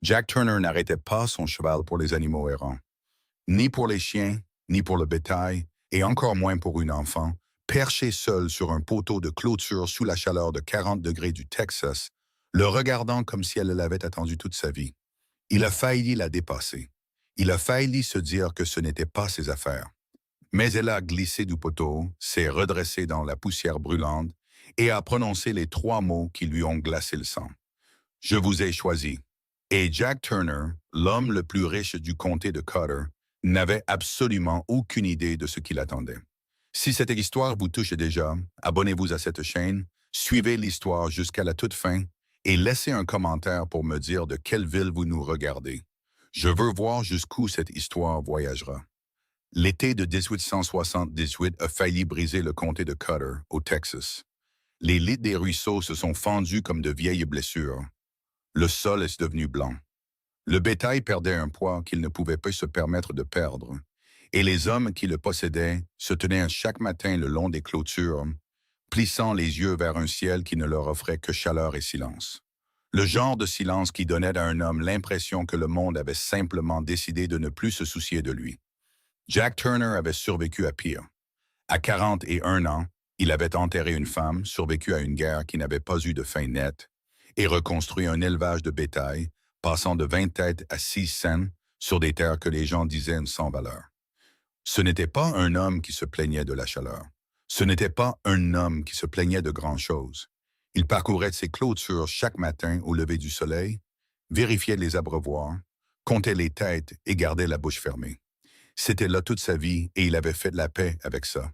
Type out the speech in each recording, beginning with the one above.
Jack Turner n'arrêtait pas son cheval pour les animaux errants, ni pour les chiens, ni pour le bétail, et encore moins pour une enfant, perché seul sur un poteau de clôture sous la chaleur de 40 degrés du Texas, le regardant comme si elle l'avait attendu toute sa vie. Il a failli la dépasser. Il a failli se dire que ce n'était pas ses affaires. Mais elle a glissé du poteau, s'est redressée dans la poussière brûlante et a prononcé les trois mots qui lui ont glacé le sang. Je vous ai choisi. Et Jack Turner, l'homme le plus riche du comté de Cotter, n'avait absolument aucune idée de ce qui l'attendait. Si cette histoire vous touche déjà, abonnez-vous à cette chaîne, suivez l'histoire jusqu'à la toute fin et laissez un commentaire pour me dire de quelle ville vous nous regardez. Je veux voir jusqu'où cette histoire voyagera. L'été de 1878 a failli briser le comté de Cotter, au Texas. Les lits des ruisseaux se sont fendus comme de vieilles blessures. Le sol est devenu blanc. Le bétail perdait un poids qu'il ne pouvait pas se permettre de perdre, et les hommes qui le possédaient se tenaient chaque matin le long des clôtures, plissant les yeux vers un ciel qui ne leur offrait que chaleur et silence. Le genre de silence qui donnait à un homme l'impression que le monde avait simplement décidé de ne plus se soucier de lui. Jack Turner avait survécu à pire. À 41 ans, il avait enterré une femme, survécu à une guerre qui n'avait pas eu de fin nette, et reconstruit un élevage de bétail, passant de 20 têtes à 6 cents sur des terres que les gens disaient sans valeur. Ce n'était pas un homme qui se plaignait de la chaleur. Ce n'était pas un homme qui se plaignait de grand-chose. Il parcourait ses clôtures chaque matin au lever du soleil, vérifiait les abreuvoirs, comptait les têtes et gardait la bouche fermée. C'était là toute sa vie et il avait fait de la paix avec ça.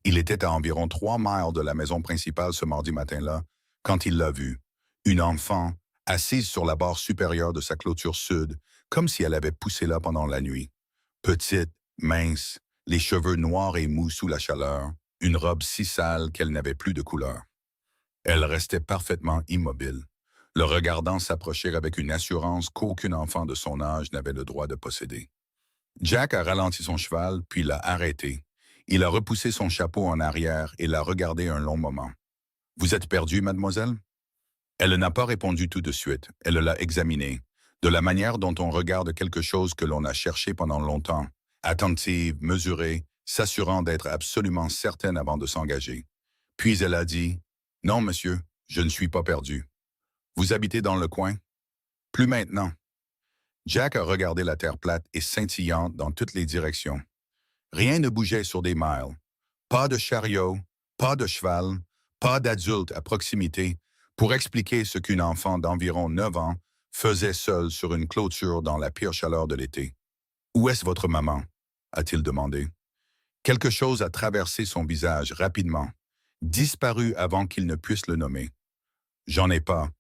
Il était à environ 3 miles de la maison principale ce mardi matin-là quand il l'a vue. Une enfant, assise sur la barre supérieure de sa clôture sud, comme si elle avait poussé là pendant la nuit. Petite, mince, les cheveux noirs et mous sous la chaleur, une robe si sale qu'elle n'avait plus de couleur. Elle restait parfaitement immobile, le regardant s'approcher avec une assurance qu'aucun enfant de son âge n'avait le droit de posséder. Jack a ralenti son cheval, puis l'a arrêté. Il a repoussé son chapeau en arrière et l'a regardé un long moment. « Vous êtes perdue, mademoiselle ?» Elle n'a pas répondu tout de suite. Elle l'a examiné, de la manière dont on regarde quelque chose que l'on a cherché pendant longtemps, attentive, mesurée, s'assurant d'être absolument certaine avant de s'engager. Puis elle a dit « Non, monsieur, je ne suis pas perdue. Vous habitez dans le coin? » « Plus maintenant. » Jack a regardé la terre plate et scintillante dans toutes les directions. Rien ne bougeait sur des miles. Pas de chariot, pas de cheval, pas d'adulte à proximité pour expliquer ce qu'une enfant d'environ 9 ans faisait seule sur une clôture dans la pire chaleur de l'été. « Où est-ce votre maman? » a-t-il demandé. Quelque chose a traversé son visage rapidement, disparu avant qu'il ne puisse le nommer. « J'en ai pas.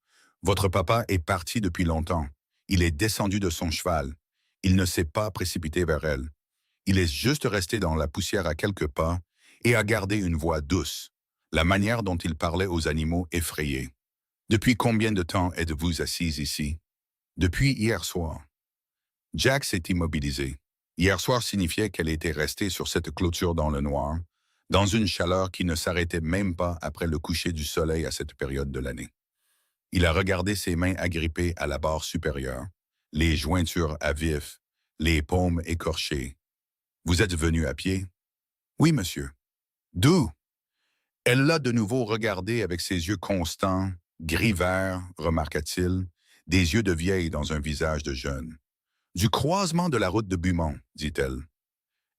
Votre papa est parti depuis longtemps. Il est descendu de son cheval. Il ne s'est pas précipité vers elle. Il est juste resté dans la poussière à quelques pas et a gardé une voix douce, la manière dont il parlait aux animaux effrayés. « Depuis combien de temps êtes-vous assise ici? »« Depuis hier soir. » Jack s'est immobilisé. Hier soir signifiait qu'elle était restée sur cette clôture dans le noir, dans une chaleur qui ne s'arrêtait même pas après le coucher du soleil à cette période de l'année. Il a regardé ses mains agrippées à la barre supérieure, les jointures à vif, les paumes écorchées. « Vous êtes venu à pied? »« Oui, monsieur. »« D'où? » Elle l'a de nouveau regardé avec ses yeux constants, gris-vert, remarqua-t-il, des yeux de vieille dans un visage de jeune. « Du croisement de la route de Beaumont, dit-elle.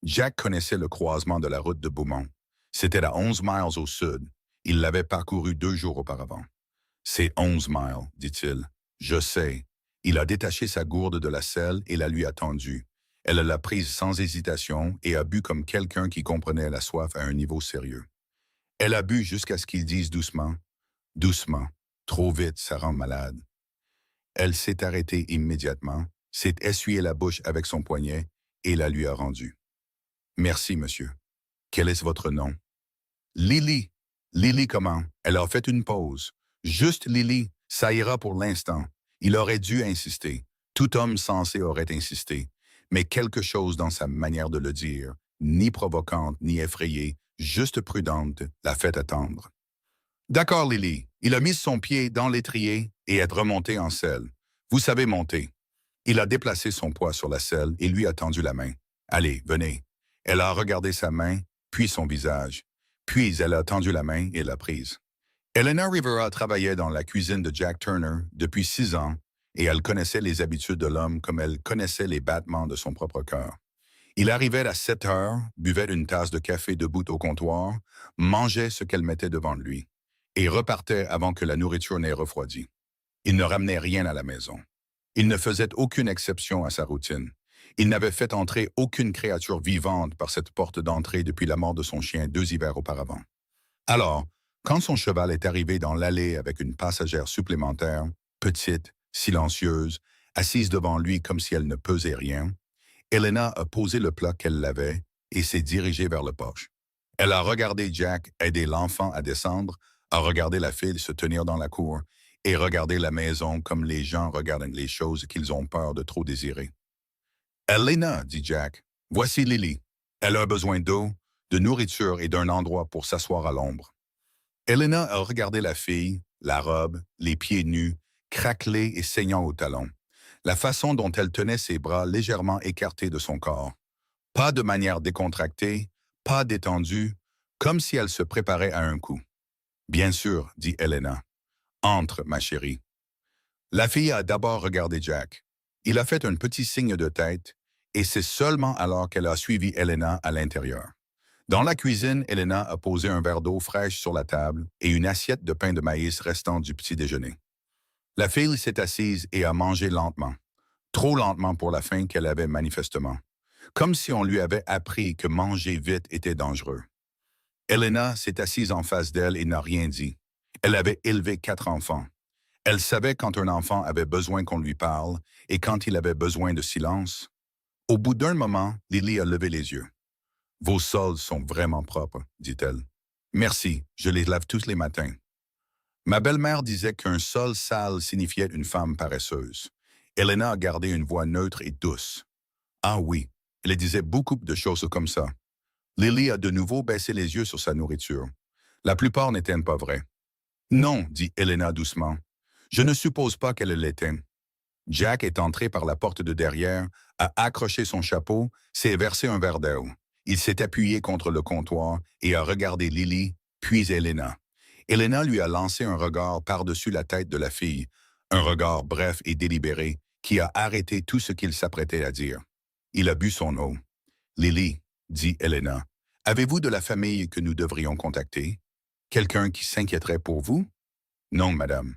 Jack connaissait le croisement de la route de Beaumont. C'était à 11 miles au sud. Il l'avait parcouru 2 jours auparavant. « C'est 11 miles, dit-il. Je sais. » Il a détaché sa gourde de la selle et la lui a tendue. Elle l'a prise sans hésitation et a bu comme quelqu'un qui comprenait la soif à un niveau sérieux. Elle a bu jusqu'à ce qu'il dise doucement, « Doucement, trop vite, ça rend malade. » Elle s'est arrêtée immédiatement, s'est essuyé la bouche avec son poignet et la lui a rendue. « Merci, monsieur. Quel est votre nom? »« Lily. »« Lily comment? » Elle a fait une pause. « Juste Lily, ça ira pour l'instant. » Il aurait dû insister. Tout homme sensé aurait insisté. Mais quelque chose dans sa manière de le dire, ni provocante ni effrayée, juste prudente, l'a fait attendre. « D'accord, Lily. » Il a mis son pied dans l'étrier et est remonté en selle. « Vous savez monter. » Il a déplacé son poids sur la selle et lui a tendu la main. « Allez, venez. » Elle a regardé sa main, puis son visage. Puis elle a tendu la main et l'a prise. Elena Rivera travaillait dans la cuisine de Jack Turner depuis 6 ans et elle connaissait les habitudes de l'homme comme elle connaissait les battements de son propre cœur. Il arrivait à 7 heures, buvait une tasse de café debout au comptoir, mangeait ce qu'elle mettait devant lui et repartait avant que la nourriture n'ait refroidi. Il ne ramenait rien à la maison. Il ne faisait aucune exception à sa routine. Il n'avait fait entrer aucune créature vivante par cette porte d'entrée depuis la mort de son chien 2 hivers auparavant. Alors, quand son cheval est arrivé dans l'allée avec une passagère supplémentaire, petite, silencieuse, assise devant lui comme si elle ne pesait rien, Elena a posé le plat qu'elle lavait et s'est dirigée vers le porche. Elle a regardé Jack aider l'enfant à descendre, a regardé la fille se tenir dans la cour et regardé la maison comme les gens regardent les choses qu'ils ont peur de trop désirer. « Elena, dit Jack, voici Lily. Elle a besoin d'eau, de nourriture et d'un endroit pour s'asseoir à l'ombre. » Elena a regardé la fille, la robe, les pieds nus, craquelés et saignants au talon, la façon dont elle tenait ses bras légèrement écartés de son corps. Pas de manière décontractée, pas détendue, comme si elle se préparait à un coup. « Bien sûr, dit Elena. Entre, ma chérie. » La fille a d'abord regardé Jack. Il a fait un petit signe de tête, et c'est seulement alors qu'elle a suivi Elena à l'intérieur. Dans la cuisine, Elena a posé un verre d'eau fraîche sur la table et une assiette de pain de maïs restant du petit déjeuner. La fille s'est assise et a mangé lentement, trop lentement pour la faim qu'elle avait manifestement, comme si on lui avait appris que manger vite était dangereux. Elena s'est assise en face d'elle et n'a rien dit. Elle avait élevé 4 enfants. Elle savait quand un enfant avait besoin qu'on lui parle et quand il avait besoin de silence. Au bout d'un moment, Lily a levé les yeux. « Vos sols sont vraiment propres, dit-elle. Merci, je les lave tous les matins. » Ma belle-mère disait qu'un sol sale signifiait une femme paresseuse. Elena a gardé une voix neutre et douce. Ah oui, elle disait beaucoup de choses comme ça. Lily a de nouveau baissé les yeux sur sa nourriture. La plupart n'étaient pas vraies. Non, dit Elena doucement. Je ne suppose pas qu'elle l'était. Jack est entré par la porte de derrière, a accroché son chapeau, s'est versé un verre d'eau. Il s'est appuyé contre le comptoir et a regardé Lily, puis Elena. Elena lui a lancé un regard par-dessus la tête de la fille, un regard bref et délibéré qui a arrêté tout ce qu'il s'apprêtait à dire. Il a bu son eau. « Lily, dit Elena, avez-vous de la famille que nous devrions contacter? Quelqu'un qui s'inquiéterait pour vous? » « Non, madame.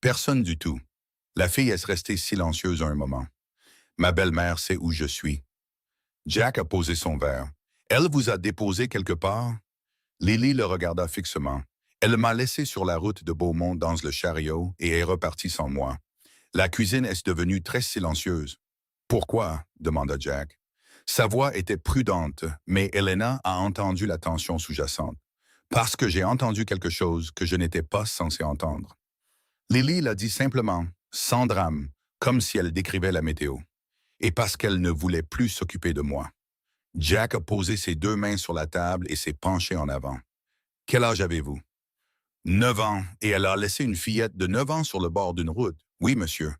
Personne du tout. » La fille est restée silencieuse un moment. « Ma belle-mère sait où je suis. » Jack a posé son verre. « Elle vous a déposé quelque part? » Lily le regarda fixement. Elle m'a laissé sur la route de Beaumont dans le chariot et est repartie sans moi. La cuisine est devenue très silencieuse. « Pourquoi? » demanda Jack. Sa voix était prudente, mais Elena a entendu la tension sous-jacente. « Parce que j'ai entendu quelque chose que je n'étais pas censé entendre. » Lily l'a dit simplement, sans drame, comme si elle décrivait la météo. Et parce qu'elle ne voulait plus s'occuper de moi. Jack a posé ses 2 mains sur la table et s'est penché en avant. « Quel âge avez-vous? » « 9 ans, et elle a laissé une fillette de 9 ans sur le bord d'une route. Oui, monsieur. »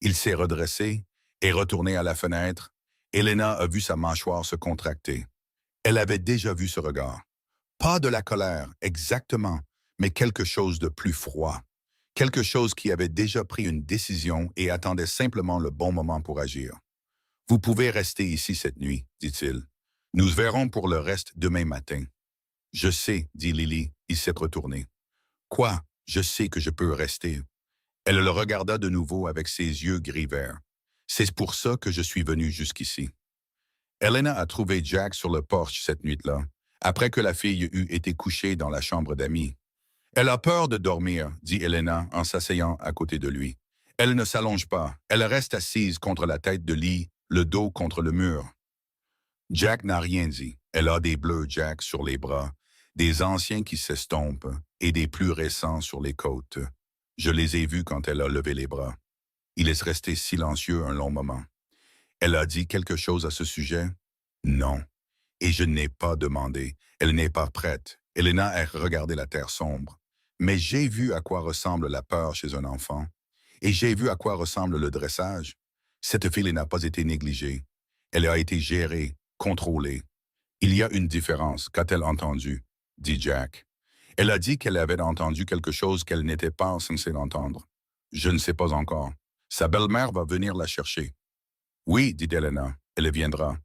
Il s'est redressé et retourné à la fenêtre. Elena a vu sa mâchoire se contracter. Elle avait déjà vu ce regard. Pas de la colère, exactement, mais quelque chose de plus froid. Quelque chose qui avait déjà pris une décision et attendait simplement le bon moment pour agir. « Vous pouvez rester ici cette nuit, dit-il. Nous verrons pour le reste demain matin. »« Je sais, dit Lily, il s'est retourné. »« Quoi? Je sais que je peux rester. » Elle le regarda de nouveau avec ses yeux gris-verts. « C'est pour ça que je suis venu jusqu'ici. » Elena a trouvé Jack sur le porche cette nuit-là, après que la fille eut été couchée dans la chambre d'amis. « Elle a peur de dormir, dit Elena en s'asseyant à côté de lui. Elle ne s'allonge pas, elle reste assise contre la tête de lit, le dos contre le mur. » Jack n'a rien dit. Elle a des bleus Jack sur les bras, des anciens qui s'estompent et des plus récents sur les côtes. Je les ai vus quand elle a levé les bras. Il est resté silencieux un long moment. Elle a dit quelque chose à ce sujet? Non. Et je n'ai pas demandé. Elle n'est pas prête. Elena a regardé la terre sombre. Mais j'ai vu à quoi ressemble la peur chez un enfant. Et j'ai vu à quoi ressemble le dressage. Cette fille n'a pas été négligée. Elle a été gérée, contrôlée. Il y a une différence. Qu'a-t-elle entendu? Dit Jack. Elle a dit qu'elle avait entendu quelque chose qu'elle n'était pas censée entendre. Je ne sais pas encore. Sa belle-mère va venir la chercher. Oui, dit Elena, elle viendra.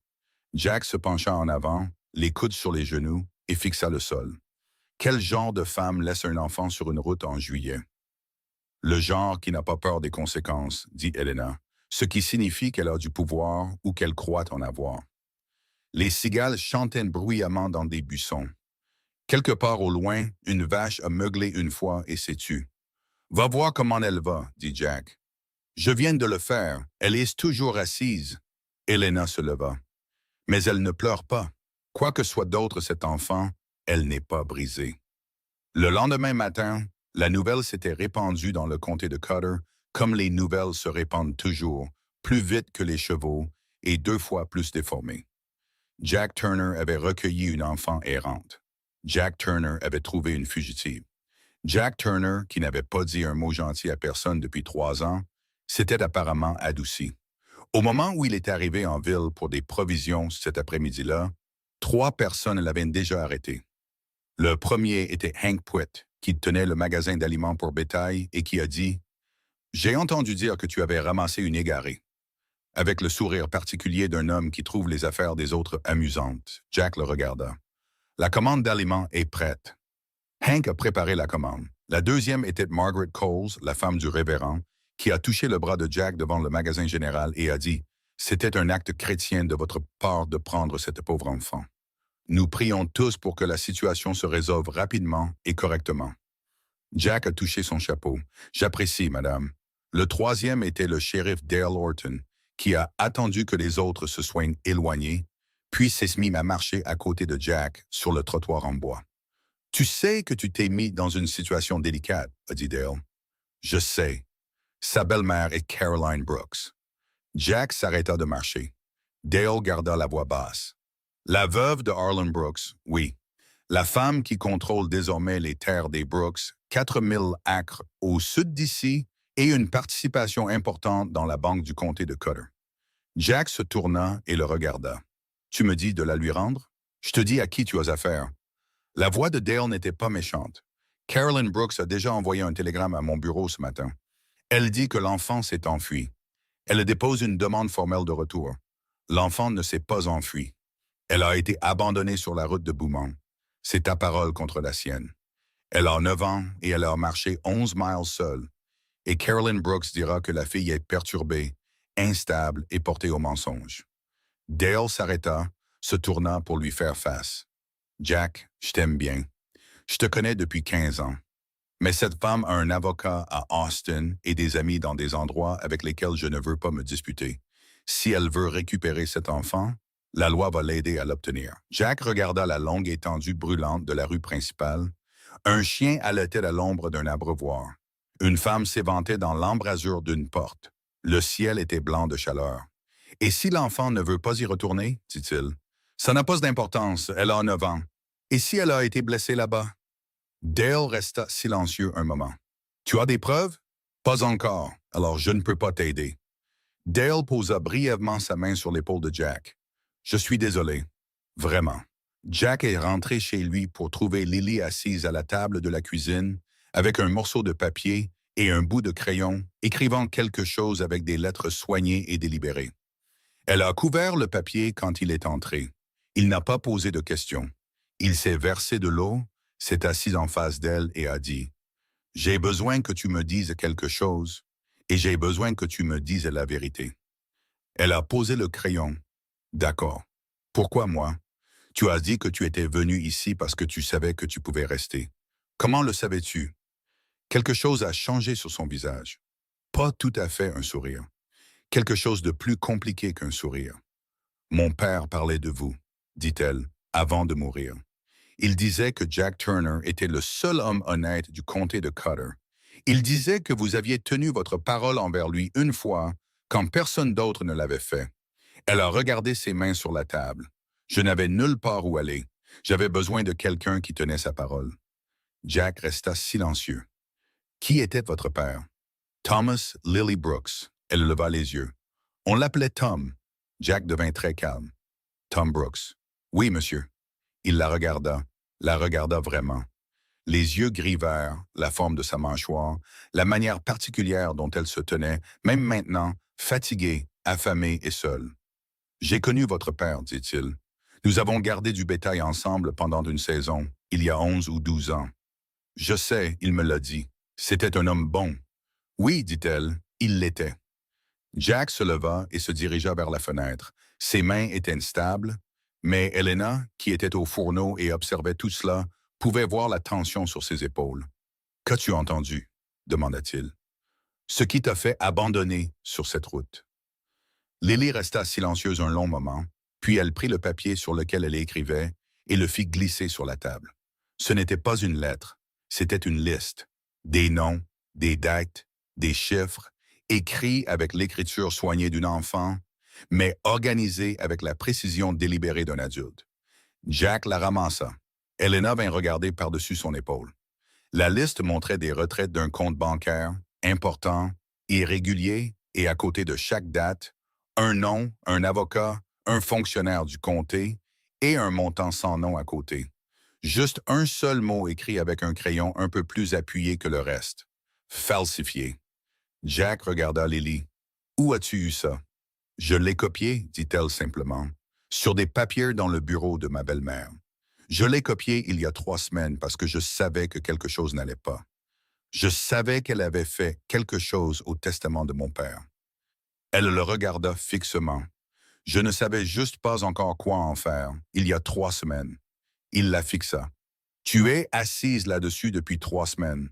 Jack se pencha en avant, les coudes sur les genoux, et fixa le sol. Quel genre de femme laisse un enfant sur une route en juillet? Le genre qui n'a pas peur des conséquences, dit Elena, ce qui signifie qu'elle a du pouvoir ou qu'elle croit en avoir. Les cigales chantaient bruyamment dans des buissons. Quelque part au loin, une vache a meuglé une fois et s'est tue. Va voir comment elle va, dit Jack. Je viens de le faire, elle est toujours assise. Elena se leva. Mais elle ne pleure pas. Quoi que soit d'autre cet enfant, elle n'est pas brisée. Le lendemain matin, la nouvelle s'était répandue dans le comté de Cutter, comme les nouvelles se répandent toujours, plus vite que les chevaux et 2 fois plus déformées. Jack Turner avait recueilli une enfant errante. Jack Turner avait trouvé une fugitive. Jack Turner, qui n'avait pas dit un mot gentil à personne depuis 3 ans, s'était apparemment adouci. Au moment où il était arrivé en ville pour des provisions cet après-midi-là, 3 personnes l'avaient déjà arrêté. Le premier était Hank Pwitt, qui tenait le magasin d'aliments pour bétail et qui a dit « J'ai entendu dire que tu avais ramassé une égarée. » Avec le sourire particulier d'un homme qui trouve les affaires des autres amusantes, Jack le regarda. « La commande d'aliments est prête. » Hank a préparé la commande. La deuxième était Margaret Coles, la femme du révérend, qui a touché le bras de Jack devant le magasin général et a dit « C'était un acte chrétien de votre part de prendre cette pauvre enfant. Nous prions tous pour que la situation se résolve rapidement et correctement. » Jack a touché son chapeau. « J'apprécie, madame. » Le troisième était le shérif Dale Orton, qui a attendu que les autres se soient éloignés, puis s'est mis à marcher à côté de Jack sur le trottoir en bois. « Tu sais que tu t'es mis dans une situation délicate, » a dit Dale. « Je sais. Sa belle-mère est Caroline Brooks. » Jack s'arrêta de marcher. Dale garda la voix basse. « La veuve de Harlan Brooks, oui. La femme qui contrôle désormais les terres des Brooks, 4000 acres au sud d'ici et une participation importante dans la banque du comté de Cutter. » Jack se tourna et le regarda. « Tu me dis de la lui rendre? Je te dis à qui tu as affaire. » La voix de Dale n'était pas méchante. Caroline Brooks a déjà envoyé un télégramme à mon bureau ce matin. Elle dit que l'enfant s'est enfui. Elle dépose une demande formelle de retour. L'enfant ne s'est pas enfui. Elle a été abandonnée sur la route de Beaumont. C'est ta parole contre la sienne. Elle a 9 ans et elle a marché 11 miles seule. Et Caroline Brooks dira que la fille est perturbée, instable et portée au mensonge. Dale s'arrêta, se tourna pour lui faire face. « Jack, je t'aime bien. Je te connais depuis 15 ans. Mais cette femme a un avocat à Austin et des amis dans des endroits avec lesquels je ne veux pas me disputer. Si elle veut récupérer cet enfant, la loi va l'aider à l'obtenir. » Jack regarda la longue étendue brûlante de la rue principale. Un chien haletait à l'ombre d'un abreuvoir. Une femme s'éventait dans l'embrasure d'une porte. Le ciel était blanc de chaleur. « Et si l'enfant ne veut pas y retourner, dit-il, ça n'a pas d'importance, elle a 9 ans. Et si elle a été blessée là-bas? » Dale resta silencieux un moment. « Tu as des preuves? »« Pas encore, alors je ne peux pas t'aider. » Dale posa brièvement sa main sur l'épaule de Jack. « Je suis désolé. Vraiment. » Jack est rentré chez lui pour trouver Lily assise à la table de la cuisine, avec un morceau de papier et un bout de crayon, écrivant quelque chose avec des lettres soignées et délibérées. Elle a couvert le papier quand il est entré. Il n'a pas posé de questions. Il s'est versé de l'eau, s'est assis en face d'elle et a dit « J'ai besoin que tu me dises quelque chose et j'ai besoin que tu me dises la vérité. » Elle a posé le crayon. « D'accord. Pourquoi moi? Tu as dit que tu étais venu ici parce que tu savais que tu pouvais rester. Comment le savais-tu? » Quelque chose a changé sur son visage. Pas tout à fait un sourire. Quelque chose de plus compliqué qu'un sourire. « Mon père parlait de vous, » dit-elle, avant de mourir. Il disait que Jack Turner était le seul homme honnête du comté de Cutter. Il disait que vous aviez tenu votre parole envers lui une fois, quand personne d'autre ne l'avait fait. Elle a regardé ses mains sur la table. Je n'avais nulle part où aller. J'avais besoin de quelqu'un qui tenait sa parole. Jack resta silencieux. « Qui était votre père? » « Thomas Lily Brooks. » Elle leva les yeux. On l'appelait Tom. Jack devint très calme. Tom Brooks. Oui, monsieur. Il la regarda vraiment. Les yeux gris-verts, la forme de sa mâchoire, la manière particulière dont elle se tenait, même maintenant, fatiguée, affamée et seule. J'ai connu votre père, dit-il. Nous avons gardé du bétail ensemble pendant une saison, il y a 11 ou 12 ans. Je sais, il me l'a dit. C'était un homme bon. Oui, dit-elle, il l'était. Jack se leva et se dirigea vers la fenêtre. Ses mains étaient instables, mais Helena, qui était au fourneau et observait tout cela, pouvait voir la tension sur ses épaules. « Qu'as-tu entendu » demanda-t-il. « Ce qui t'a fait abandonner sur cette route. » Lily resta silencieuse un long moment, puis elle prit le papier sur lequel elle écrivait et le fit glisser sur la table. Ce n'était pas une lettre, c'était une liste. Des noms, des dates, des chiffres, écrits avec l'écriture soignée d'un enfant, mais organisés avec la précision délibérée d'un adulte. Jack la ramassa. Helena vint regarder par-dessus son épaule. La liste montrait des retraites d'un compte bancaire, important, irrégulier, et à côté de chaque date, un nom, un avocat, un fonctionnaire du comté et un montant sans nom à côté. Juste un seul mot écrit avec un crayon un peu plus appuyé que le reste. Falsifié. Jack regarda Lily. « Où as-tu eu ça? »« Je l'ai copié, dit-elle simplement, sur des papiers dans le bureau de ma belle-mère. Je l'ai copié il y a 3 semaines parce que je savais que quelque chose n'allait pas. Je savais qu'elle avait fait quelque chose au testament de mon père. » Elle le regarda fixement. « Je ne savais juste pas encore quoi en faire, il y a 3 semaines. » Il la fixa. « Tu es assise là-dessus depuis 3 semaines. »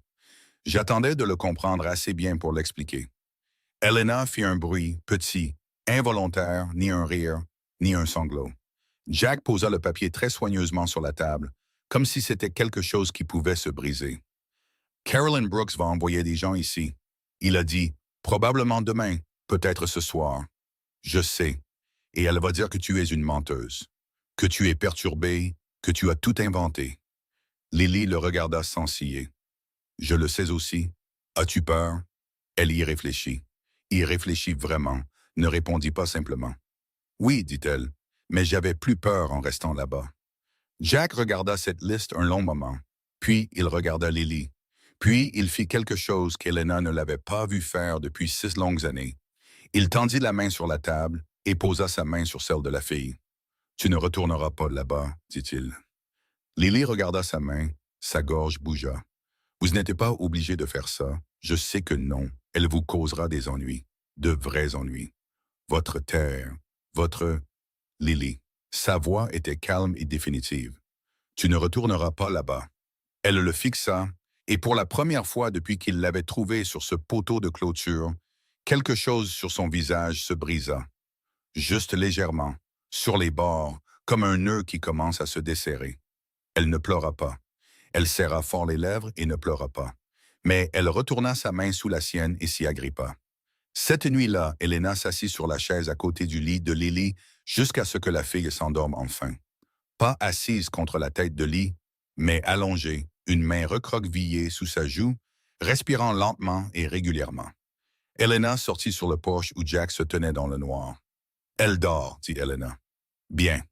J'attendais de le comprendre assez bien pour l'expliquer. Helena fit un bruit petit, involontaire, ni un rire, ni un sanglot. Jack posa le papier très soigneusement sur la table, comme si c'était quelque chose qui pouvait se briser. « Carolyn Brooks va envoyer des gens ici. » Il a dit, « Probablement demain, peut-être ce soir. » Je sais. Et elle va dire que tu es une menteuse, que tu es perturbée, que tu as tout inventé. Lily le regarda sans ciller. « Je le sais aussi. As-tu peur? » Elle y réfléchit. Y réfléchit vraiment, ne répondit pas simplement. « Oui, dit-elle, mais j'avais plus peur en restant là-bas. » Jack regarda cette liste un long moment, puis il regarda Lily. Puis il fit quelque chose qu'Helena ne l'avait pas vu faire depuis 6 longues années. Il tendit la main sur la table et posa sa main sur celle de la fille. « Tu ne retourneras pas là-bas, dit-il. » Lily regarda sa main, sa gorge bougea. « Vous n'êtes pas obligé de faire ça. Je sais que non. Elle vous causera des ennuis, de vrais ennuis. Votre terre, votre... » Lily. Sa voix était calme et définitive. « Tu ne retourneras pas là-bas. » Elle le fixa, et pour la première fois depuis qu'il l'avait trouvée sur ce poteau de clôture, quelque chose sur son visage se brisa. Juste légèrement, sur les bords, comme un nœud qui commence à se desserrer. Elle ne pleura pas. Elle serra fort les lèvres et ne pleura pas. Mais elle retourna sa main sous la sienne et s'y agrippa. Cette nuit-là, Helena s'assit sur la chaise à côté du lit de Lily jusqu'à ce que la fille s'endorme enfin. Pas assise contre la tête de lit, mais allongée, une main recroquevillée sous sa joue, respirant lentement et régulièrement. Helena sortit sur le porche où Jack se tenait dans le noir. « Elle dort, dit Helena. »« Bien. »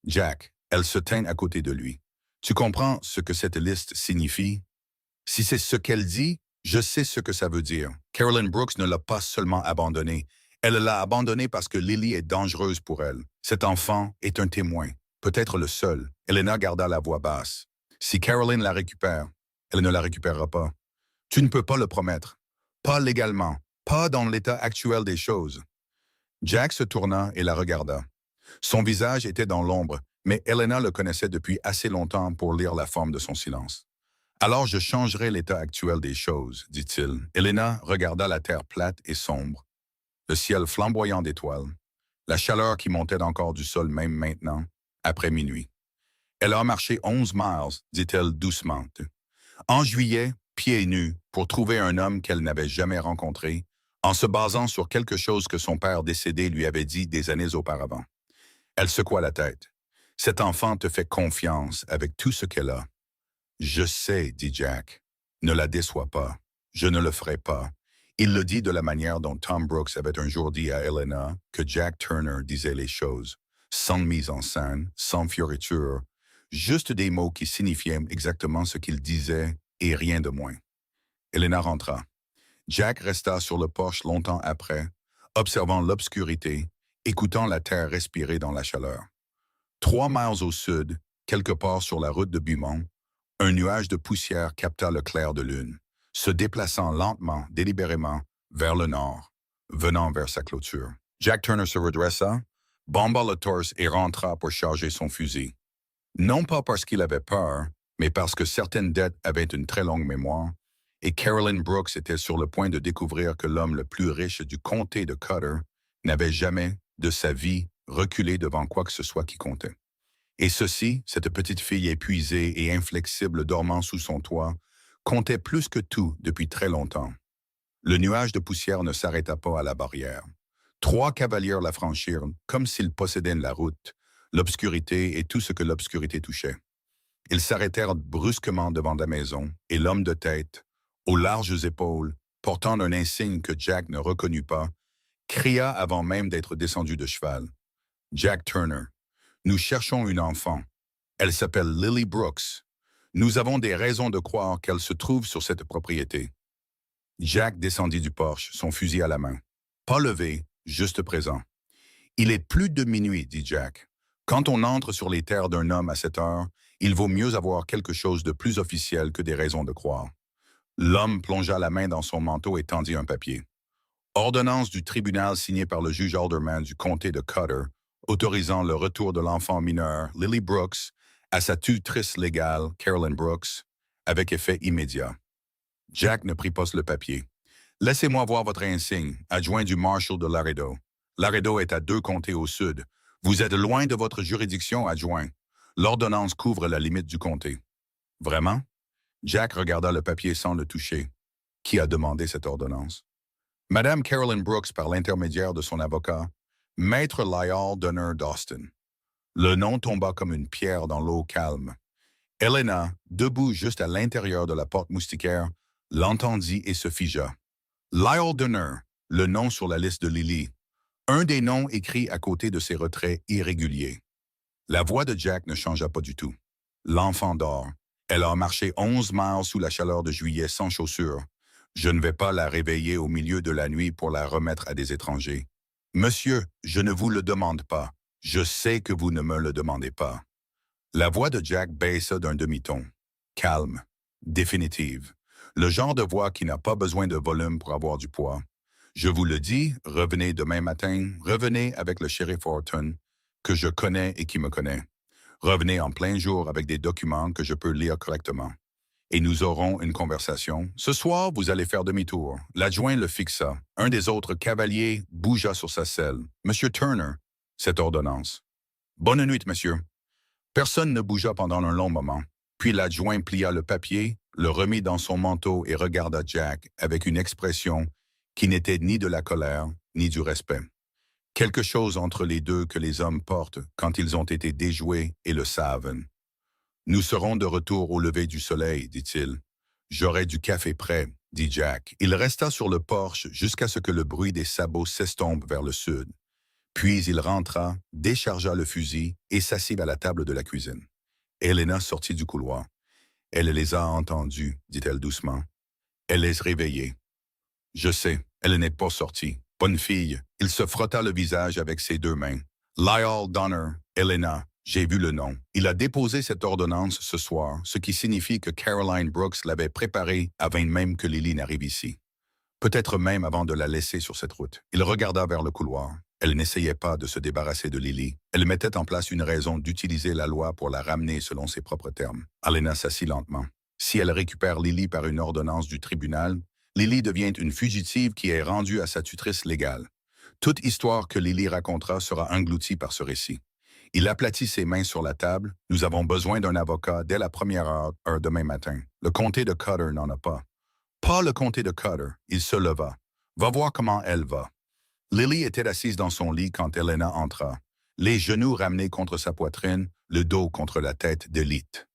Jack, elle se tint à côté de lui. « Tu comprends ce que cette liste signifie? » « Si c'est ce qu'elle dit, je sais ce que ça veut dire. Carolyn Brooks ne l'a pas seulement abandonnée. Elle l'a abandonnée parce que Lily est dangereuse pour elle. Cet enfant est un témoin, peut-être le seul. » Helena garda la voix basse. « Si Carolyn la récupère, elle ne la récupérera pas. Tu ne peux pas le promettre. Pas légalement, pas dans l'état actuel des choses. » Jack se tourna et la regarda. Son visage était dans l'ombre, mais Helena le connaissait depuis assez longtemps pour lire la forme de son silence. « Alors je changerai l'état actuel des choses, dit-il. » Helena regarda la terre plate et sombre, le ciel flamboyant d'étoiles, la chaleur qui montait encore du sol même maintenant, après minuit. « Elle a marché 11 miles, dit-elle doucement. En juillet, pieds nus, pour trouver un homme qu'elle n'avait jamais rencontré, en se basant sur quelque chose que son père décédé lui avait dit des années auparavant. Elle secoua la tête. « Cet enfant te fait confiance avec tout ce qu'elle a. » « Je sais, dit Jack. Ne la déçois pas. Je ne le ferai pas. Il le dit de la manière dont Tom Brooks avait un jour dit à Helena que Jack Turner disait les choses, sans mise en scène, sans fioriture, juste des mots qui signifiaient exactement ce qu'il disait et rien de moins. Helena rentra. Jack resta sur le porche longtemps après, observant l'obscurité, écoutant la terre respirer dans la chaleur. 3 miles au sud, quelque part sur la route de Beaumont, un nuage de poussière capta le clair de lune, se déplaçant lentement, délibérément, vers le nord, venant vers sa clôture. Jack Turner se redressa, bomba le torse et rentra pour charger son fusil. Non pas parce qu'il avait peur, mais parce que certaines dettes avaient une très longue mémoire, et Carolyn Brooks était sur le point de découvrir que l'homme le plus riche du comté de Cutter n'avait jamais, de sa vie, reculé devant quoi que ce soit qui comptait. Et ceci, cette petite fille épuisée et inflexible dormant sous son toit, comptait plus que tout depuis très longtemps. Le nuage de poussière ne s'arrêta pas à la barrière. 3 cavaliers la franchirent comme s'ils possédaient la route, l'obscurité et tout ce que l'obscurité touchait. Ils s'arrêtèrent brusquement devant la maison, et l'homme de tête, aux larges épaules, portant un insigne que Jack ne reconnut pas, cria avant même d'être descendu de cheval. « Jack Turner, nous cherchons une enfant. Elle s'appelle Lily Brooks. Nous avons des raisons de croire qu'elle se trouve sur cette propriété. » Jack descendit du porche, son fusil à la main. Pas levé, juste présent. « Il est plus de minuit, dit Jack. Quand on entre sur les terres d'un homme à cette heure, il vaut mieux avoir quelque chose de plus officiel que des raisons de croire. » L'homme plongea la main dans son manteau et tendit un papier. Ordonnance du tribunal signée par le juge Alderman du comté de Cutter, autorisant le retour de l'enfant mineur, Lily Brooks, à sa tutrice légale, Carolyn Brooks, avec effet immédiat. Jack ne prit pas le papier. « Laissez-moi voir votre insigne, adjoint du Marshal de Laredo. Laredo est à 2 comtés au sud. Vous êtes loin de votre juridiction, adjoint. L'ordonnance couvre la limite du comté. » « Vraiment? » Jack regarda le papier sans le toucher. Qui a demandé cette ordonnance? Madame Carolyn Brooks par l'intermédiaire de son avocat, Maître Lyall Donner d'Austin. Le nom tomba comme une pierre dans l'eau calme. Helena, debout juste à l'intérieur de la porte moustiquaire, l'entendit et se figea. Lyall Donner, le nom sur la liste de Lily. Un des noms écrits à côté de ses retraits irréguliers. La voix de Jack ne changea pas du tout. L'enfant dort. Elle a marché 11 miles sous la chaleur de juillet sans chaussures. Je ne vais pas la réveiller au milieu de la nuit pour la remettre à des étrangers. Monsieur, je ne vous le demande pas. Je sais que vous ne me le demandez pas. La voix de Jack baissa d'un demi-ton. Calme. Définitive. Le genre de voix qui n'a pas besoin de volume pour avoir du poids. Je vous le dis, revenez demain matin, revenez avec le shérif Horton, que je connais et qui me connaît. Revenez en plein jour avec des documents que je peux lire correctement. Et nous aurons une conversation. Ce soir, vous allez faire demi-tour. L'adjoint le fixa. Un des autres cavaliers bougea sur sa selle. Monsieur Turner, cette ordonnance. Bonne nuit, monsieur. Personne ne bougea pendant un long moment. Puis l'adjoint plia le papier, le remit dans son manteau et regarda Jack avec une expression qui n'était ni de la colère ni du respect. Quelque chose entre les deux que les hommes portent quand ils ont été déjoués et le savent. « Nous serons de retour au lever du soleil, dit-il. J'aurai du café prêt, dit Jack. Il resta sur le porche jusqu'à ce que le bruit des sabots s'estompe vers le sud. Puis il rentra, déchargea le fusil et s'assit à la table de la cuisine. Helena sortit du couloir. « Elle les a entendus, dit-elle doucement. Elle les réveillait. Je sais, elle n'est pas sortie. Bonne fille. » Il se frotta le visage avec ses 2 mains. « Lyall Donner, Helena, j'ai vu le nom. Il a déposé cette ordonnance ce soir, ce qui signifie que Caroline Brooks l'avait préparée avant même que Lily n'arrive ici. Peut-être même avant de la laisser sur cette route. » Il regarda vers le couloir. Elle n'essayait pas de se débarrasser de Lily. Elle mettait en place une raison d'utiliser la loi pour la ramener selon ses propres termes. Helena s'assit lentement. Si elle récupère Lily par une ordonnance du tribunal, Lily devient une fugitive qui est rendue à sa tutrice légale. Toute histoire que Lily racontera sera engloutie par ce récit. Il aplatit ses mains sur la table. « Nous avons besoin d'un avocat dès la première heure demain matin. Le comté de Cutter n'en a pas. » Pas le comté de Cutter. Il se leva. « Va voir comment elle va. » Lily était assise dans son lit quand Helena entra, les genoux ramenés contre sa poitrine, le dos contre la tête d'Elite.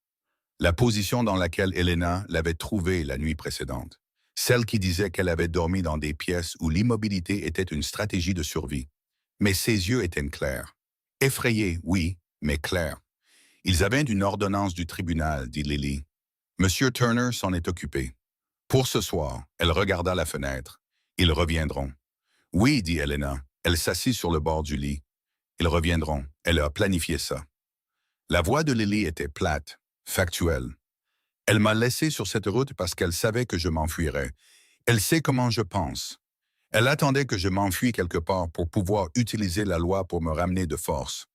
La position dans laquelle Helena l'avait trouvée la nuit précédente. celle qui disait qu'elle avait dormi dans des pièces où l'immobilité était une stratégie de survie. Mais ses yeux étaient clairs. Effrayés, oui, mais clairs. Ils avaient une ordonnance du tribunal, dit Lily. Monsieur Turner s'en est occupé. Pour ce soir, elle regarda la fenêtre. Ils reviendront. Oui, dit Helena. Elle s'assit sur le bord du lit. Ils reviendront. Elle a planifié ça. La voix de Lily était plate, factuelle. Elle m'a laissé sur cette route parce qu'elle savait que je m'enfuirais. Elle sait comment je pense. Elle attendait que je m'enfuis quelque part pour pouvoir utiliser la loi pour me ramener de force.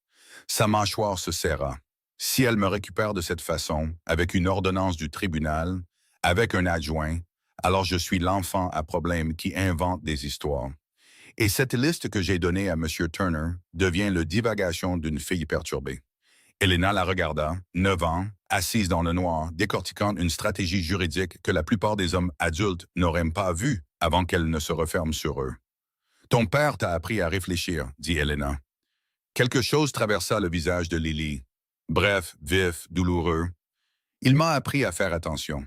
Sa mâchoire se serra. Si elle me récupère de cette façon, avec une ordonnance du tribunal, avec un adjoint, alors je suis l'enfant à problème qui invente des histoires. Et cette liste que j'ai donnée à M. Turner devient le divagation d'une fille perturbée. Helena la regarda, 9 ans, assise dans le noir, décortiquant une stratégie juridique que la plupart des hommes adultes n'auraient pas vue avant qu'elle ne se referme sur eux. « Ton père t'a appris à réfléchir, » dit Helena. Quelque chose traversa le visage de Lily. Bref, vif, douloureux. Il m'a appris à faire attention.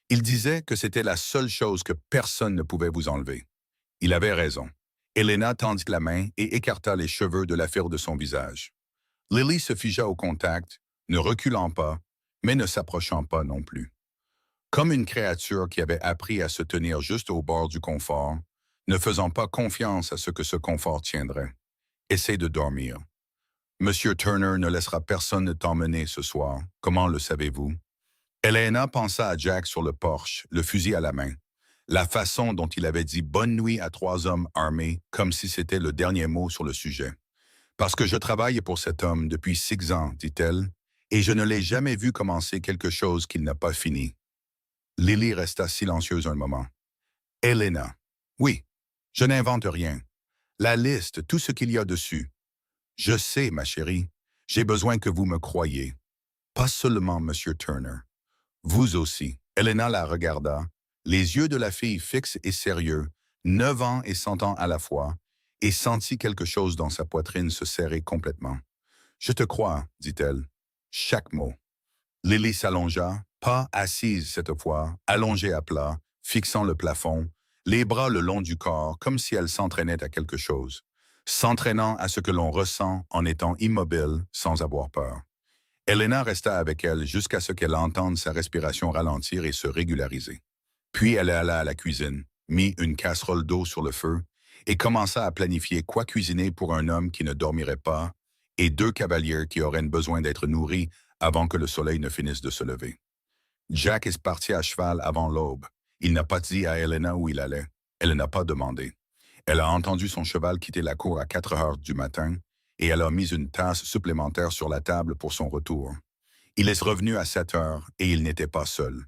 Il disait que c'était la seule chose que personne ne pouvait vous enlever. Il avait raison. Helena tendit la main et écarta les cheveux de la file de son visage. Lily se figea au contact, ne reculant pas, mais ne s'approchant pas non plus. Comme une créature qui avait appris à se tenir juste au bord du confort, ne faisant pas confiance à ce que ce confort tiendrait. Essaie de dormir. Monsieur Turner ne laissera personne t'emmener ce soir. Comment le savez-vous? Helena pensa à Jack sur le porche, le fusil à la main. La façon dont il avait dit bonne nuit à 3 hommes armés, comme si c'était le dernier mot sur le sujet. Parce que je travaille pour cet homme depuis 6 ans, dit-elle, et je ne l'ai jamais vu commencer quelque chose qu'il n'a pas fini. Lily resta silencieuse un moment. Helena. Oui, je n'invente rien. La liste, tout ce qu'il y a dessus. Je sais, ma chérie, j'ai besoin que vous me croyiez. Pas seulement Monsieur Turner. Vous aussi. Helena la regarda, les yeux de la fille fixes et sérieux, 9 ans et 100 ans à la fois, et sentit quelque chose dans sa poitrine se serrer complètement. « Je te crois, dit-elle. Chaque mot. » Lily s'allongea, pas assise cette fois, allongée à plat, fixant le plafond, les bras le long du corps, comme si elle s'entraînait à quelque chose, s'entraînant à ce que l'on ressent en étant immobile sans avoir peur. Helena resta avec elle jusqu'à ce qu'elle entende sa respiration ralentir et se régulariser. Puis elle alla à la cuisine, mit une casserole d'eau sur le feu et commença à planifier quoi cuisiner pour un homme qui ne dormirait pas et 2 cavaliers qui auraient besoin d'être nourris avant que le soleil ne finisse de se lever. Jack est parti à cheval avant l'aube. Il n'a pas dit à Helena où il allait. Elle n'a pas demandé. Elle a entendu son cheval quitter la cour à 4 heures du matin et elle a mis une tasse supplémentaire sur la table pour son retour. Il est revenu à 7 heures et il n'était pas seul.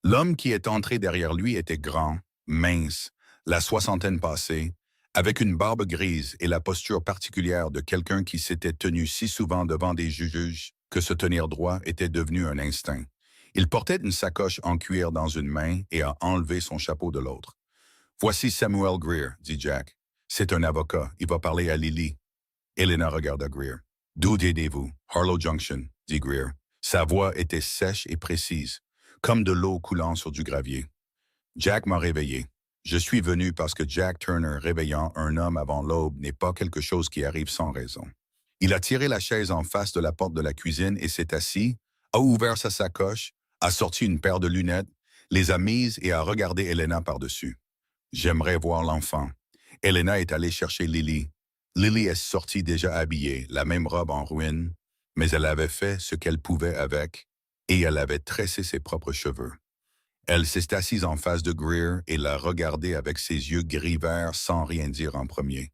L'homme qui est entré derrière lui était grand, mince, la soixantaine passée, avec une barbe grise et la posture particulière de quelqu'un qui s'était tenu si souvent devant des juges que se tenir droit était devenu un instinct. Il portait une sacoche en cuir dans une main et a enlevé son chapeau de l'autre. « Voici Samuel Greer, » dit Jack. « C'est un avocat, il va parler à Lily. » Helena regarda Greer. « D'où aidez-vous? »« Harlow Junction, » dit Greer. Sa voix était sèche et précise, comme de l'eau coulant sur du gravier. Jack m'a réveillé. Je suis venu parce que Jack Turner réveillant un homme avant l'aube n'est pas quelque chose qui arrive sans raison. Il a tiré la chaise en face de la porte de la cuisine et s'est assis, a ouvert sa sacoche, a sorti une paire de lunettes, les a mises et a regardé Helena par-dessus. J'aimerais voir l'enfant. Helena est allée chercher Lily. Lily est sortie déjà habillée, la même robe en ruine, mais elle avait fait ce qu'elle pouvait avec, et elle avait tressé ses propres cheveux. Elle s'est assise en face de Greer et l'a regardé avec ses yeux gris-verts sans rien dire en premier.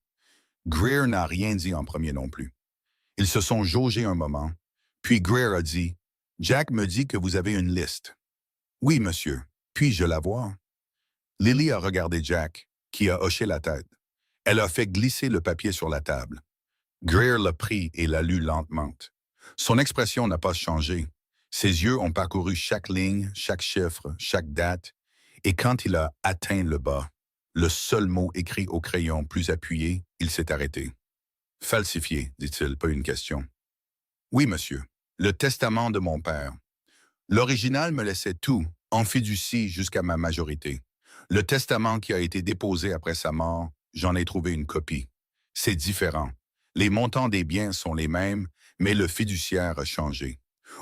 Greer n'a rien dit en premier non plus. Ils se sont jaugés un moment, puis Greer a dit « Jack me dit que vous avez une liste. »« Oui, monsieur. Puis-je la voir? » Lily a regardé Jack, qui a hoché la tête. Elle a fait glisser le papier sur la table. Greer l'a pris et l'a lu lentement. Son expression n'a pas changé. Ses yeux ont parcouru chaque ligne, chaque chiffre, chaque date, et quand il a atteint le bas, le seul mot écrit au crayon plus appuyé, il s'est arrêté. « Falsifié, dit-il, pas une question. »« Oui, monsieur. Le testament de mon père. L'original me laissait tout, en fiducie jusqu'à ma majorité. Le testament qui a été déposé après sa mort, j'en ai trouvé une copie. C'est différent. Les montants des biens sont les mêmes, mais le fiduciaire a changé.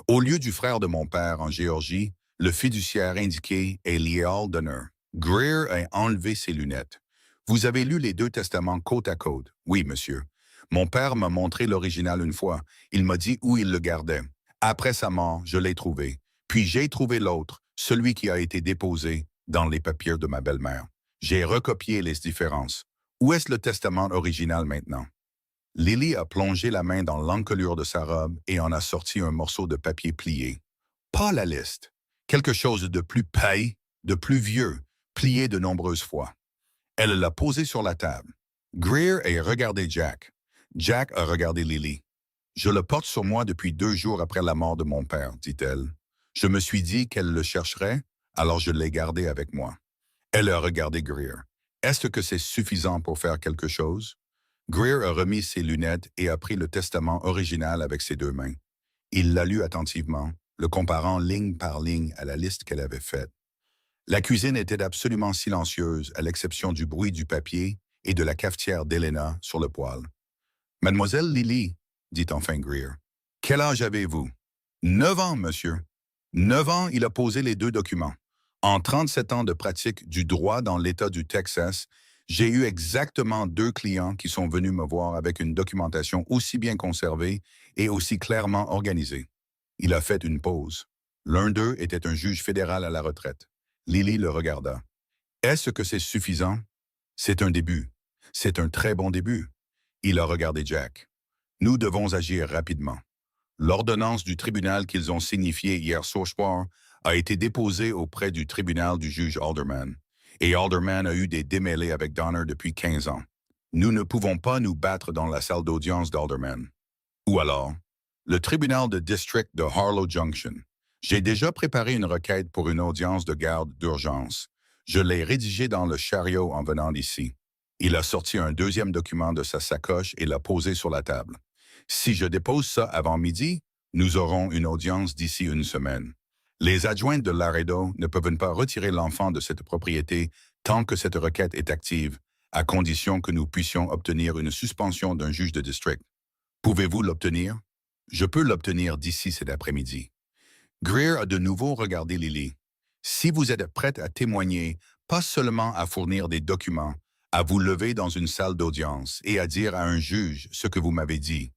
Au lieu du frère de mon père en Géorgie, le fiduciaire indiqué est Leal Donner. Greer a enlevé ses lunettes. Vous avez lu les deux testaments côte à côte? Oui, monsieur. Mon père m'a montré l'original une fois. Il m'a dit où il le gardait. Après sa mort, je l'ai trouvé. Puis j'ai trouvé l'autre, celui qui a été déposé dans les papiers de ma belle-mère. J'ai recopié les différences. Où est-ce le testament original maintenant? Lily a plongé la main dans l'encolure de sa robe et en a sorti un morceau de papier plié. Pas la liste. Quelque chose de plus paille, de plus vieux, plié de nombreuses fois. Elle l'a posé sur la table. Greer a regardé Jack. Jack a regardé Lily. Je le porte sur moi depuis 2 jours après la mort de mon père, dit-elle. Je me suis dit qu'elle le chercherait, alors je l'ai gardé avec moi. Elle a regardé Greer. Est-ce que c'est suffisant pour faire quelque chose? Greer a remis ses lunettes et a pris le testament original avec ses 2 mains. Il l'a lu attentivement, le comparant ligne par ligne à la liste qu'elle avait faite. La cuisine était absolument silencieuse, à l'exception du bruit du papier et de la cafetière d'Helena sur le poêle. « Mademoiselle Lily, » dit enfin Greer, « quel âge avez-vous? »« 9 ans, monsieur. » 9 ans, il a posé les 2 documents. En 37 ans de pratique du droit dans l'État du Texas, j'ai eu exactement 2 clients qui sont venus me voir avec une documentation aussi bien conservée et aussi clairement organisée. Il a fait une pause. L'un d'eux était un juge fédéral à la retraite. Lily le regarda. Est-ce que c'est suffisant? C'est un début. C'est un très bon début. Il a regardé Jack. Nous devons agir rapidement. L'ordonnance du tribunal qu'ils ont signifiée hier soir a été déposée auprès du tribunal du juge Alderman. Et Alderman a eu des démêlés avec Donner depuis 15 ans. Nous ne pouvons pas nous battre dans la salle d'audience d'Alderman. Ou alors, le tribunal de district de Harlow Junction. J'ai déjà préparé une requête pour une audience de garde d'urgence. Je l'ai rédigée dans le chariot en venant d'ici. Il a sorti un 2e document de sa sacoche et l'a posé sur la table. Si je dépose ça avant midi, nous aurons une audience d'ici 1 semaine. Les adjoints de Laredo ne peuvent pas retirer l'enfant de cette propriété tant que cette requête est active, à condition que nous puissions obtenir une suspension d'un juge de district. Pouvez-vous l'obtenir? Je peux l'obtenir d'ici cet après-midi. Greer a de nouveau regardé Lily. Si vous êtes prête à témoigner, pas seulement à fournir des documents, à vous lever dans une salle d'audience et à dire à un juge ce que vous m'avez dit.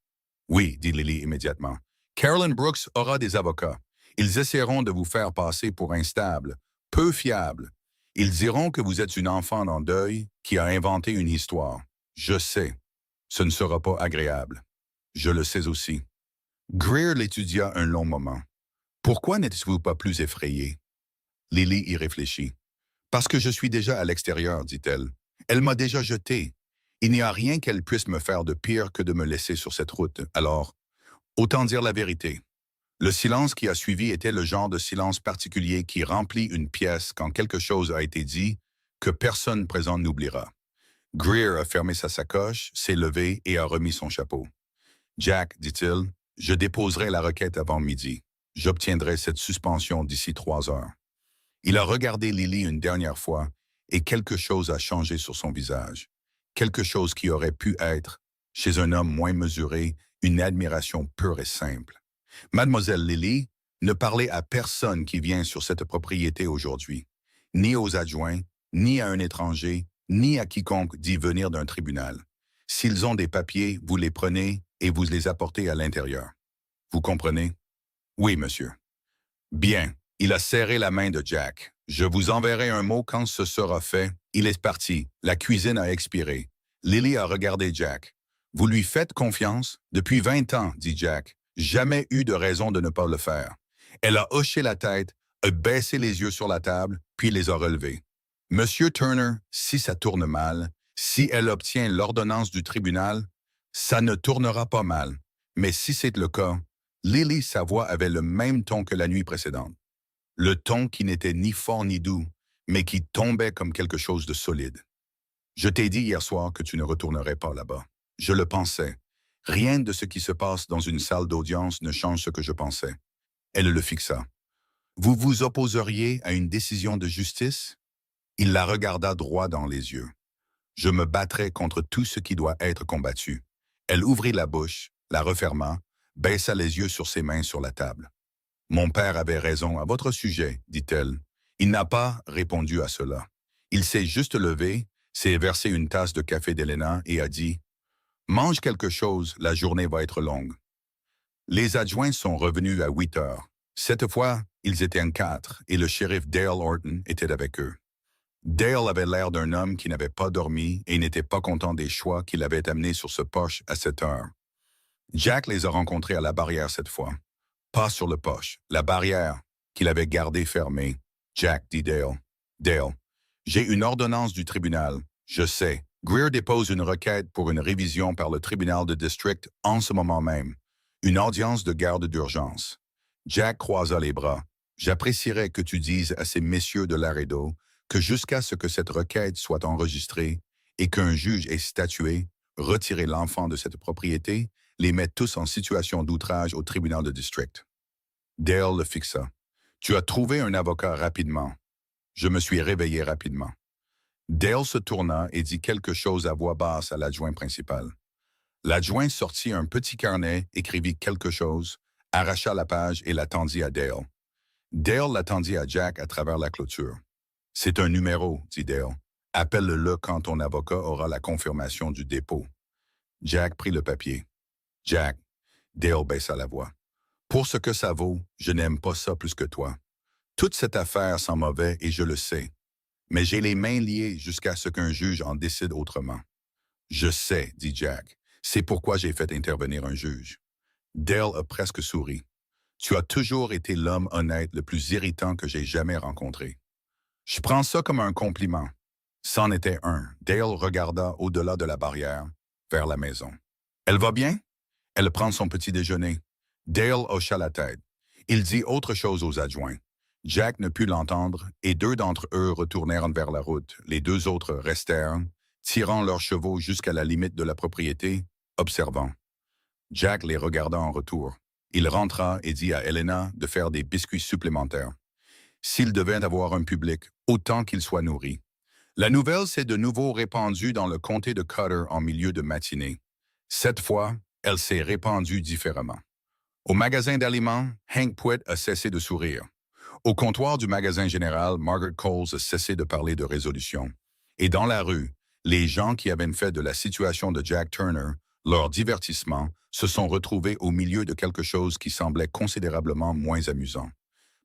Oui, dit Lily immédiatement. Carolyn Brooks aura des avocats. Ils essaieront de vous faire passer pour instable, peu fiable. Ils diront que vous êtes une enfant en deuil qui a inventé une histoire. Je sais. Ce ne sera pas agréable. Je le sais aussi. Greer l'étudia un long moment. Pourquoi n'êtes-vous pas plus effrayé? Lily y réfléchit. Parce que je suis déjà à l'extérieur, dit-elle. Elle m'a déjà jeté. Il n'y a rien qu'elle puisse me faire de pire que de me laisser sur cette route. Alors, autant dire la vérité. Le silence qui a suivi était le genre de silence particulier qui remplit une pièce quand quelque chose a été dit que personne présent n'oubliera. Greer a fermé sa sacoche, s'est levé et a remis son chapeau. Jack, dit-il, je déposerai la requête avant midi. J'obtiendrai cette suspension d'ici 3 heures. Il a regardé Lily une dernière fois et quelque chose a changé sur son visage. Quelque chose qui aurait pu être, chez un homme moins mesuré, une admiration pure et simple. Mademoiselle Lily, ne parlez à personne qui vient sur cette propriété aujourd'hui, ni aux adjoints, ni à un étranger, ni à quiconque dit venir d'un tribunal. S'ils ont des papiers, vous les prenez et vous les apportez à l'intérieur. Vous comprenez? Oui, monsieur. Bien, il a serré la main de Jack. Je vous enverrai un mot quand ce sera fait. Il est parti. La cuisine a expiré. Lily a regardé Jack. Vous lui faites confiance? Depuis 20 ans, dit Jack. Jamais eu de raison de ne pas le faire. Elle a hoché la tête, a baissé les yeux sur la table, puis les a relevés. Monsieur Turner, si ça tourne mal, si elle obtient l'ordonnance du tribunal, ça ne tournera pas mal. Mais si c'est le cas, Lily, sa voix avait le même ton que la nuit précédente. Le ton qui n'était ni fort ni doux, mais qui tombait comme quelque chose de solide. Je t'ai dit hier soir que tu ne retournerais pas là-bas. Je le pensais. Rien de ce qui se passe dans une salle d'audience ne change ce que je pensais. Elle le fixa. Vous vous opposeriez à une décision de justice? Il la regarda droit dans les yeux. Je me battrai contre tout ce qui doit être combattu. Elle ouvrit la bouche, la referma, baissa les yeux sur ses mains sur la table. Mon père avait raison à votre sujet, dit-elle. Il n'a pas répondu à cela. Il s'est juste levé, s'est versé une tasse de café d'Elena et a dit « Mange quelque chose, la journée va être longue. » Les adjoints sont revenus à 8 heures. Cette fois, ils étaient en 4 et le shérif Dale Orton était avec eux. Dale avait l'air d'un homme qui n'avait pas dormi et n'était pas content des choix qu'il avait amenés sur ce poche à 7 heures. Jack les a rencontrés à la barrière cette fois. Pas sur le poche, la barrière qu'il avait gardée fermée. Jack, dit Dale. Dale, j'ai une ordonnance du tribunal. Je sais. Greer dépose une requête pour une révision par le tribunal de district en ce moment même. Une audience de garde d'urgence. Jack croisa les bras. J'apprécierais que tu dises à ces messieurs de Laredo que jusqu'à ce que cette requête soit enregistrée et qu'un juge ait statué, retirer l'enfant de cette propriété, les mettre tous en situation d'outrage au tribunal de district. Dale le fixa. Tu as trouvé un avocat rapidement. Je me suis réveillé rapidement. Dale se tourna et dit quelque chose à voix basse à l'adjoint principal. L'adjoint sortit un petit carnet, écrivit quelque chose, arracha la page et l'attendit à Dale. Dale l'attendit à Jack à travers la clôture. « C'est un numéro, dit Dale. Appelle-le quand ton avocat aura la confirmation du dépôt. » Jack prit le papier. « Jack, » Dale baissa la voix. « Pour ce que ça vaut, je n'aime pas ça plus que toi. Toute cette affaire sent mauvais et je le sais. Mais j'ai les mains liées jusqu'à ce qu'un juge en décide autrement. »« Je sais, dit Jack. C'est pourquoi j'ai fait intervenir un juge. » Dale a presque souri. « Tu as toujours été l'homme honnête le plus irritant que j'ai jamais rencontré. » Je prends ça comme un compliment. C'en était un. Dale regarda au-delà de la barrière, vers la maison. « Elle va bien? » Elle prend son petit déjeuner. Dale hocha la tête. Il dit autre chose aux adjoints. Jack ne put l'entendre et 2 d'entre eux retournèrent vers la route. Les 2 autres restèrent, tirant leurs chevaux jusqu'à la limite de la propriété, observant. Jack les regarda en retour. Il rentra et dit à Elena de faire des biscuits supplémentaires. S'il devait avoir un public, autant qu'il soit nourri. La nouvelle s'est de nouveau répandue dans le comté de Cutter en milieu de matinée. Cette fois, elle s'est répandue différemment. Au magasin d'aliments, Hank Pwitt a cessé de sourire. Au comptoir du magasin général, Margaret Coles a cessé de parler de résolution. Et dans la rue, les gens qui avaient fait de la situation de Jack Turner leur divertissement se sont retrouvés au milieu de quelque chose qui semblait considérablement moins amusant.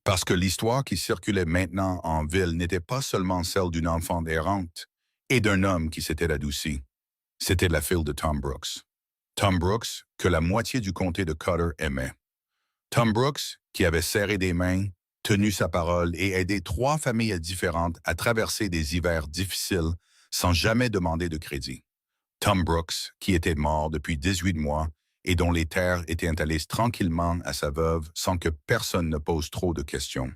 Parce que l'histoire qui circulait maintenant en ville n'était pas seulement celle d'une enfant errante et d'un homme qui s'était adouci. C'était la fille de Tom Brooks. Tom Brooks, que la moitié du comté de Cutter aimait. Tom Brooks, qui avait serré des mains, tenu sa parole et aidé 3 familles différentes à traverser des hivers difficiles sans jamais demander de crédit. Tom Brooks, qui était mort depuis 18 mois et dont les terres étaient installées tranquillement à sa veuve sans que personne ne pose trop de questions.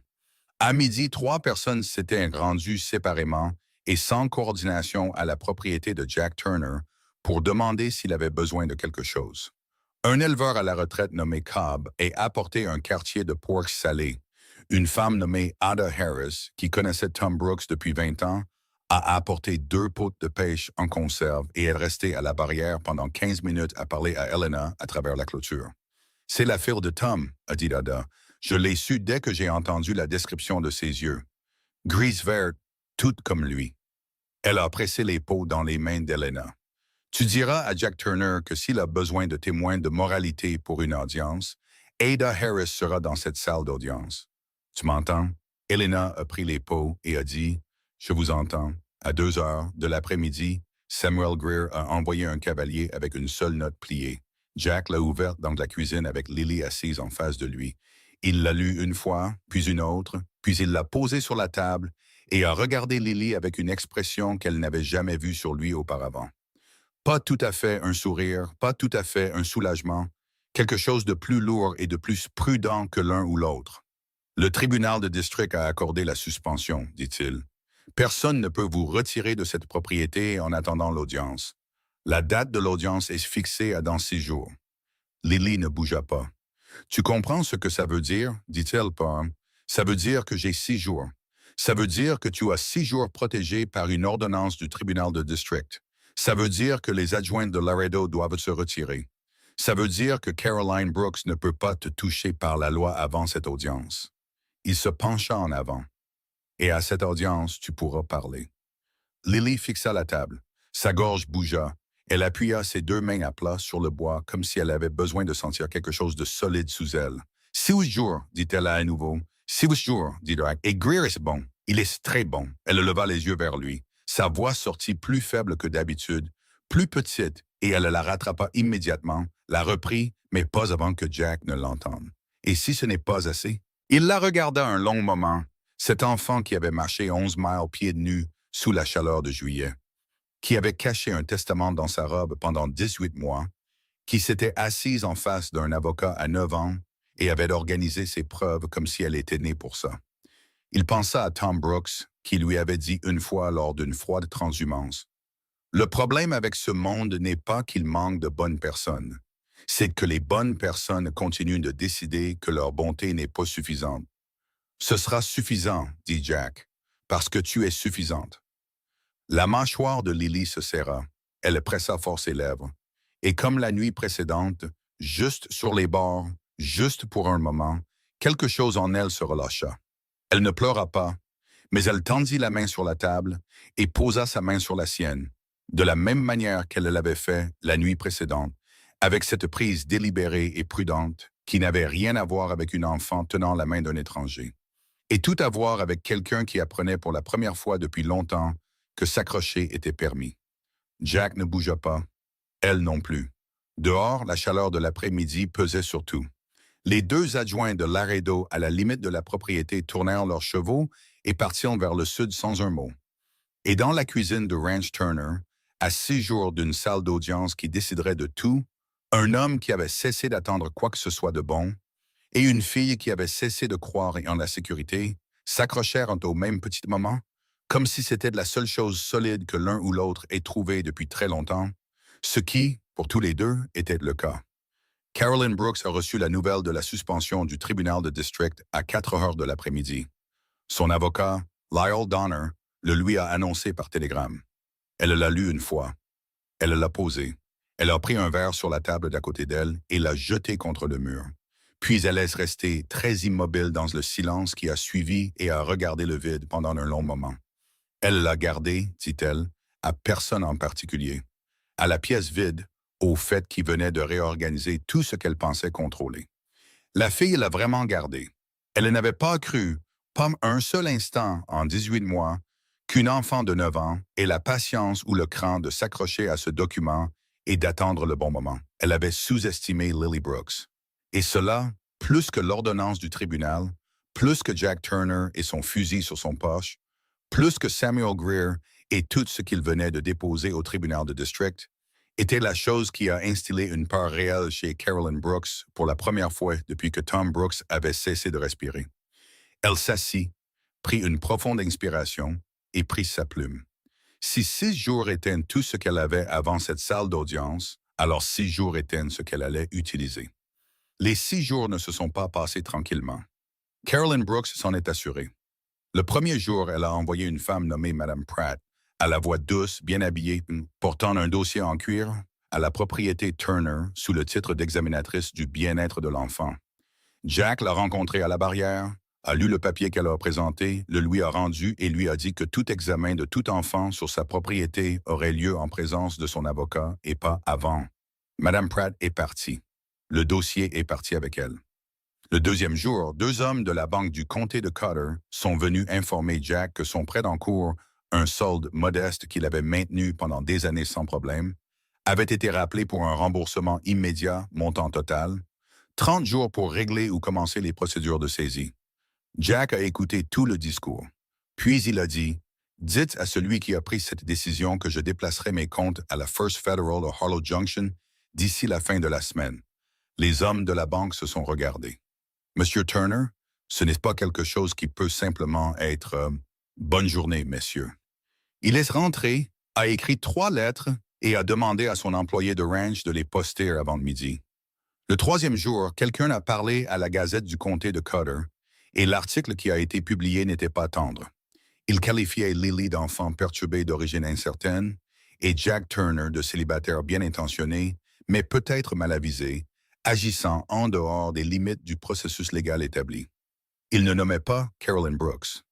À midi, 3 personnes s'étaient rendues séparément et sans coordination à la propriété de Jack Turner pour demander s'il avait besoin de quelque chose. Un éleveur à la retraite nommé Cobb a apporté un quartier de porc salé. Une femme nommée Ada Harris, qui connaissait Tom Brooks depuis 20 ans, a apporté 2 potes de pêche en conserve et est restée à la barrière pendant 15 minutes à parler à Elena à travers la clôture. « C'est la fille de Tom, » a dit Ada. « Je l'ai su dès que j'ai entendu la description de ses yeux. Grise verte, toute comme lui. » Elle a pressé les peaux dans les mains d'Elena. « Tu diras à Jack Turner que s'il a besoin de témoins de moralité pour une audience, Ada Harris sera dans cette salle d'audience. Tu m'entends? » Elena a pris les peaux et a dit « Je vous entends. » À 2 heures de l'après-midi, Samuel Greer a envoyé un cavalier avec une seule note pliée. Jack l'a ouverte dans la cuisine avec Lily assise en face de lui. Il l'a lue une fois, puis une autre, puis il l'a posée sur la table et a regardé Lily avec une expression qu'elle n'avait jamais vue sur lui auparavant. Pas tout à fait un sourire, pas tout à fait un soulagement, quelque chose de plus lourd et de plus prudent que l'un ou l'autre. « Le tribunal de district a accordé la suspension, dit-il. Personne ne peut vous retirer de cette propriété en attendant l'audience. La date de l'audience est fixée à dans 6 jours. » Lily ne bougea pas. « Tu comprends ce que ça veut dire, dit-elle, Pam? Ça veut dire que j'ai 6 jours. Ça veut dire que tu as 6 jours protégés par une ordonnance du tribunal de district. Ça veut dire que les adjoints de Laredo doivent se retirer. Ça veut dire que Caroline Brooks ne peut pas te toucher par la loi avant cette audience. Il se pencha en avant. Et à cette audience, tu pourras parler. Lily fixa la table. Sa gorge bougea. Elle appuya ses 2 mains à plat sur le bois comme si elle avait besoin de sentir quelque chose de solide sous elle. « 6 jours, dit-elle à nouveau. « 6 jours, dit Jack. Et Greer est bon. Il est très bon. » Elle leva les yeux vers lui. Sa voix sortit plus faible que d'habitude, plus petite, et elle la rattrapa immédiatement, la reprit, mais pas avant que Jack ne l'entende. Et si ce n'est pas assez? Il la regarda un long moment, cet enfant qui avait marché 11 miles pieds nus sous la chaleur de juillet, qui avait caché un testament dans sa robe pendant 18 mois, qui s'était assise en face d'un avocat à 9 ans et avait organisé ses preuves comme si elle était née pour ça. Il pensa à Tom Brooks, qui lui avait dit une fois lors d'une froide transhumance: « Le problème avec ce monde n'est pas qu'il manque de bonnes personnes, c'est que les bonnes personnes continuent de décider que leur bonté n'est pas suffisante. » « Ce sera suffisant, dit Jack, parce que tu es suffisante. » La mâchoire de Lily se serra. Elle pressa fort ses lèvres. Et comme la nuit précédente, juste sur les bords, juste pour un moment, quelque chose en elle se relâcha. Elle ne pleura pas, mais elle tendit la main sur la table et posa sa main sur la sienne, de la même manière qu'elle l'avait fait la nuit précédente, avec cette prise délibérée et prudente qui n'avait rien à voir avec une enfant tenant la main d'un étranger, et tout à voir avec quelqu'un qui apprenait pour la première fois depuis longtemps que s'accrocher était permis. Jack ne bougea pas, elle non plus. Dehors, la chaleur de l'après-midi pesait sur tout. Les 2 adjoints de Laredo à la limite de la propriété tournèrent leurs chevaux et partirent vers le sud sans un mot. Et dans la cuisine de Ranch Turner, à 6 jours d'une salle d'audience qui déciderait de tout, un homme qui avait cessé d'attendre quoi que ce soit de bon, et une fille qui avait cessé de croire en la sécurité, s'accrochèrent au même petit moment, comme si c'était de la seule chose solide que l'un ou l'autre ait trouvé depuis très longtemps, ce qui, pour tous les deux, était le cas. Caroline Brooks a reçu la nouvelle de la suspension du tribunal de district à 4 heures de l'après-midi. Son avocat, Lyle Donner, le lui a annoncé par télégramme. Elle l'a lu une fois. Elle l'a posé. Elle a pris un verre sur la table d'à côté d'elle et l'a jeté contre le mur. Puis elle laisse rester très immobile dans le silence qui a suivi et a regardé le vide pendant un long moment. Elle l'a gardé, dit-elle, à personne en particulier, à la pièce vide, au fait qui venait de réorganiser tout ce qu'elle pensait contrôler. La fille l'a vraiment gardé. Elle n'avait pas cru, pas un seul instant en 18 mois, qu'une enfant de 9 ans ait la patience ou le cran de s'accrocher à ce document et d'attendre le bon moment. Elle avait sous-estimé Lily Brooks. Et cela, plus que l'ordonnance du tribunal, plus que Jack Turner et son fusil sur son poche, plus que Samuel Greer et tout ce qu'il venait de déposer au tribunal de district, était la chose qui a instillé une peur réelle chez Caroline Brooks pour la première fois depuis que Tom Brooks avait cessé de respirer. Elle s'assit, prit une profonde inspiration et prit sa plume. Si 6 jours étaient tout ce qu'elle avait avant cette salle d'audience, alors 6 jours étaient ce qu'elle allait utiliser. Les 6 jours ne se sont pas passés tranquillement. Caroline Brooks s'en est assurée. Le premier jour, elle a envoyé une femme nommée Madame Pratt, à la voix douce, bien habillée, portant un dossier en cuir, à la propriété Turner sous le titre d'examinatrice du bien-être de l'enfant. Jack l'a rencontrée à la barrière, a lu le papier qu'elle a présenté, le lui a rendu et lui a dit que tout examen de tout enfant sur sa propriété aurait lieu en présence de son avocat et pas avant. Madame Pratt est partie. Le dossier est parti avec elle. Le deuxième jour, 2 hommes de la banque du comté de Cotter sont venus informer Jack que son prêt en cours, un solde modeste qu'il avait maintenu pendant des années sans problème, avait été rappelé pour un remboursement immédiat, montant total, 30 jours pour régler ou commencer les procédures de saisie. Jack a écouté tout le discours. Puis il a dit: « Dites à celui qui a pris cette décision que je déplacerai mes comptes à la First Federal de Harlow Junction d'ici la fin de la semaine. » Les hommes de la banque se sont regardés. « Monsieur Turner, ce n'est pas quelque chose qui peut simplement être bonne journée, messieurs. » Il est rentré, a écrit 3 lettres et a demandé à son employé de ranch de les poster avant le midi. Le 3e jour, quelqu'un a parlé à la Gazette du comté de Cotter et l'article qui a été publié n'était pas tendre. Il qualifiait Lily d'enfant perturbé d'origine incertaine et Jack Turner de célibataire bien intentionné, mais peut-être mal avisé, agissant en dehors des limites du processus légal établi. Il ne nommait pas Carolyn Brooks.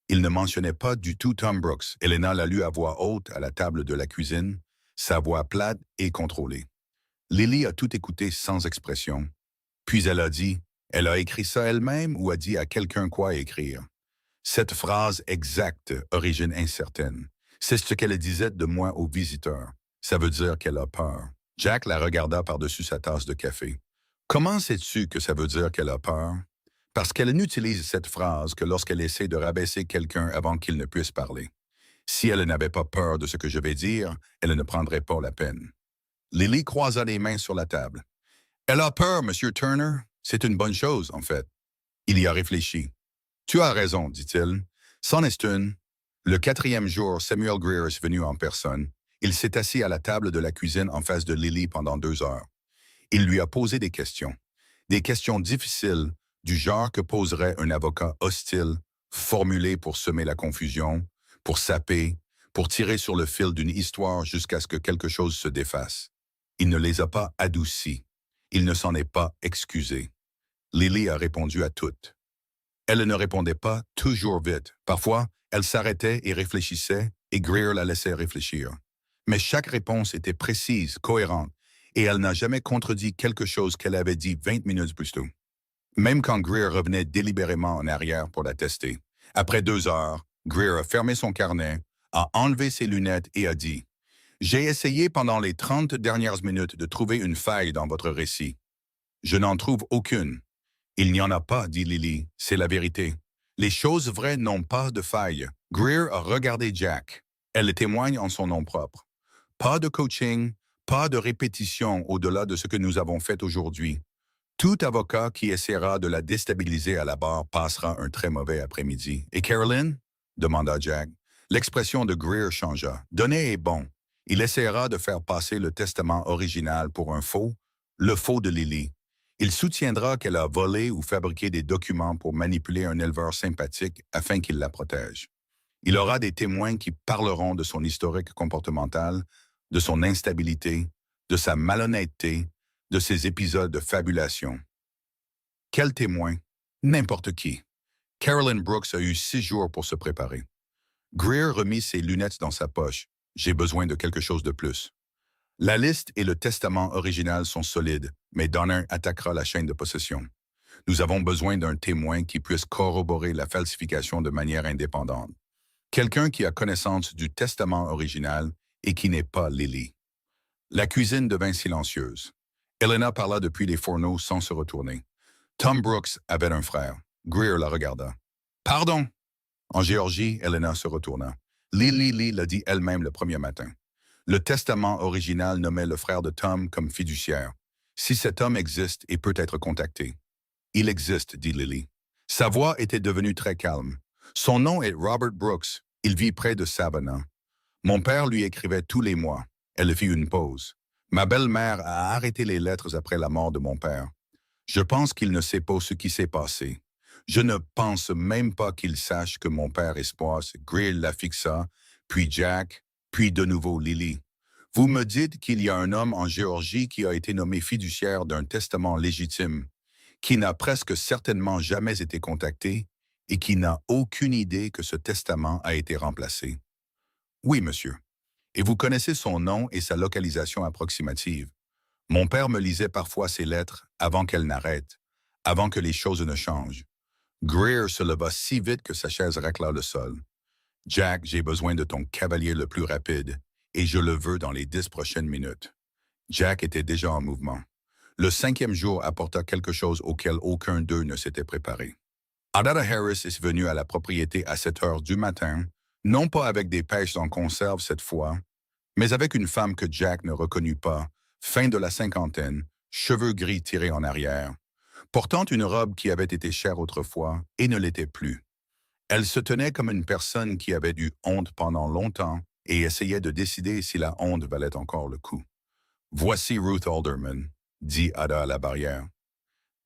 Il ne mentionnait pas du tout Tom Brooks. Elena l'a lu à voix haute à la table de la cuisine, sa voix plate et contrôlée. Lily a tout écouté sans expression. Puis elle a dit, elle a écrit ça elle-même ou a dit à quelqu'un quoi écrire. Cette phrase exacte, origine incertaine, c'est ce qu'elle disait de moi aux visiteurs. Ça veut dire qu'elle a peur. Jack la regarda par-dessus sa tasse de café. Comment sais-tu que ça veut dire qu'elle a peur? Parce qu'elle n'utilise cette phrase que lorsqu'elle essaie de rabaisser quelqu'un avant qu'il ne puisse parler. Si elle n'avait pas peur de ce que je vais dire, elle ne prendrait pas la peine. Lily croisa les mains sur la table. Elle a peur, Monsieur Turner. C'est une bonne chose, en fait. Il y a réfléchi. Tu as raison, dit-il. C'en est une. Le 4e jour, Samuel Greer est venu en personne. Il s'est assis à la table de la cuisine en face de Lily pendant 2 heures. Il lui a posé des questions. Des questions difficiles, du genre que poserait un avocat hostile, formulées pour semer la confusion, pour saper, pour tirer sur le fil d'une histoire jusqu'à ce que quelque chose se défasse. Il ne les a pas adoucies. Il ne s'en est pas excusé. Lily a répondu à toutes. Elle ne répondait pas toujours vite. Parfois, elle s'arrêtait et réfléchissait, et Greer la laissait réfléchir. Mais chaque réponse était précise, cohérente, et elle n'a jamais contredit quelque chose qu'elle avait dit 20 minutes plus tôt. Même quand Greer revenait délibérément en arrière pour la tester. Après 2 heures, Greer a fermé son carnet, a enlevé ses lunettes et a dit « J'ai essayé pendant les 30 dernières minutes de trouver une faille dans votre récit. Je n'en trouve aucune. » Il n'y en a pas, dit Lily, c'est la vérité. Les choses vraies n'ont pas de faille. Greer a regardé Jack. Elle témoigne en son nom propre. Pas de coaching, pas de répétition au-delà de ce que nous avons fait aujourd'hui. Tout avocat qui essaiera de la déstabiliser à la barre passera un très mauvais après-midi. Et Carolyn? Demanda Jack. L'expression de Greer changea. Donné est bon. Il essaiera de faire passer le testament original pour un faux, le faux de Lily. Il soutiendra qu'elle a volé ou fabriqué des documents pour manipuler un éleveur sympathique afin qu'il la protège. Il aura des témoins qui parleront de son historique comportemental, de son instabilité, de sa malhonnêteté, de ses épisodes de fabulation. Quel témoin? N'importe qui. Carolyn Brooks a eu 6 jours pour se préparer. Greer remit ses lunettes dans sa poche. J'ai besoin de quelque chose de plus. La liste et le testament original sont solides, mais Donner attaquera la chaîne de possession. Nous avons besoin d'un témoin qui puisse corroborer la falsification de manière indépendante. Quelqu'un qui a connaissance du testament original et qui n'est pas Lily. La cuisine devint silencieuse. Elena parla depuis les fourneaux sans se retourner. Tom Brooks avait un frère. Greer la regarda. « Pardon! » En Géorgie, Elena se retourna. Lily l'a dit elle-même le premier matin. Le testament original nommait le frère de Tom comme fiduciaire. Si cet homme existe et peut être contacté. Il existe, dit Lily. Sa voix était devenue très calme. Son nom est Robert Brooks. Il vit près de Savannah. Mon père lui écrivait tous les mois. Elle fit une pause. Ma belle-mère a arrêté les lettres après la mort de mon père. Je pense qu'il ne sait pas ce qui s'est passé. Je ne pense même pas qu'il sache que mon père Espoir, Greer la fixa, puis Jack, puis de nouveau Lily. Vous me dites qu'il y a un homme en Géorgie qui a été nommé fiduciaire d'un testament légitime, qui n'a presque certainement jamais été contacté et qui n'a aucune idée que ce testament a été remplacé. Oui, monsieur. Et vous connaissez son nom et sa localisation approximative. Mon père me lisait parfois ses lettres avant qu'elles n'arrêtent, avant que les choses ne changent. Greer se leva si vite que sa chaise racla le sol. Jack, j'ai besoin de ton cavalier le plus rapide, et je le veux dans les 10 prochaines minutes. Jack était déjà en mouvement. Le 5e jour apporta quelque chose auquel aucun d'eux ne s'était préparé. Adada Harris est venue à la propriété à 7 heures du matin, non pas avec des pêches en conserve cette fois, mais avec une femme que Jack ne reconnut pas, fin de la cinquantaine, cheveux gris tirés en arrière, portant une robe qui avait été chère autrefois et ne l'était plus. Elle se tenait comme une personne qui avait eu honte pendant longtemps et essayait de décider si la honte valait encore le coup. « Voici Ruth Alderman », dit Ada à la barrière.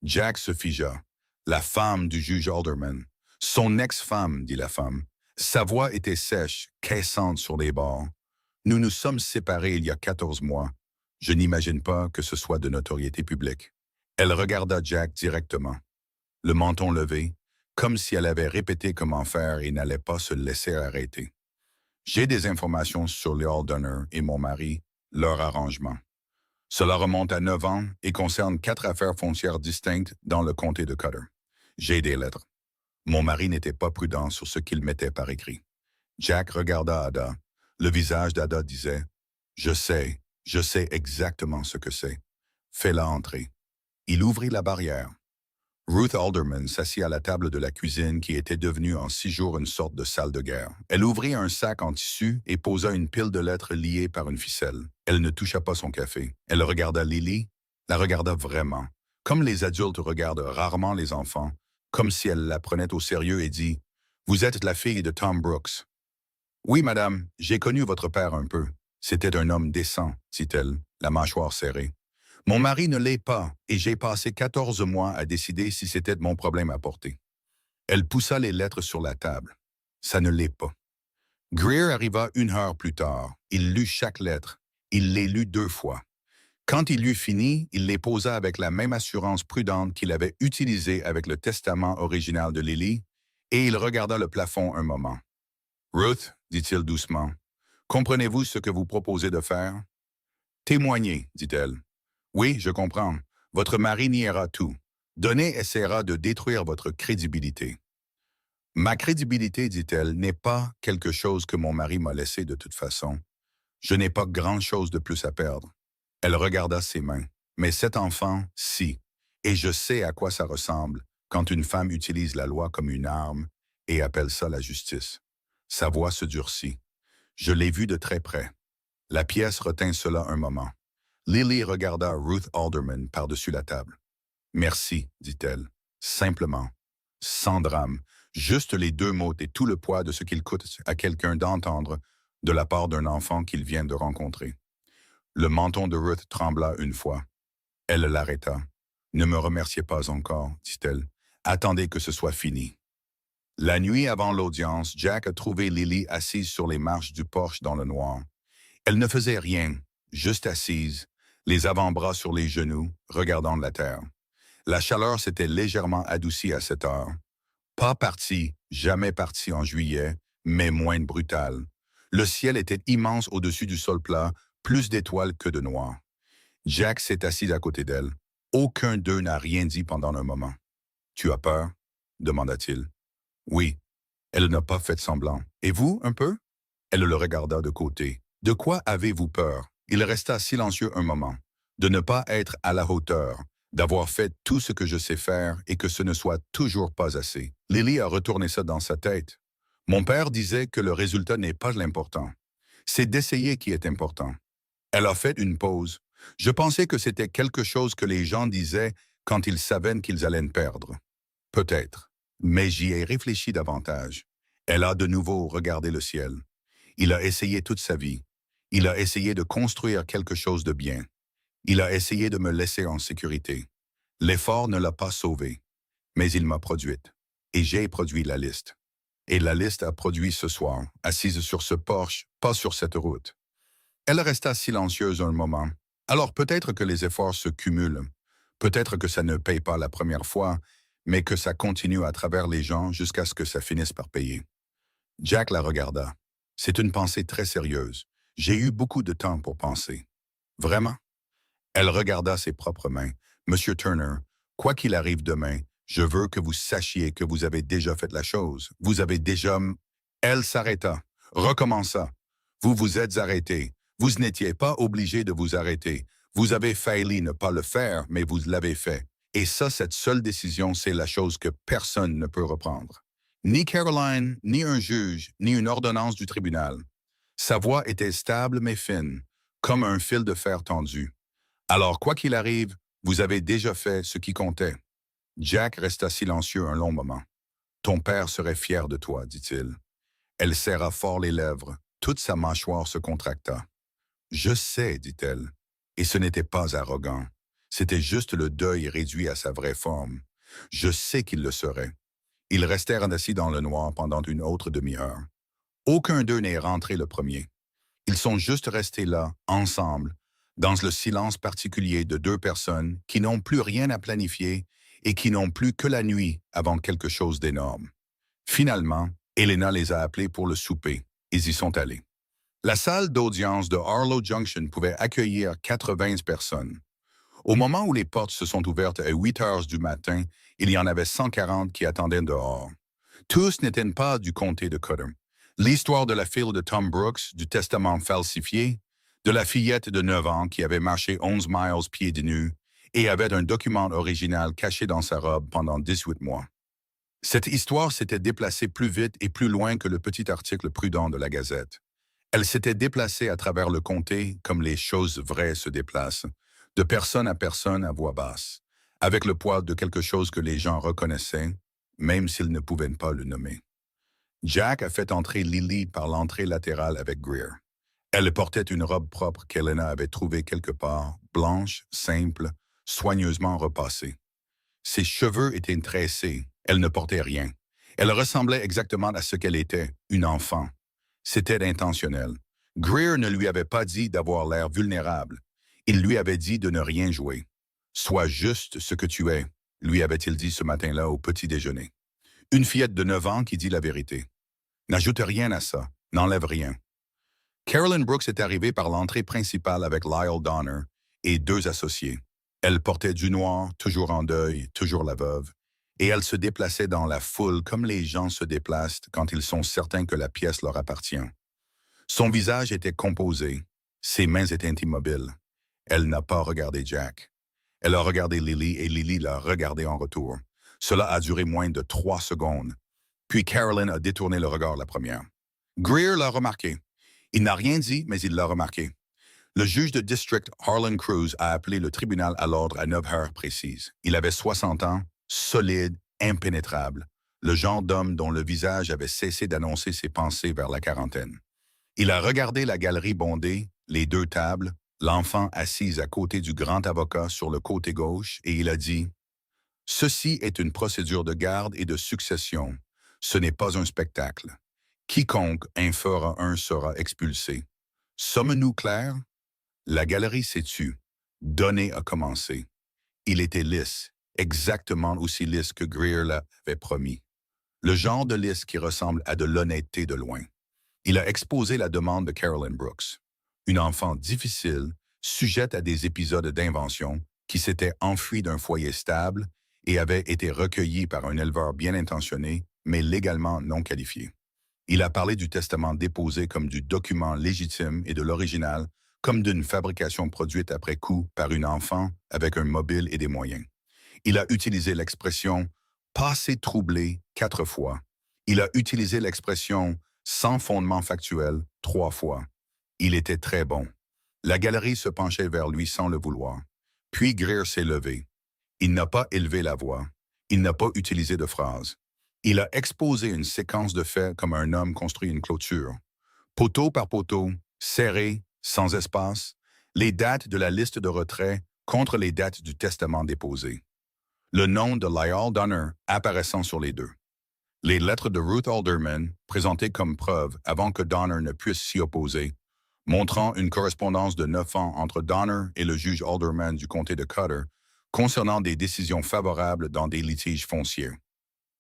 Jack se figea. « La femme du juge Alderman. »« Son ex-femme, dit la femme. Sa voix était sèche, caissante sur les bords. Nous nous sommes séparés il y a 14 mois. Je n'imagine pas que ce soit de notoriété publique. Elle regarda Jack directement, le menton levé, comme si elle avait répété comment faire et n'allait pas se laisser arrêter. J'ai des informations sur les Donner et mon mari, leur arrangement. Cela remonte à 9 ans et concerne 4 affaires foncières distinctes dans le comté de Cutter. J'ai des lettres. Mon mari n'était pas prudent sur ce qu'il mettait par écrit. Jack regarda Ada. Le visage d'Ada disait « je sais exactement ce que c'est. Fais-la entrer. » Il ouvrit la barrière. Ruth Alderman s'assit à la table de la cuisine qui était devenue en 6 jours une sorte de salle de guerre. Elle ouvrit un sac en tissu et posa une pile de lettres liées par une ficelle. Elle ne toucha pas son café. Elle regarda Lily, la regarda vraiment, comme les adultes regardent rarement les enfants, comme si elle la prenait au sérieux et dit « Vous êtes la fille de Tom Brooks. » « Oui, madame, j'ai connu votre père un peu. C'était un homme décent, dit-elle, la mâchoire serrée. Mon mari ne l'est pas, et j'ai passé 14 mois à décider si c'était mon problème à porter. » Elle poussa les lettres sur la table. Ça ne l'est pas. Greer arriva 1 heure plus tard. Il lut chaque lettre. Il les lut 2 fois. Quand il eut fini, il les posa avec la même assurance prudente qu'il avait utilisée avec le testament original de Lily, et il regarda le plafond un moment. « Ruth, dit-il doucement, comprenez-vous ce que vous proposez de faire? »« Témoigner, dit-elle. Oui, je comprends. Votre mari niera tout. Donné essaiera de détruire votre crédibilité. »« Ma crédibilité, dit-elle, n'est pas quelque chose que mon mari m'a laissé de toute façon. Je n'ai pas grand-chose de plus à perdre. » Elle regarda ses mains. « Mais cet enfant, si. Et je sais à quoi ça ressemble quand une femme utilise la loi comme une arme et appelle ça la justice. » Sa voix se durcit. Je l'ai vu de très près. La pièce retint cela un moment. Lily regarda Ruth Alderman par-dessus la table. « Merci, dit-elle, simplement, sans drame, juste les 2 mots et tout le poids de ce qu'il coûte à quelqu'un d'entendre de la part d'un enfant qu'il vient de rencontrer. » Le menton de Ruth trembla 1 fois. Elle l'arrêta. « Ne me remerciez pas encore, dit-elle. Attendez que ce soit fini. » La nuit avant l'audience, Jack a trouvé Lily assise sur les marches du porche dans le noir. Elle ne faisait rien, juste assise, les avant-bras sur les genoux, regardant la terre. La chaleur s'était légèrement adoucie à cette heure. Pas partie, jamais partie en juillet, mais moins brutale. Le ciel était immense au-dessus du sol plat, plus d'étoiles que de noir. Jack s'est assis à côté d'elle. Aucun d'eux n'a rien dit pendant un moment. « Tu as peur? » demanda-t-il. « Oui. » Elle n'a pas fait semblant. « Et vous, un peu? » Elle le regarda de côté. « De quoi avez-vous peur? » Il resta silencieux un moment. « De ne pas être à la hauteur, d'avoir fait tout ce que je sais faire et que ce ne soit toujours pas assez. » Lily a retourné ça dans sa tête. « Mon père disait que le résultat n'est pas l'important. C'est d'essayer qui est important. » Elle a fait une pause. Je pensais que c'était quelque chose que les gens disaient quand ils savaient qu'ils allaient perdre. Peut-être. Mais j'y ai réfléchi davantage. Elle a de nouveau regardé le ciel. Il a essayé toute sa vie. Il a essayé de construire quelque chose de bien. Il a essayé de me laisser en sécurité. L'effort ne l'a pas sauvé, mais il m'a produite. Et j'ai produit la liste. Et la liste a produit ce soir, assise sur ce porche, pas sur cette route. Elle resta silencieuse un moment. Alors peut-être que les efforts se cumulent. Peut-être que ça ne paye pas la première fois, mais que ça continue à travers les gens jusqu'à ce que ça finisse par payer. Jack la regarda. C'est une pensée très sérieuse. J'ai eu beaucoup de temps pour penser. Vraiment? Elle regarda ses propres mains. Monsieur Turner, quoi qu'il arrive demain, je veux que vous sachiez que vous avez déjà fait la chose. Vous avez déjà... Elle s'arrêta, recommença. Vous vous êtes arrêté. Vous n'étiez pas obligé de vous arrêter. Vous avez failli ne pas le faire, mais vous l'avez fait. Et ça, cette seule décision, c'est la chose que personne ne peut reprendre. Ni Caroline, ni un juge, ni une ordonnance du tribunal. Sa voix était stable mais fine, comme un fil de fer tendu. Alors, quoi qu'il arrive, vous avez déjà fait ce qui comptait. Jack resta silencieux un long moment. Ton père serait fier de toi, dit-il. Elle serra fort les lèvres. Toute sa mâchoire se contracta. Je sais, dit-elle. Et ce n'était pas arrogant. C'était juste le deuil réduit à sa vraie forme. Je sais qu'il le serait. Ils restèrent assis dans le noir pendant une autre demi-heure. Aucun d'eux n'est rentré le premier. Ils sont juste restés là, ensemble, dans le silence particulier de deux personnes qui n'ont plus rien à planifier et qui n'ont plus que la nuit avant quelque chose d'énorme. Finalement, Elena les a appelés pour le souper. Ils y sont allés. La salle d'audience de Harlow Junction pouvait accueillir 80 personnes. Au moment où les portes se sont ouvertes à 8 heures du matin, il y en avait 140 qui attendaient dehors. Tous n'étaient pas du comté de Cutter. L'histoire de la fille de Tom Brooks, du testament falsifié, de la fillette de 9 ans qui avait marché 11 miles pieds nus et avait un document original caché dans sa robe pendant 18 mois. Cette histoire s'était déplacée plus vite et plus loin que le petit article prudent de la Gazette. Elle s'était déplacée à travers le comté comme les choses vraies se déplacent, de personne à voix basse, avec le poids de quelque chose que les gens reconnaissaient, même s'ils ne pouvaient pas le nommer. Jack a fait entrer Lily par l'entrée latérale avec Greer. Elle portait une robe propre qu'Elena avait trouvée quelque part, blanche, simple, soigneusement repassée. Ses cheveux étaient tressés, elle ne portait rien. Elle ressemblait exactement à ce qu'elle était, une enfant. C'était intentionnel. Greer ne lui avait pas dit d'avoir l'air vulnérable. Il lui avait dit de ne rien jouer. « Sois juste ce que tu es », lui avait-il dit ce matin-là au petit déjeuner. Une fillette de 9 ans qui dit la vérité. N'ajoute rien à ça, n'enlève rien. Carolyn Brooks est arrivée par l'entrée principale avec Lyle Donner et 2 associés. Elle portait du noir, toujours en deuil, toujours la veuve, et elle se déplaçait dans la foule comme les gens se déplacent quand ils sont certains que la pièce leur appartient. Son visage était composé, ses mains étaient immobiles. Elle n'a pas regardé Jack. Elle a regardé Lily et Lily l'a regardé en retour. Cela a duré moins de 3 secondes. Puis Carolyn a détourné le regard la première. Greer l'a remarqué. Il n'a rien dit, mais il l'a remarqué. Le juge de district Harlan Cruz a appelé le tribunal à l'ordre à 9 heures précises. Il avait 60 ans, solide, impénétrable, le genre d'homme dont le visage avait cessé d'annoncer ses pensées vers la quarantaine. Il a regardé la galerie bondée, les 2 tables, l'enfant assise à côté du grand avocat sur le côté gauche, et il a dit « Ceci est une procédure de garde et de succession. Ce n'est pas un spectacle. Quiconque en fera un sera expulsé. Sommes-nous clairs? » La galerie s'est tue. Donné a commencé. Il était lisse, exactement aussi lisse que Greer l'avait promis. Le genre de lisse qui ressemble à de l'honnêteté de loin. Il a exposé la demande de Carolyn Brooks. Une enfant difficile, sujette à des épisodes d'invention, qui s'était enfuie d'un foyer stable et avait été recueillie par un éleveur bien intentionné, mais légalement non qualifié. Il a parlé du testament déposé comme du document légitime et de l'original, comme d'une fabrication produite après coup par une enfant avec un mobile et des moyens. Il a utilisé l'expression « passé troublé » 4 fois. Il a utilisé l'expression « sans fondement factuel » 3 fois. Il était très bon. La galerie se penchait vers lui sans le vouloir. Puis Greer s'est levé. Il n'a pas élevé la voix. Il n'a pas utilisé de phrase. Il a exposé une séquence de faits comme un homme construit une clôture. Poteau par poteau, serré, sans espace, les dates de la liste de retrait contre les dates du testament déposé. Le nom de Lyle Donner apparaissant sur les 2. Les lettres de Ruth Alderman, présentées comme preuve avant que Donner ne puisse s'y opposer, montrant une correspondance de 9 ans entre Donner et le juge Alderman du comté de Cutter concernant des décisions favorables dans des litiges fonciers.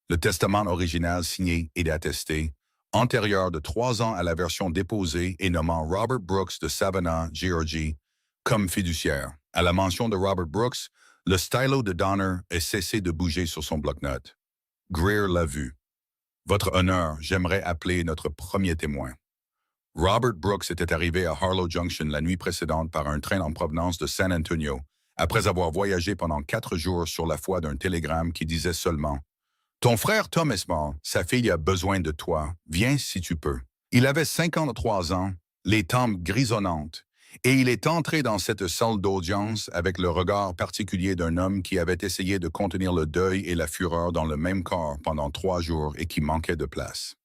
Le testament original signé et attesté, antérieur de 3 ans à la version déposée et nommant Robert Brooks de Savannah, Géorgie, comme fiduciaire. À la mention de Robert Brooks, le stylo de Donner a cessé de bouger sur son bloc-notes. Greer l'a vu. « Votre honneur, j'aimerais appeler notre premier témoin. » Robert Brooks était arrivé à Harlow Junction la nuit précédente par un train en provenance de San Antonio, après avoir voyagé pendant 4 jours sur la foi d'un télégramme qui disait seulement « Ton frère Tom est mort, sa fille a besoin de toi, viens si tu peux. » Il avait 53 ans, les tempes grisonnantes, et il est entré dans cette salle d'audience avec le regard particulier d'un homme qui avait essayé de contenir le deuil et la fureur dans le même corps pendant 3 jours et qui manquait de place.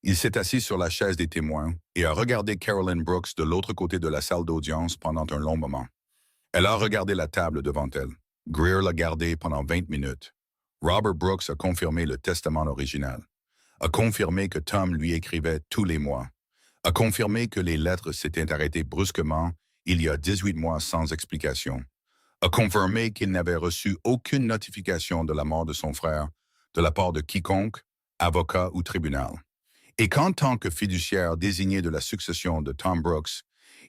Il s'est assis sur la chaise des témoins et a regardé Carolyn Brooks de l'autre côté de la salle d'audience pendant un long moment. Elle a regardé la table devant elle. Greer l'a gardée pendant 20 minutes. Robert Brooks a confirmé le testament original, a confirmé que Tom lui écrivait tous les mois, a confirmé que les lettres s'étaient arrêtées brusquement il y a 18 mois sans explication, a confirmé qu'il n'avait reçu aucune notification de la mort de son frère de la part de quiconque, avocat ou tribunal, et qu'en tant que fiduciaire désigné de la succession de Tom Brooks,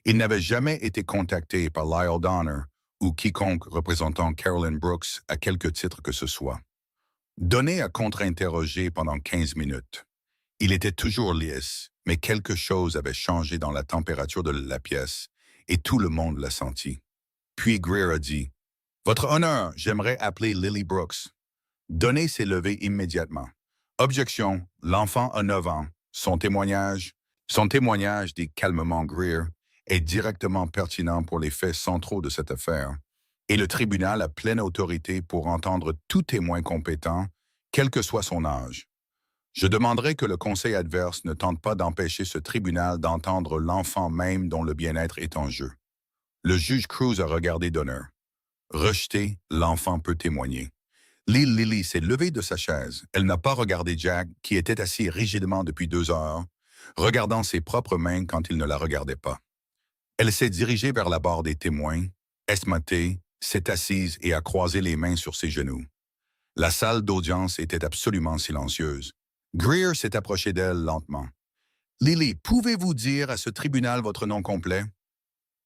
il n'avait jamais été contacté par Lyle Donner ou quiconque représentant Carolyn Brooks à quelque titre que ce soit. Donné à contre-interroger pendant 15 minutes. Il était toujours lisse, mais quelque chose avait changé dans la température de la pièce, et tout le monde l'a senti. Puis Greer a dit, « Votre honneur, j'aimerais appeler Lily Brooks. » Donné s'est levé immédiatement. Objection, l'enfant a 9 ans. Son témoignage dit calmement Greer, est directement pertinent pour les faits centraux de cette affaire, et le tribunal a pleine autorité pour entendre tout témoin compétent, quel que soit son âge. Je demanderai que le conseil adverse ne tente pas d'empêcher ce tribunal d'entendre l'enfant même dont le bien-être est en jeu. Le juge Cruz a regardé Donner. Rejeté, l'enfant peut témoigner. Lily s'est levée de sa chaise. Elle n'a pas regardé Jack, qui était assis rigidement depuis 2 heures, regardant ses propres mains quand il ne la regardait pas. Elle s'est dirigée vers la barre des témoins, esmatée, s'est assise et a croisé les mains sur ses genoux. La salle d'audience était absolument silencieuse. Greer s'est approché d'elle lentement. « Lily, pouvez-vous dire à ce tribunal votre nom complet? »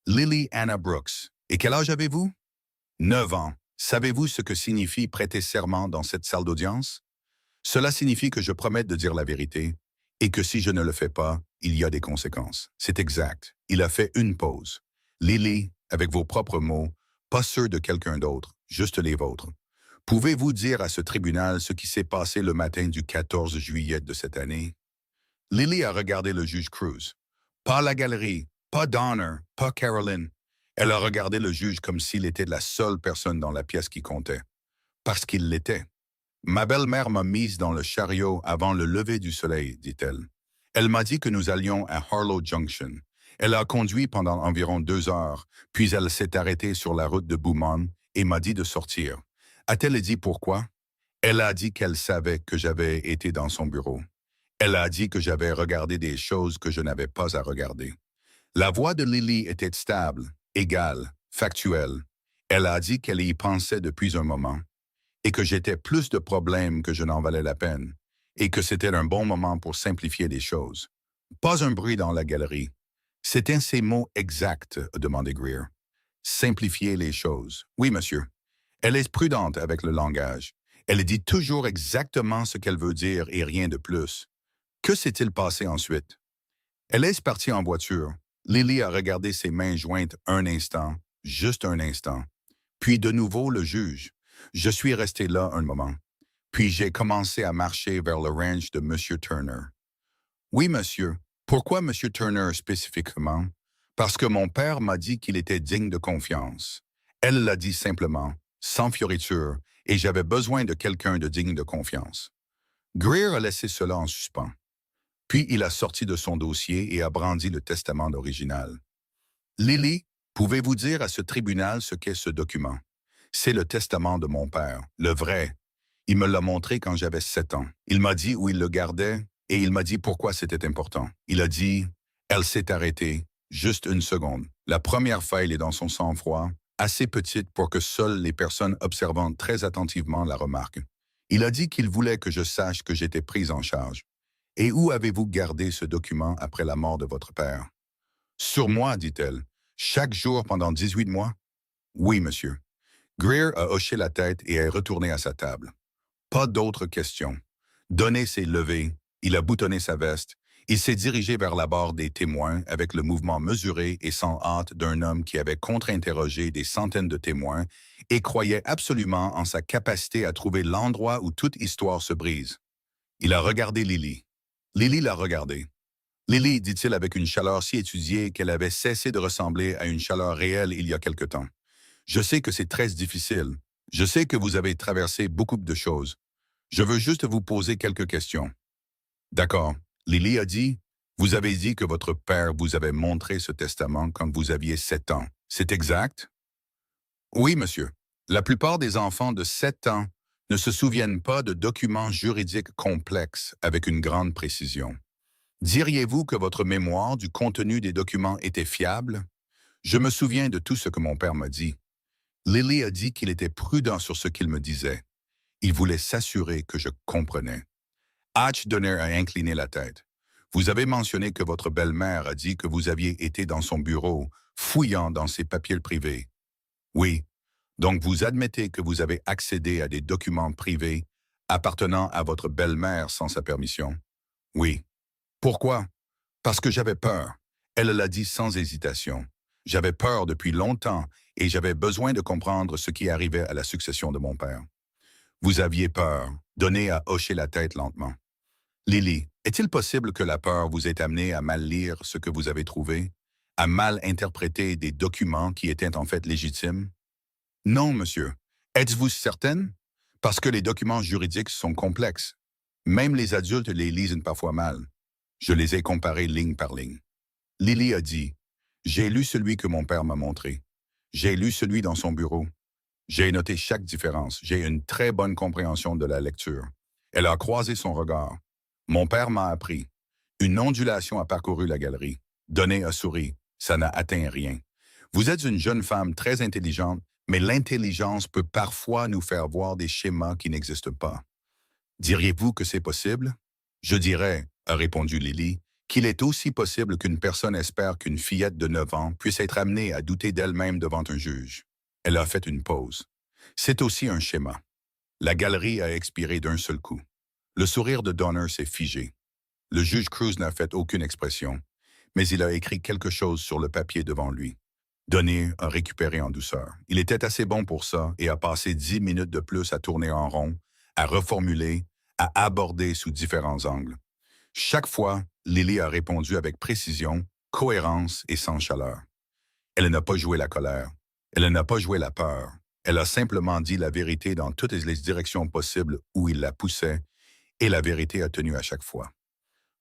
« Lily Anna Brooks. Et quel âge avez-vous? » « 9 ans. Savez-vous ce que signifie prêter serment dans cette salle d'audience? Cela signifie que je promets de dire la vérité et que si je ne le fais pas, il y a des conséquences. C'est exact. Il a fait une pause. Lily, avec vos propres mots, pas ceux de quelqu'un d'autre, juste les vôtres. Pouvez-vous dire à ce tribunal ce qui s'est passé le matin du 14 juillet de cette année? Lily a regardé le juge Cruz. Pas la galerie, pas Donner, pas Carolyn. Elle a regardé le juge comme s'il était la seule personne dans la pièce qui comptait. Parce qu'il l'était. Ma belle-mère m'a mise dans le chariot avant le lever du soleil, dit-elle. Elle m'a dit que nous allions à Harlow Junction. Elle a conduit pendant environ 2 heures, puis elle s'est arrêtée sur la route de Beaumont et m'a dit de sortir. A-t-elle dit pourquoi? Elle a dit qu'elle savait que j'avais été dans son bureau. Elle a dit que j'avais regardé des choses que je n'avais pas à regarder. La voix de Lily était stable, égale, factuelle. Elle a dit qu'elle y pensait depuis un moment, et que j'étais plus de problèmes que je n'en valais la peine, et que c'était un bon moment pour simplifier les choses. Pas un bruit dans la galerie. C'était ces mots exacts, a demandé Greer. Simplifier les choses. Oui, monsieur. Elle est prudente avec le langage. Elle dit toujours exactement ce qu'elle veut dire et rien de plus. Que s'est-il passé ensuite? Elle est partie en voiture. Lily a regardé ses mains jointes un instant, juste un instant. Puis de nouveau le juge. Je suis resté là un moment. Puis j'ai commencé à marcher vers le ranch de M. Turner. Oui, monsieur. Pourquoi M. Turner spécifiquement? Parce que mon père m'a dit qu'il était digne de confiance. Elle l'a dit simplement, sans fioriture, et j'avais besoin de quelqu'un de digne de confiance. Greer a laissé cela en suspens. Puis il a sorti de son dossier et a brandi le testament original. Lily, pouvez-vous dire à ce tribunal ce qu'est ce document? C'est le testament de mon père, le vrai. Il me l'a montré quand j'avais 7 ans. Il m'a dit où il le gardait et il m'a dit pourquoi c'était important. Il a dit, elle s'est arrêtée, juste une seconde. La première faille est dans son sang-froid, assez petite pour que seules les personnes observant très attentivement la remarquent. Il a dit qu'il voulait que je sache que j'étais prise en charge. Et où avez-vous gardé ce document après la mort de votre père? Sur moi, dit-elle. Chaque jour pendant 18 mois? Oui, monsieur. Greer a hoché la tête et est retourné à sa table. Pas d'autres questions. Donné s'est levé, il a boutonné sa veste, il s'est dirigé vers la barre des témoins avec le mouvement mesuré et sans hâte d'un homme qui avait contre-interrogé des centaines de témoins et croyait absolument en sa capacité à trouver l'endroit où toute histoire se brise. Il a regardé Lily. Lily l'a regardé. Lily, dit-il avec une chaleur si étudiée qu'elle avait cessé de ressembler à une chaleur réelle il y a quelque temps. Je sais que c'est très difficile. Je sais que vous avez traversé beaucoup de choses. Je veux juste vous poser quelques questions. D'accord. Lily a dit, vous avez dit que votre père vous avait montré ce testament quand vous aviez 7 ans. C'est exact? Oui, monsieur. La plupart des enfants de 7 ans ne se souviennent pas de documents juridiques complexes avec une grande précision. Diriez-vous que votre mémoire du contenu des documents était fiable? Je me souviens de tout ce que mon père m'a dit. Lily a dit qu'il était prudent sur ce qu'il me disait. Il voulait s'assurer que je comprenais. Hatch Donner a incliné la tête. Vous avez mentionné que votre belle-mère a dit que vous aviez été dans son bureau, fouillant dans ses papiers privés. Oui, donc vous admettez que vous avez accédé à des documents privés appartenant à votre belle-mère sans sa permission? Oui. Pourquoi? Parce que j'avais peur. Elle l'a dit sans hésitation. J'avais peur depuis longtemps et j'avais besoin de comprendre ce qui arrivait à la succession de mon père. Vous aviez peur. Donné à hocher la tête lentement. Lily, est-il possible que la peur vous ait amené à mal lire ce que vous avez trouvé, à mal interpréter des documents qui étaient en fait légitimes? Non, monsieur. Êtes-vous certaine? Parce que les documents juridiques sont complexes. Même les adultes les lisent parfois mal. Je les ai comparés ligne par ligne. Lily a dit, « J'ai lu celui que mon père m'a montré. J'ai lu celui dans son bureau. J'ai noté chaque différence. J'ai une très bonne compréhension de la lecture. » Elle a croisé son regard. Mon père m'a appris. Une ondulation a parcouru la galerie. Donné a souri. Ça n'a atteint rien. Vous êtes une jeune femme très intelligente, mais l'intelligence peut parfois nous faire voir des schémas qui n'existent pas. Diriez-vous que c'est possible? Je dirais, a répondu Lily, qu'il est aussi possible qu'une personne espère qu'une fillette de 9 ans puisse être amenée à douter d'elle-même devant un juge. Elle a fait une pause. C'est aussi un schéma. La galerie a expiré d'un seul coup. Le sourire de Donner s'est figé. Le juge Cruz n'a fait aucune expression, mais il a écrit quelque chose sur le papier devant lui. Donner a récupéré en douceur. Il était assez bon pour ça et a passé 10 minutes de plus à tourner en rond, à reformuler, à aborder sous différents angles. Chaque fois, Lily a répondu avec précision, cohérence et sans chaleur. Elle n'a pas joué la colère. Elle n'a pas joué la peur. Elle a simplement dit la vérité dans toutes les directions possibles où il la poussait, et la vérité a tenu à chaque fois.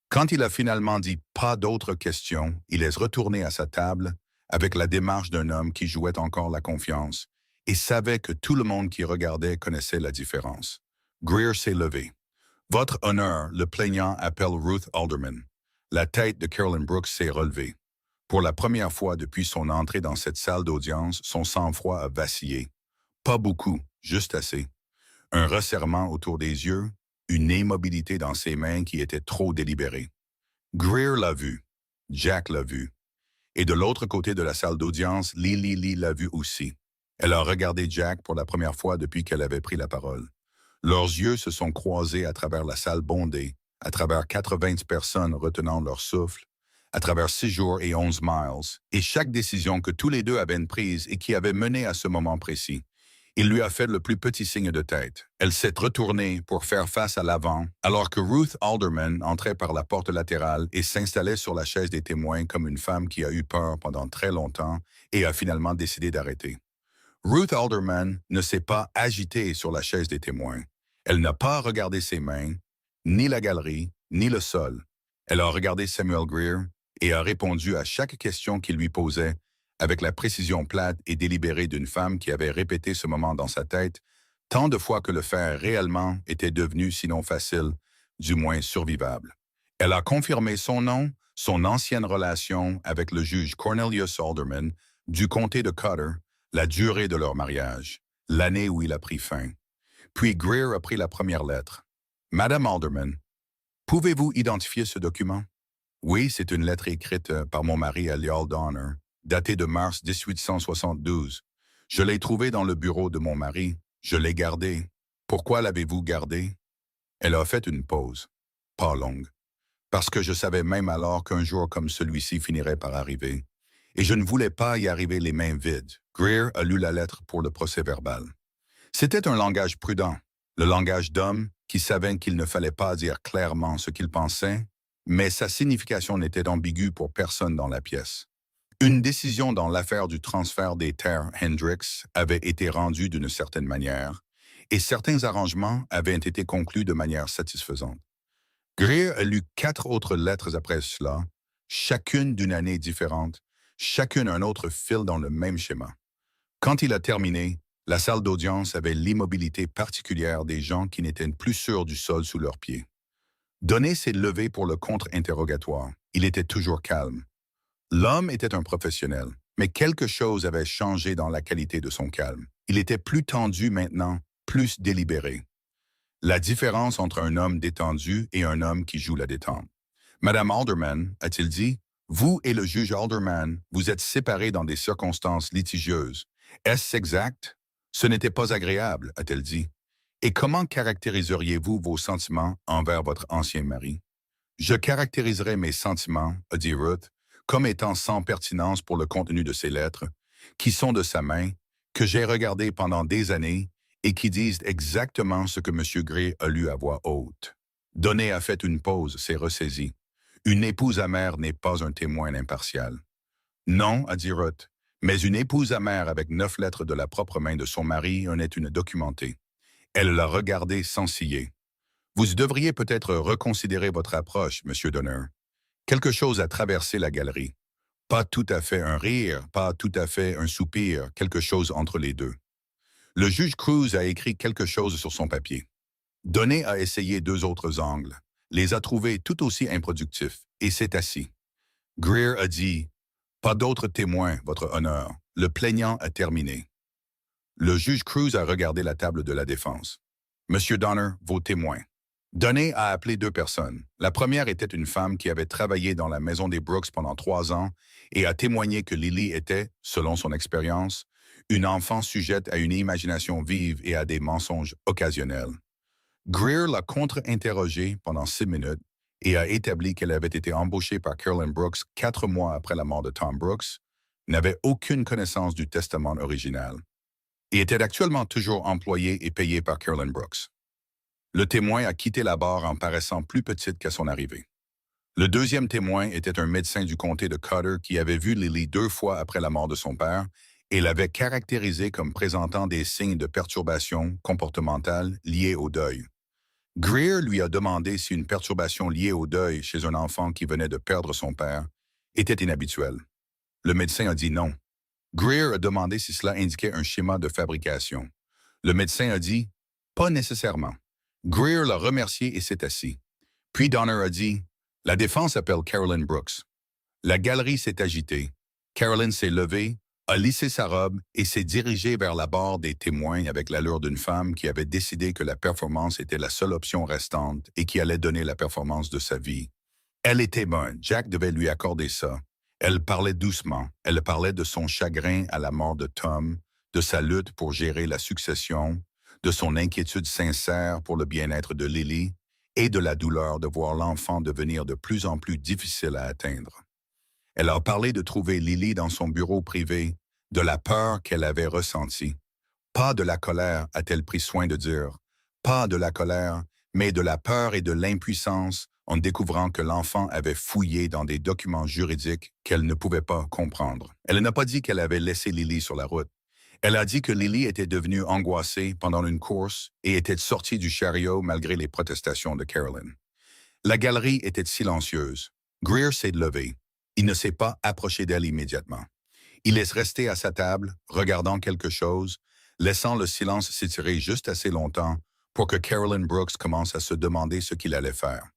Quand il a finalement dit « pas d'autres questions », il est retourné à sa table avec la démarche d'un homme qui jouait encore la confiance et savait que tout le monde qui regardait connaissait la différence. Greer s'est levé. « Votre honneur, le plaignant appelle Ruth Alderman. » La tête de Carolyn Brooks s'est relevée. Pour la première fois depuis son entrée dans cette salle d'audience, son sang-froid a vacillé. Pas beaucoup, juste assez. Un resserrement autour des yeux, une immobilité dans ses mains qui était trop délibérée. Greer l'a vu. Jack l'a vu. Et de l'autre côté de la salle d'audience, Lily l'a vu aussi. Elle a regardé Jack pour la première fois depuis qu'elle avait pris la parole. Leurs yeux se sont croisés à travers la salle bondée, à travers 80 personnes retenant leur souffle, à travers 6 jours et 11 miles, et chaque décision que tous les deux avaient prise et qui avait mené à ce moment précis. Il lui a fait le plus petit signe de tête. Elle s'est retournée pour faire face à l'avant, alors que Ruth Alderman entrait par la porte latérale et s'installait sur la chaise des témoins comme une femme qui a eu peur pendant très longtemps et a finalement décidé d'arrêter. Ruth Alderman ne s'est pas agitée sur la chaise des témoins. Elle n'a pas regardé ses mains, ni la galerie, ni le sol. Elle a regardé Samuel Greer et a répondu à chaque question qu'il lui posait avec la précision plate et délibérée d'une femme qui avait répété ce moment dans sa tête tant de fois que le faire réellement était devenu, sinon facile, du moins survivable. Elle a confirmé son nom, son ancienne relation avec le juge Cornelius Alderman du comté de Cotter, la durée de leur mariage, l'année où il a pris fin. Puis Greer a pris la première lettre. « Madame Alderman, pouvez-vous identifier ce document? » Oui, c'est une lettre écrite par mon mari à Leal Donner, datée de mars 1872. Je l'ai trouvée dans le bureau de mon mari. Je l'ai gardée. Pourquoi l'avez-vous gardée? Elle a fait une pause, pas longue, parce que je savais même alors qu'un jour comme celui-ci finirait par arriver. Et je ne voulais pas y arriver les mains vides. Greer a lu la lettre pour le procès-verbal. C'était un langage prudent, le langage d'homme qui savait qu'il ne fallait pas dire clairement ce qu'il pensait, mais sa signification n'était ambiguë pour personne dans la pièce. Une décision dans l'affaire du transfert des terres Hendricks avait été rendue d'une certaine manière, et certains arrangements avaient été conclus de manière satisfaisante. Greer a lu 4 autres lettres après cela, chacune d'une année différente, chacune un autre fil dans le même schéma. Quand il a terminé, La salle d'audience avait l'immobilité particulière des gens qui n'étaient plus sûrs du sol sous leurs pieds. Donné s'est levé pour le contre-interrogatoire. Il était toujours calme. L'homme était un professionnel, mais quelque chose avait changé dans la qualité de son calme. Il était plus tendu maintenant, plus délibéré. La différence entre un homme détendu et un homme qui joue la détente. Madame Alderman, a-t-il dit, vous et le juge Alderman, vous êtes séparés dans des circonstances litigieuses. Est-ce exact? Ce n'était pas agréable, a-t-elle dit. Et comment caractériseriez-vous vos sentiments envers votre ancien mari? Je caractériserai mes sentiments, a dit Ruth, comme étant sans pertinence pour le contenu de ces lettres, qui sont de sa main, que j'ai regardées pendant des années et qui disent exactement ce que M. Gray a lu à voix haute. Donné a fait une pause, s'est ressaisi. Une épouse amère n'est pas un témoin impartial. Non, a dit Ruth, mais une épouse amère avec 9 lettres de la propre main de son mari en est une documentée. Elle l'a regardé sans ciller. Vous devriez peut-être reconsidérer votre approche, M. Donner. Quelque chose a traversé la galerie. Pas tout à fait un rire, pas tout à fait un soupir, quelque chose entre les deux. Le juge Cruz a écrit quelque chose sur son papier. Donné a essayé 2 autres angles, les a trouvés tout aussi improductifs, et s'est assis. Greer a dit « Pas d'autres témoins, votre honneur. Le plaignant a terminé. » Le juge Cruz a regardé la table de la défense. « Monsieur Donner, vos témoins. » Donné a appelé 2 personnes. La première était une femme qui avait travaillé dans la maison des Brooks pendant 3 ans et a témoigné que Lily était, selon son expérience, une enfant sujette à une imagination vive et à des mensonges occasionnels. Greer l'a contre-interrogée pendant 6 minutes et a établi qu'elle avait été embauchée par Carolyn Brooks 4 mois après la mort de Tom Brooks, n'avait aucune connaissance du testament original et était actuellement toujours employée et payée par Carolyn Brooks. Le témoin a quitté la barre en paraissant plus petite qu'à son arrivée. Le deuxième témoin était un médecin du comté de Cotter qui avait vu Lily 2 fois après la mort de son père et l'avait caractérisée comme présentant des signes de perturbation comportementale liés au deuil. Greer lui a demandé si une perturbation liée au deuil chez un enfant qui venait de perdre son père était inhabituelle. Le médecin a dit non. Greer a demandé si cela indiquait un schéma de fabrication. Le médecin a dit « Pas nécessairement ». Greer l'a remercié et s'est assis. Puis Donner a dit « La défense appelle Carolyn Brooks ». La galerie s'est agitée. Carolyn s'est levée, a lissé sa robe et s'est dirigée vers la barre des témoins avec l'allure d'une femme qui avait décidé que la performance était la seule option restante et qui allait donner la performance de sa vie. Elle était bonne, Jack devait lui accorder ça. Elle parlait doucement, elle parlait de son chagrin à la mort de Tom, de sa lutte pour gérer la succession, de son inquiétude sincère pour le bien-être de Lily et de la douleur de voir l'enfant devenir de plus en plus difficile à atteindre. Elle a parlé de trouver Lily dans son bureau privé, de la peur qu'elle avait ressentie. Pas de la colère, a-t-elle pris soin de dire. Pas de la colère, mais de la peur et de l'impuissance en découvrant que l'enfant avait fouillé dans des documents juridiques qu'elle ne pouvait pas comprendre. Elle n'a pas dit qu'elle avait laissé Lily sur la route. Elle a dit que Lily était devenue angoissée pendant une course et était sortie du chariot malgré les protestations de Carolyn. La galerie était silencieuse. Greer s'est levé. Il ne s'est pas approché d'elle immédiatement. Il laisse rester à sa table, regardant quelque chose, laissant le silence s'étirer juste assez longtemps pour que Carolyn Brooks commence à se demander ce qu'il allait faire.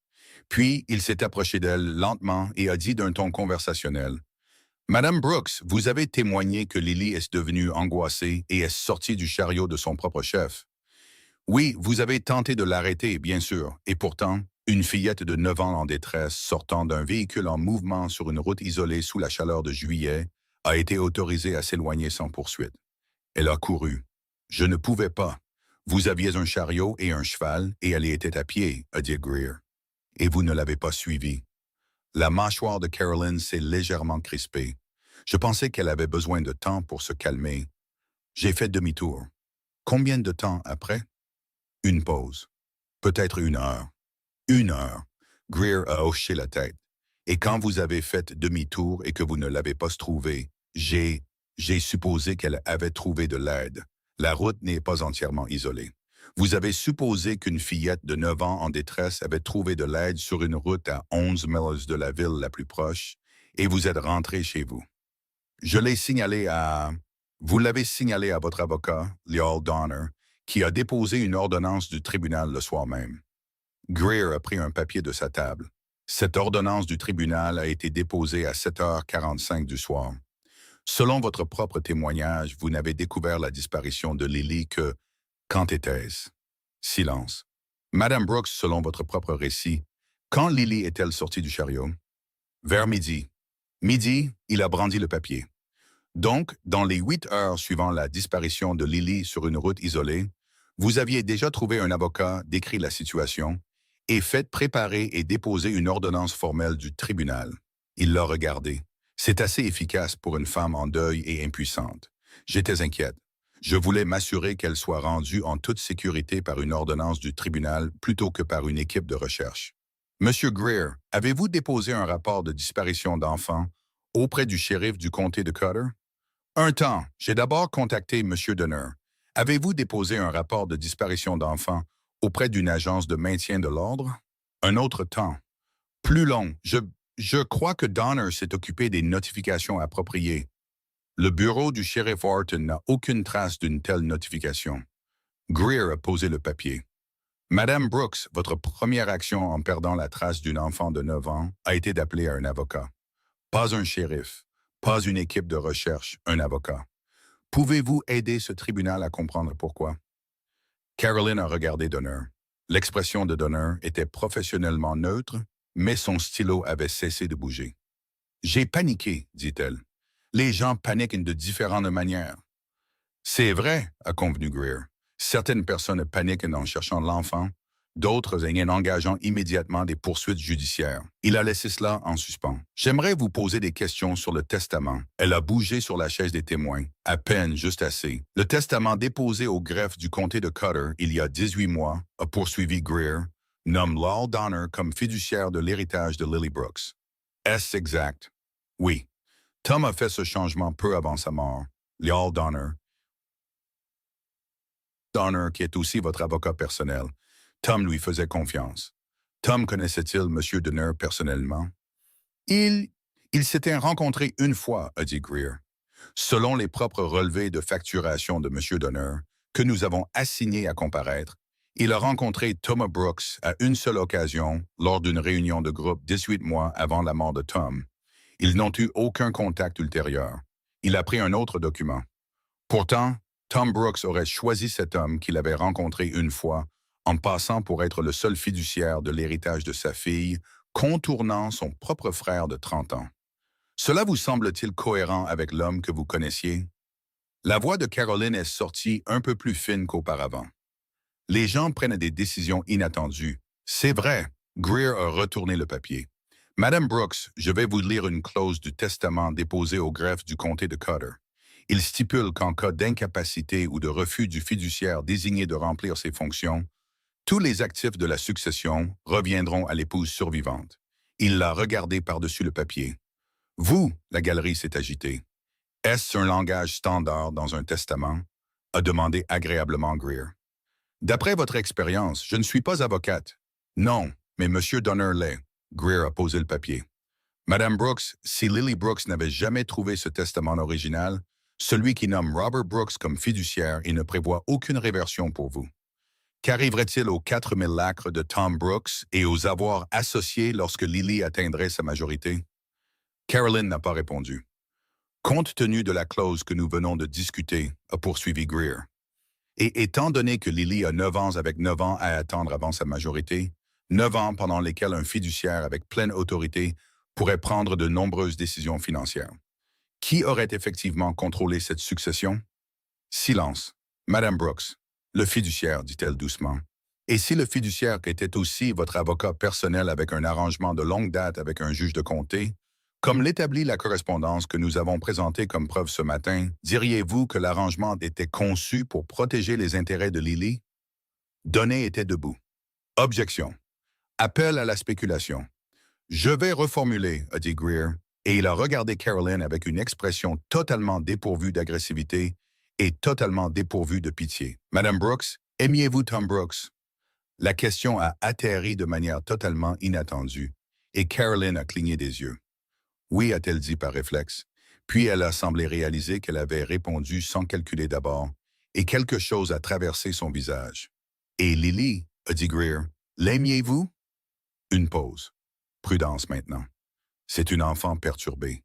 Puis, il s'est approché d'elle lentement et a dit d'un ton conversationnel « Madame Brooks, vous avez témoigné que Lily est devenue angoissée et est sortie du chariot de son propre chef. Oui, vous avez tenté de l'arrêter, bien sûr, et pourtant, une fillette de 9 ans en détresse sortant d'un véhicule en mouvement sur une route isolée sous la chaleur de juillet a été autorisée à s'éloigner sans poursuite. Elle a couru. Je ne pouvais pas. Vous aviez un chariot et un cheval et elle y était à pied, a dit Greer. Et vous ne l'avez pas suivie. La mâchoire de Carolyn s'est légèrement crispée. Je pensais qu'elle avait besoin de temps pour se calmer. J'ai fait demi-tour. Combien de temps après? Une pause. Peut-être 1 heure. 1 heure. Greer a hoché la tête. Et quand vous avez fait demi-tour et que vous ne l'avez pas trouvée, j'ai supposé qu'elle avait trouvé de l'aide. La route n'est pas entièrement isolée. Vous avez supposé qu'une fillette de 9 ans en détresse avait trouvé de l'aide sur une route à 11 miles de la ville la plus proche, et vous êtes rentré chez vous. Je l'ai signalé à... Vous l'avez signalé à votre avocat, Leal Donner, qui a déposé une ordonnance du tribunal le soir même. Greer a pris un papier de sa table. Cette ordonnance du tribunal a été déposée à 7h45 du soir. Selon votre propre témoignage, vous n'avez découvert la disparition de Lily que... Quand était-ce? Silence. Madame Brooks, selon votre propre récit, quand Lily est-elle sortie du chariot? Vers midi. Midi, il a brandi le papier. Donc, dans les 8 heures suivant la disparition de Lily sur une route isolée, vous aviez déjà trouvé un avocat, décrit la situation, et fait préparer et déposer une ordonnance formelle du tribunal. Il l'a regardée. C'est assez efficace pour une femme en deuil et impuissante. J'étais inquiète. Je voulais m'assurer qu'elle soit rendue en toute sécurité par une ordonnance du tribunal plutôt que par une équipe de recherche. Monsieur Greer, avez-vous déposé un rapport de disparition d'enfants auprès du shérif du comté de Cotter? Un temps, j'ai d'abord contacté Monsieur Donner. Avez-vous déposé un rapport de disparition d'enfants auprès d'une agence de maintien de l'ordre? Un autre temps. Plus long, je crois que Donner s'est occupé des notifications appropriées. Le bureau du shérif Horton n'a aucune trace d'une telle notification. Greer a posé le papier. Madame Brooks, votre première action en perdant la trace d'un enfant de 9 ans a été d'appeler un avocat. Pas un shérif, pas une équipe de recherche, un avocat. Pouvez-vous aider ce tribunal à comprendre pourquoi? Caroline a regardé Donner. L'expression de Donner était professionnellement neutre, mais son stylo avait cessé de bouger. J'ai paniqué, dit-elle. Les gens paniquent de différentes manières. C'est vrai, a convenu Greer. Certaines personnes paniquent en cherchant l'enfant, d'autres en engageant immédiatement des poursuites judiciaires. Il a laissé cela en suspens. J'aimerais vous poser des questions sur le testament. Elle a bougé sur la chaise des témoins. À peine, juste assez. Le testament déposé au greffe du comté de Cotter il y a 18 mois, a poursuivi Greer, nomme Leal Donner comme fiduciaire de l'héritage de Lily Brooks. Est-ce exact? Oui. Tom a fait ce changement peu avant sa mort. Leal Donner, qui est aussi votre avocat personnel. Tom lui faisait confiance. Tom connaissait-il M. Donner personnellement? Ils s'étaient rencontrés une fois, a dit Greer. Selon les propres relevés de facturation de M. Donner, que nous avons assignés à comparaître, il a rencontré Thomas Brooks à une seule occasion lors d'une réunion de groupe 18 mois avant la mort de Tom. Ils n'ont eu aucun contact ultérieur. Il a pris un autre document. Pourtant, Tom Brooks aurait choisi cet homme qu'il avait rencontré une fois en passant pour être le seul fiduciaire de l'héritage de sa fille, contournant son propre frère de 30 ans. Cela vous semble-t-il cohérent avec l'homme que vous connaissiez? La voix de Caroline est sortie un peu plus fine qu'auparavant. Les gens prennent des décisions inattendues. C'est vrai, Greer a retourné le papier. Madame Brooks, je vais vous lire une clause du testament déposé au greffe du comté de Cotter. Il stipule qu'en cas d'incapacité ou de refus du fiduciaire désigné de remplir ses fonctions, tous les actifs de la succession reviendront à l'épouse survivante. Il l'a regardé par-dessus le papier. Vous, la galerie s'est agitée. Est-ce un langage standard dans un testament? A demandé agréablement Greer. D'après votre expérience, je ne suis pas avocate. Non, mais M. Donner l'est. Greer a posé le papier. Madame Brooks, si Lily Brooks n'avait jamais trouvé ce testament original, celui qui nomme Robert Brooks comme fiduciaire et ne prévoit aucune réversion pour vous. Qu'arriverait-il aux 4000 acres de Tom Brooks et aux avoirs associés lorsque Lily atteindrait sa majorité? Caroline n'a pas répondu. Compte tenu de la clause que nous venons de discuter, a poursuivi Greer, et étant donné que Lily a 9 ans avec 9 ans à attendre avant sa majorité, 9 ans pendant lesquels un fiduciaire avec pleine autorité pourrait prendre de nombreuses décisions financières. Qui aurait effectivement contrôlé cette succession? Silence. Madame Brooks. Le fiduciaire, dit-elle doucement. Et si le fiduciaire était aussi votre avocat personnel avec un arrangement de longue date avec un juge de comté, comme l'établit la correspondance que nous avons présentée comme preuve ce matin, diriez-vous que l'arrangement était conçu pour protéger les intérêts de Lily? Donné était debout. Objection. Appel à la spéculation. Je vais reformuler, a dit Greer, et il a regardé Caroline avec une expression totalement dépourvue d'agressivité et totalement dépourvue de pitié. Madame Brooks, aimiez-vous Tom Brooks? La question a atterri de manière totalement inattendue, et Caroline a cligné des yeux. Oui, a-t-elle dit par réflexe, Puis elle a semblé réaliser qu'elle avait répondu sans calculer d'abord, et quelque chose a traversé son visage. « Et Lily, a dit Greer, l'aimiez-vous? » Une pause. Prudence maintenant. C'est une enfant perturbée.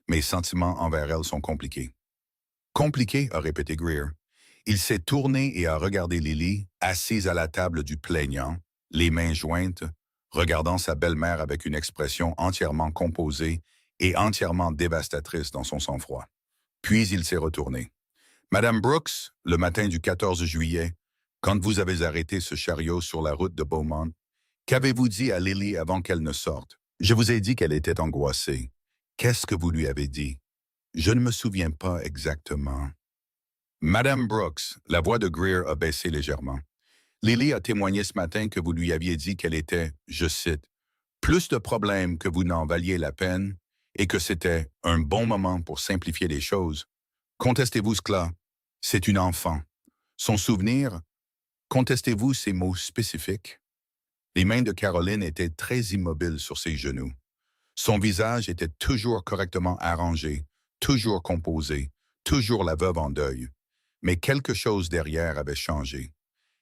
Mes sentiments envers elle sont compliqués. Compliqués, a répété Greer. Il s'est tourné et a regardé Lily, assise à la table du plaignant, les mains jointes, regardant sa belle-mère avec une expression entièrement composée et entièrement dévastatrice dans son sang-froid. Puis il s'est retourné. « Madame Brooks, le matin du 14 juillet, quand vous avez arrêté ce chariot sur la route de Beaumont, qu'avez-vous dit à Lily avant qu'elle ne sorte? Je vous ai dit qu'elle était angoissée. Qu'est-ce que vous lui avez dit? Je ne me souviens pas exactement. » Madame Brooks, la voix de Greer a baissé légèrement. Lily a témoigné ce matin que vous lui aviez dit qu'elle était, je cite, « plus de problèmes que vous n'en valiez la peine et que c'était un bon moment pour simplifier les choses. Contestez-vous cela? C'est une enfant. Son souvenir? Contestez-vous ces mots spécifiques? » Les mains de Caroline étaient très immobiles sur ses genoux. Son visage était toujours correctement arrangé, toujours composé, toujours la veuve en deuil. Mais quelque chose derrière avait changé.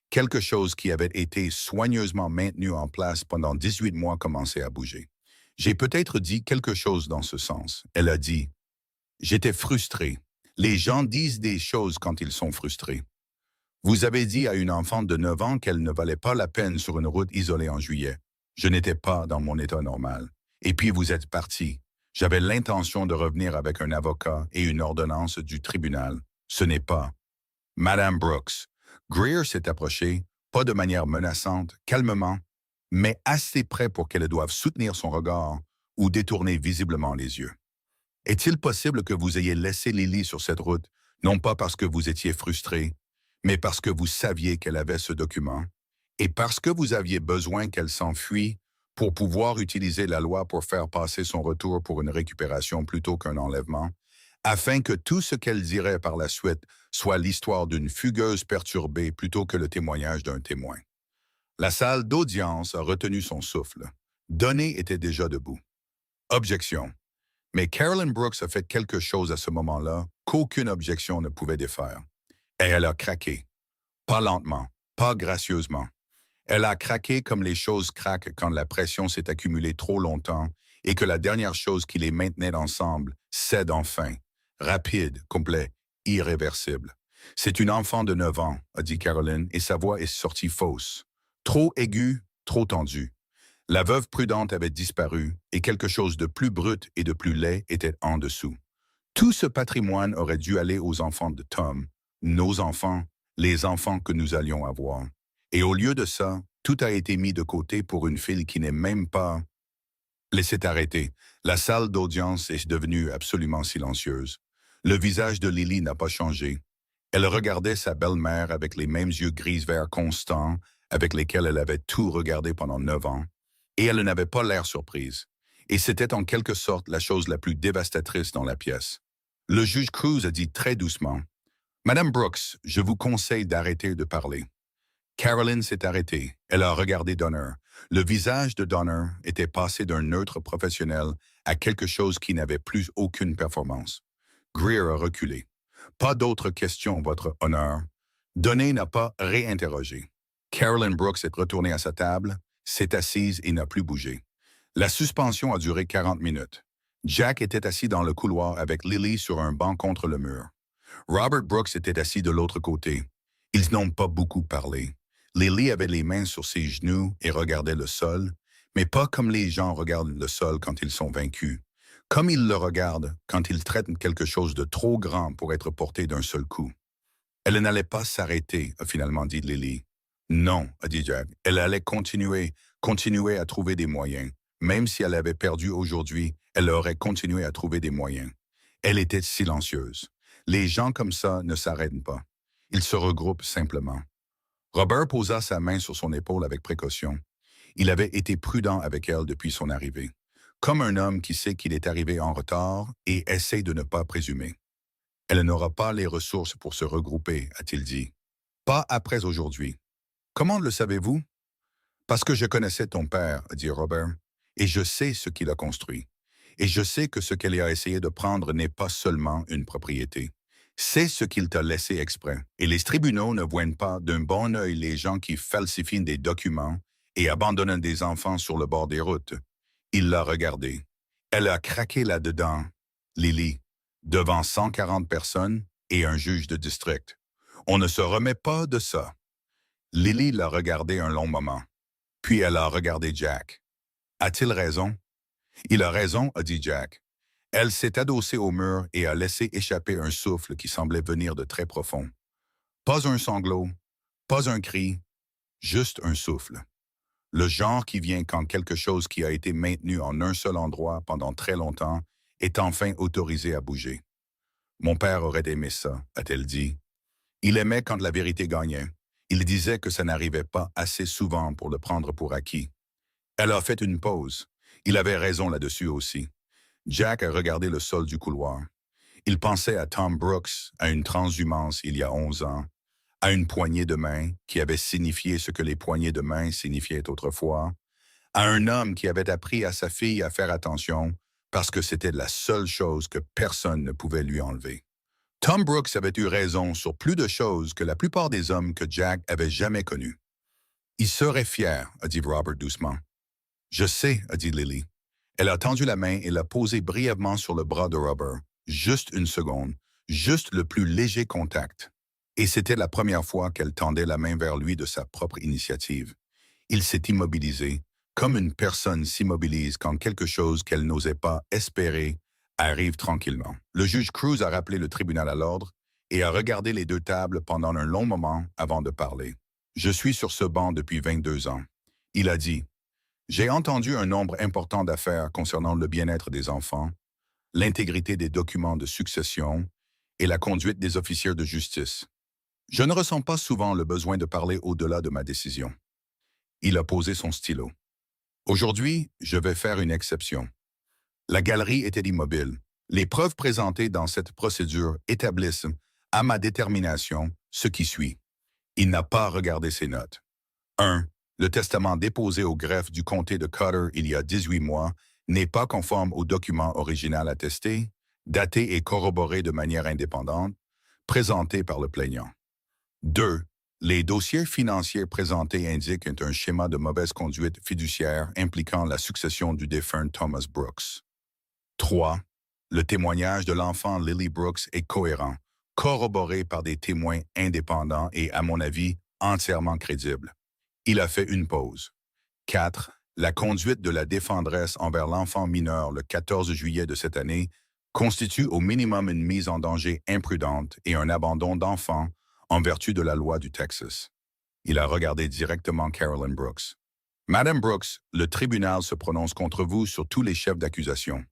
Quelque chose qui avait été soigneusement maintenu en place pendant 18 mois commençait à bouger. J'ai peut-être dit quelque chose dans ce sens. Elle a dit, « J'étais frustrée. Les gens disent des choses quand ils sont frustrés. Vous avez dit à une enfant de 9 ans qu'elle ne valait pas la peine sur une route isolée en juillet. Je n'étais pas dans mon état normal. Et puis vous êtes parti. J'avais l'intention de revenir avec un avocat et une ordonnance du tribunal. Ce n'est pas. » Madame Brooks. Greer s'est approché, pas de manière menaçante, calmement, mais assez près pour qu'elle doive soutenir son regard ou détourner visiblement les yeux. Est-il possible que vous ayez laissé Lily sur cette route, non pas parce que vous étiez frustré, mais parce que vous saviez qu'elle avait ce document, et parce que vous aviez besoin qu'elle s'enfuit pour pouvoir utiliser la loi pour faire passer son retour pour une récupération plutôt qu'un enlèvement, afin que tout ce qu'elle dirait par la suite soit l'histoire d'une fugueuse perturbée plutôt que le témoignage d'un témoin. La salle d'audience a retenu son souffle. Donné était déjà debout. Objection. Mais Carolyn Brooks a fait quelque chose à ce moment-là qu'aucune objection ne pouvait défaire. Et elle a craqué. Pas lentement, pas gracieusement. Elle a craqué comme les choses craquent quand la pression s'est accumulée trop longtemps et que la dernière chose qui les maintenait ensemble cède enfin. Rapide, complet, irréversible. « C'est une enfant de 9 ans, a dit Caroline, et sa voix est sortie fausse. Trop aiguë, trop tendue. La veuve prudente avait disparu, et quelque chose de plus brut et de plus laid était en dessous. Tout ce patrimoine aurait dû aller aux enfants de Tom, nos enfants, les enfants que nous allions avoir. Et au lieu de ça, tout a été mis de côté pour une fille qui n'est même pas... » Laissez arrêter. La salle d'audience est devenue absolument silencieuse. Le visage de Lily n'a pas changé. Elle regardait sa belle-mère avec les mêmes yeux gris-vert constants avec lesquels elle avait tout regardé pendant 9 ans, et elle n'avait pas l'air surprise. Et c'était en quelque sorte la chose la plus dévastatrice dans la pièce. Le juge Cruz a dit très doucement, « Madame Brooks, je vous conseille d'arrêter de parler. » Caroline s'est arrêtée. Elle a regardé Donner. Le visage de Donner était passé d'un neutre professionnel à quelque chose qui n'avait plus aucune performance. Greer a reculé. « Pas d'autres questions, votre honneur. » Donner n'a pas réinterrogé. Carolyn Brooks est retournée à sa table, s'est assise et n'a plus bougé. La suspension a duré 40 minutes. Jack était assis dans le couloir avec Lily sur un banc contre le mur. Robert Brooks était assis de l'autre côté. Ils n'ont pas beaucoup parlé. Lily avait les mains sur ses genoux et regardait le sol, mais pas comme les gens regardent le sol quand ils sont vaincus. Comme ils le regardent quand ils traitent quelque chose de trop grand pour être porté d'un seul coup. « Elle n'allait pas s'arrêter, a finalement dit Lily. « Non, a dit Jack. Elle allait continuer à trouver des moyens. Même si elle avait perdu aujourd'hui, elle aurait continué à trouver des moyens. Elle était silencieuse. Les gens comme ça ne s'arrêtent pas. Ils se regroupent simplement. » Robert posa sa main sur son épaule avec précaution. Il avait été prudent avec elle depuis son arrivée. Comme un homme qui sait qu'il est arrivé en retard et essaie de ne pas présumer. « Elle n'aura pas les ressources pour se regrouper, a-t-il dit. Pas après aujourd'hui. Comment le savez-vous? Parce que je connaissais ton père, a dit Robert, et je sais ce qu'il a construit. Et je sais que ce qu'elle a essayé de prendre n'est pas seulement une propriété. C'est ce qu'il t'a laissé exprès. Et les tribunaux ne voient pas d'un bon œil les gens qui falsifient des documents et abandonnent des enfants sur le bord des routes. Il l'a regardée. Elle a craqué là-dedans, Lily, devant 140 personnes et un juge de district. On ne se remet pas de ça. Lily l'a regardé un long moment. Puis elle a regardé Jack. A-t-il raison? Il a raison, a dit Jack. Elle s'est adossée au mur et a laissé échapper un souffle qui semblait venir de très profond. Pas un sanglot, pas un cri, juste un souffle. Le genre qui vient quand quelque chose qui a été maintenu en un seul endroit pendant très longtemps est enfin autorisé à bouger. Mon père aurait aimé ça, a-t-elle dit. Il aimait quand la vérité gagnait. Il disait que ça n'arrivait pas assez souvent pour le prendre pour acquis. Elle a fait une pause. Il avait raison là-dessus aussi. Jack a regardé le sol du couloir. Il pensait à Tom Brooks, à une transhumance il y a 11 ans, à une poignée de main qui avait signifié ce que les poignées de main signifiaient autrefois, à un homme qui avait appris à sa fille à faire attention parce que c'était la seule chose que personne ne pouvait lui enlever. Tom Brooks avait eu raison sur plus de choses que la plupart des hommes que Jack avait jamais connus. Il serait fier, a dit Robert doucement. Je sais, a dit Lily. Elle a tendu la main et l'a posée brièvement sur le bras de Robert. Juste une seconde, juste le plus léger contact. Et c'était la première fois qu'elle tendait la main vers lui de sa propre initiative. Il s'est immobilisé, comme une personne s'immobilise quand quelque chose qu'elle n'osait pas espérer arrive tranquillement. Le juge Cruz a rappelé le tribunal à l'ordre et a regardé les deux tables pendant un long moment avant de parler. Je suis sur ce banc depuis 22 ans. Il a dit, j'ai entendu un nombre important d'affaires concernant le bien-être des enfants, l'intégrité des documents de succession et la conduite des officiers de justice. Je ne ressens pas souvent le besoin de parler au-delà de ma décision. Il a posé son stylo. Aujourd'hui, je vais faire une exception. La galerie était immobile. Les preuves présentées dans cette procédure établissent, à ma détermination, ce qui suit. Il n'a pas regardé ses notes. 1. Le testament déposé au greffe du comté de Cotter il y a 18 mois n'est pas conforme au document original attesté, daté et corroboré de manière indépendante, présenté par le plaignant. 2. Les dossiers financiers présentés indiquent un schéma de mauvaise conduite fiduciaire impliquant la succession du défunt Thomas Brooks. 3. Le témoignage de l'enfant Lily Brooks est cohérent, corroboré par des témoins indépendants et, à mon avis, entièrement crédibles. Il a fait une pause. 4. La conduite de la défendresse envers l'enfant mineur le 14 juillet de cette année constitue au minimum une mise en danger imprudente et un abandon d'enfant en vertu de la loi du Texas. Il a regardé directement Carolyn Brooks. Madame Brooks, le tribunal se prononce contre vous sur tous les chefs d'accusation.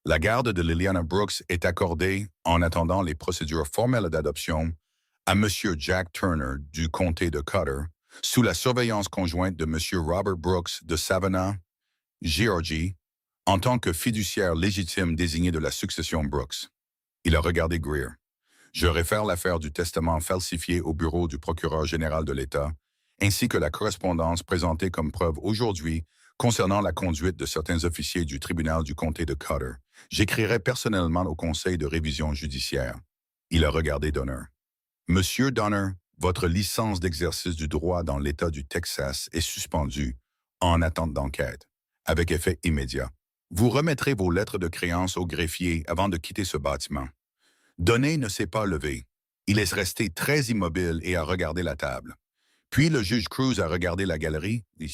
La garde de Liliana Brooks est accordée, en attendant les procédures formelles d'adoption, à M. Jack Turner du comté de Cotter, sous la surveillance conjointe de M. Robert Brooks de Savannah, Géorgie, en tant que fiduciaire légitime désigné de la succession Brooks. Il a regardé Greer. Je réfère l'affaire du testament falsifié au bureau du procureur général de l'État, ainsi que la correspondance présentée comme preuve aujourd'hui concernant la conduite de certains officiers du tribunal du comté de Cotter. J'écrirai personnellement au conseil de révision judiciaire. Il a regardé Donner. Monsieur Donner, votre licence d'exercice du droit dans l'État du Texas est suspendue, en attente d'enquête, avec effet immédiat. Vous remettrez vos lettres de créance au greffier avant de quitter ce bâtiment. Donner ne s'est pas levé. Il est resté très immobile et a regardé la table. Puis le juge Cruz a regardé la galerie. Les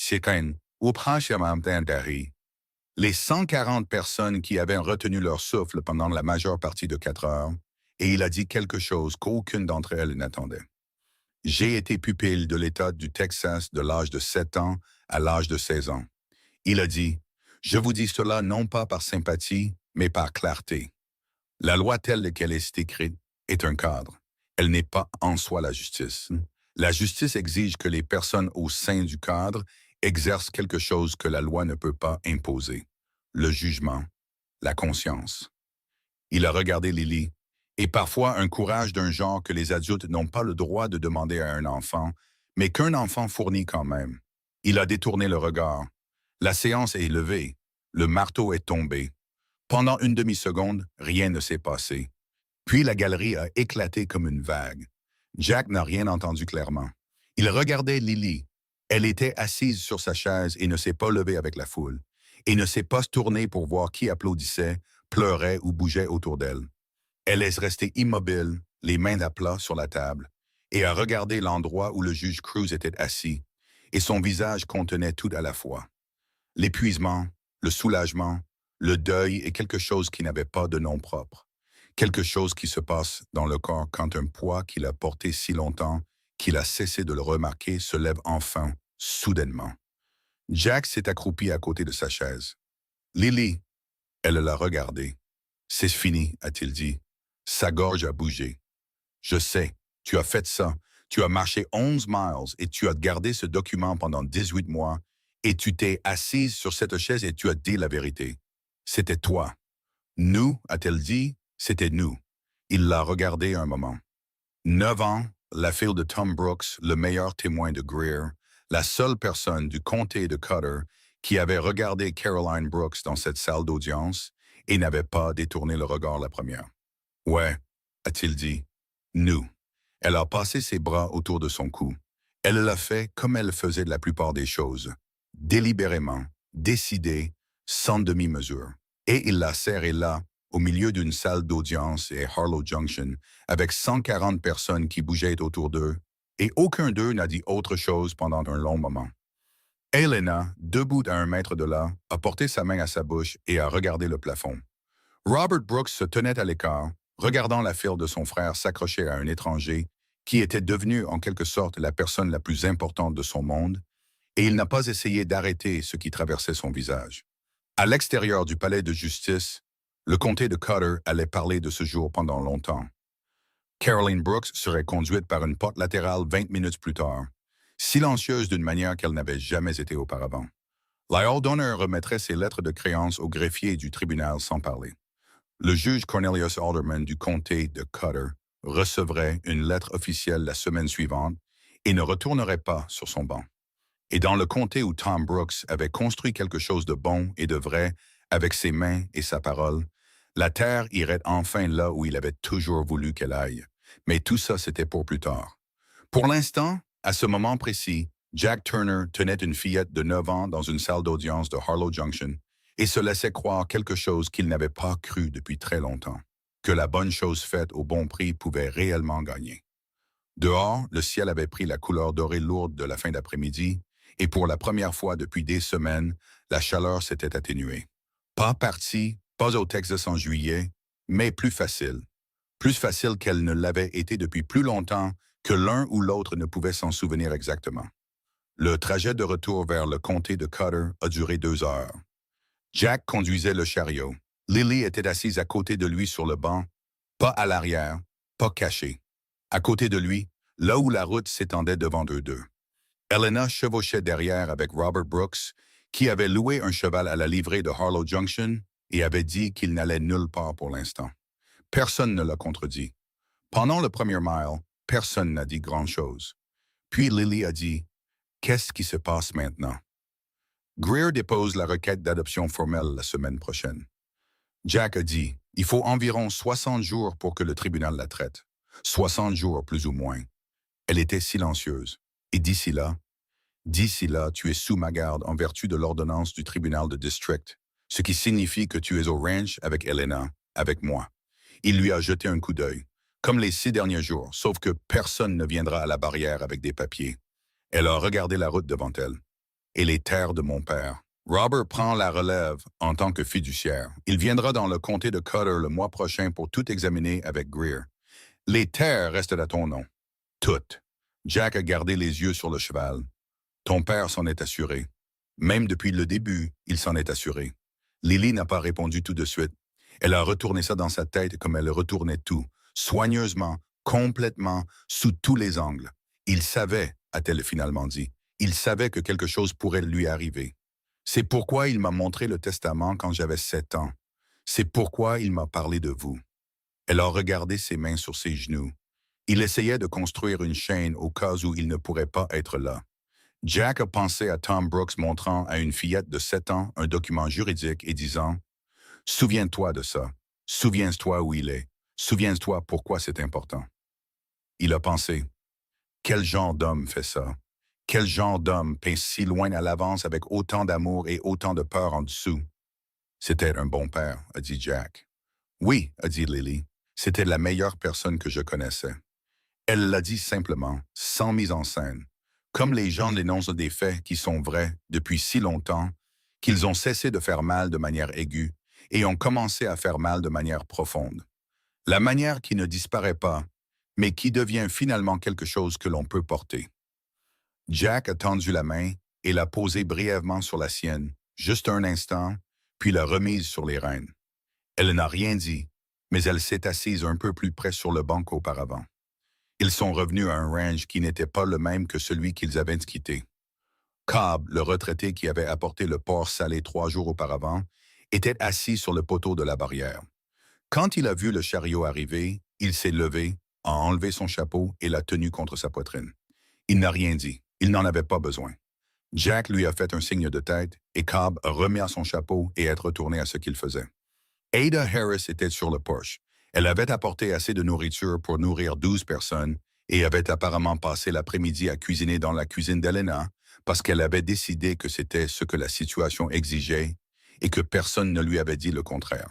140 personnes qui avaient retenu leur souffle pendant la majeure partie de 4 heures, et il a dit quelque chose qu'aucune d'entre elles n'attendait. J'ai été pupille de l'État du Texas de l'âge de 7 ans à l'âge de 16 ans. Il a dit, je vous dis cela non pas par sympathie, mais par clarté. La loi telle qu'elle est écrite est un cadre. Elle n'est pas en soi la justice. La justice exige que les personnes au sein du cadre exercent quelque chose que la loi ne peut pas imposer. Le jugement, la conscience. Il a regardé Lily, et parfois un courage d'un genre que les adultes n'ont pas le droit de demander à un enfant, mais qu'un enfant fournit quand même. Il a détourné le regard. La séance est levée. Le marteau est tombé. Pendant une demi-seconde, rien ne s'est passé. Puis la galerie a éclaté comme une vague. Jack n'a rien entendu clairement. Il regardait Lily. Elle était assise sur sa chaise et ne s'est pas levée avec la foule, et ne s'est pas tournée pour voir qui applaudissait, pleurait ou bougeait autour d'elle. Elle est restée immobile, les mains à plat sur la table, et a regardé l'endroit où le juge Cruz était assis, et son visage contenait tout à la fois. L'épuisement, le soulagement, le deuil et quelque chose qui n'avait pas de nom propre. Quelque chose qui se passe dans le corps quand un poids qu'il a porté si longtemps qu'il a cessé de le remarquer se lève enfin, soudainement. Jack s'est accroupi à côté de sa chaise. Lily, elle l'a regardé. C'est fini, a-t-il dit. Sa gorge a bougé. Je sais, tu as fait ça. Tu as marché 11 miles et tu as gardé ce document pendant 18 mois et tu t'es assise sur cette chaise et tu as dit la vérité. C'était toi. Nous, a-t-elle dit, c'était nous. Il l'a regardé un moment. 9 ans, la fille de Tom Brooks, le meilleur témoin de Greer, la seule personne du comté de Cutter qui avait regardé Caroline Brooks dans cette salle d'audience et n'avait pas détourné le regard la première. Ouais, a-t-il dit. Nous. Elle a passé ses bras autour de son cou. Elle l'a fait comme elle faisait la plupart des choses. Délibérément, décidée, sans demi-mesure. Et il l'a serré là, au milieu d'une salle d'audience et Harlow Junction, avec 140 personnes qui bougeaient autour d'eux, et aucun d'eux n'a dit autre chose pendant un long moment. Elena, debout à 1 mètre de là, a porté sa main à sa bouche et a regardé le plafond. Robert Brooks se tenait à l'écart, regardant la file de son frère s'accrocher à un étranger qui était devenu en quelque sorte la personne la plus importante de son monde, et il n'a pas essayé d'arrêter ce qui traversait son visage. À l'extérieur du palais de justice, le comté de Cutter allait parler de ce jour pendant longtemps. Caroline Brooks serait conduite par une porte latérale 20 minutes plus tard, silencieuse d'une manière qu'elle n'avait jamais été auparavant. Lyle Donner remettrait ses lettres de créance au greffier du tribunal sans parler. Le juge Cornelius Alderman du comté de Cutter recevrait une lettre officielle la semaine suivante et ne retournerait pas sur son banc. Et dans le comté où Tom Brooks avait construit quelque chose de bon et de vrai avec ses mains et sa parole, la terre irait enfin là où il avait toujours voulu qu'elle aille. Mais tout ça, c'était pour plus tard. Pour l'instant, à ce moment précis, Jack Turner tenait une fillette de 9 ans dans une salle d'audience de Harlow Junction et se laissait croire quelque chose qu'il n'avait pas cru depuis très longtemps, que la bonne chose faite au bon prix pouvait réellement gagner. Dehors, le ciel avait pris la couleur dorée lourde de la fin d'après-midi, et pour la première fois depuis des semaines, la chaleur s'était atténuée. Pas partie, pas au Texas en juillet, mais plus facile. Plus facile qu'elle ne l'avait été depuis plus longtemps que l'un ou l'autre ne pouvait s'en souvenir exactement. Le trajet de retour vers le comté de Cutter a duré 2 heures. Jack conduisait le chariot. Lily était assise à côté de lui sur le banc, pas à l'arrière, pas cachée. À côté de lui, là où la route s'étendait devant eux deux. Elena chevauchait derrière avec Robert Brooks, qui avait loué un cheval à la livrée de Harlow Junction et avait dit qu'il n'allait nulle part pour l'instant. Personne ne l'a contredit. Pendant le premier mile, personne n'a dit grand-chose. Puis Lily a dit « Qu'est-ce qui se passe maintenant? » Greer dépose la requête d'adoption formelle la semaine prochaine. Jack a dit « Il faut environ 60 jours pour que le tribunal la traite. 60 jours plus ou moins. » Elle était silencieuse. Et d'ici là, tu es sous ma garde en vertu de l'ordonnance du tribunal de district, ce qui signifie que tu es au ranch avec Elena, avec moi. Il lui a jeté un coup d'œil, comme les 6 derniers jours, sauf que personne ne viendra à la barrière avec des papiers. Elle a regardé la route devant elle. Et les terres de mon père. Robert prend la relève en tant que fiduciaire. Il viendra dans le comté de Cutter le mois prochain pour tout examiner avec Greer. Les terres restent à ton nom. Toutes. Jack a gardé les yeux sur le cheval. Ton père s'en est assuré. Même depuis le début, il s'en est assuré. Lily n'a pas répondu tout de suite. Elle a retourné ça dans sa tête comme elle retournait tout, soigneusement, complètement, sous tous les angles. Il savait, a-t-elle finalement dit, il savait que quelque chose pourrait lui arriver. C'est pourquoi il m'a montré le testament quand j'avais 7 ans. C'est pourquoi il m'a parlé de vous. Elle a regardé ses mains sur ses genoux. Il essayait de construire une chaîne au cas où il ne pourrait pas être là. Jack a pensé à Tom Brooks montrant à une fillette de 7 ans un document juridique et disant Souviens-toi de ça. Souviens-toi où il est. Souviens-toi pourquoi c'est important. Il a pensé, quel genre d'homme fait ça? Quel genre d'homme pense si loin à l'avance avec autant d'amour et autant de peur en dessous? C'était un bon père, a dit Jack. Oui, a dit Lily. C'était la meilleure personne que je connaissais. Elle l'a dit simplement, sans mise en scène, comme les gens énoncent des faits qui sont vrais depuis si longtemps qu'ils ont cessé de faire mal de manière aiguë et ont commencé à faire mal de manière profonde. La manière qui ne disparaît pas, mais qui devient finalement quelque chose que l'on peut porter. Jack a tendu la main et l'a posée brièvement sur la sienne, juste un instant, puis l'a remise sur les rênes. Elle n'a rien dit, mais elle s'est assise un peu plus près sur le banc qu'auparavant. Ils sont revenus à un range qui n'était pas le même que celui qu'ils avaient quitté. Cobb, le retraité qui avait apporté le porc salé 3 jours auparavant, était assis sur le poteau de la barrière. Quand il a vu le chariot arriver, il s'est levé, a enlevé son chapeau et l'a tenu contre sa poitrine. Il n'a rien dit. Il n'en avait pas besoin. Jack lui a fait un signe de tête et Cobb a remis à son chapeau et est retourné à ce qu'il faisait. Ada Harris était sur le porche. Elle avait apporté assez de nourriture pour nourrir 12 personnes et avait apparemment passé l'après-midi à cuisiner dans la cuisine d'Elena parce qu'elle avait décidé que c'était ce que la situation exigeait et que personne ne lui avait dit le contraire.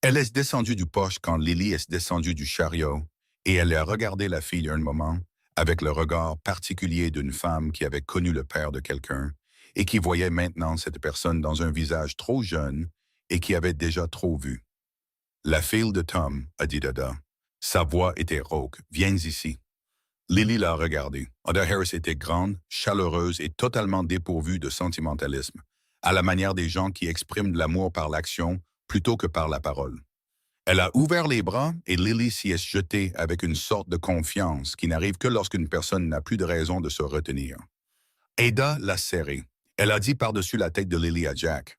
Elle est descendue du porche quand Lily est descendue du chariot et elle a regardé la fille un moment avec le regard particulier d'une femme qui avait connu le père de quelqu'un et qui voyait maintenant cette personne dans un visage trop jeune et qui avait déjà trop vu. La fille de Tom, a dit Ada. Sa voix était rauque. Viens ici. Lily l'a regardé. Ada Harris était grande, chaleureuse et totalement dépourvue de sentimentalisme, à la manière des gens qui expriment de l'amour par l'action plutôt que par la parole. Elle a ouvert les bras et Lily s'y est jetée avec une sorte de confiance qui n'arrive que lorsqu'une personne n'a plus de raison de se retenir. Ada l'a serrée. Elle a dit par-dessus la tête de Lily à Jack.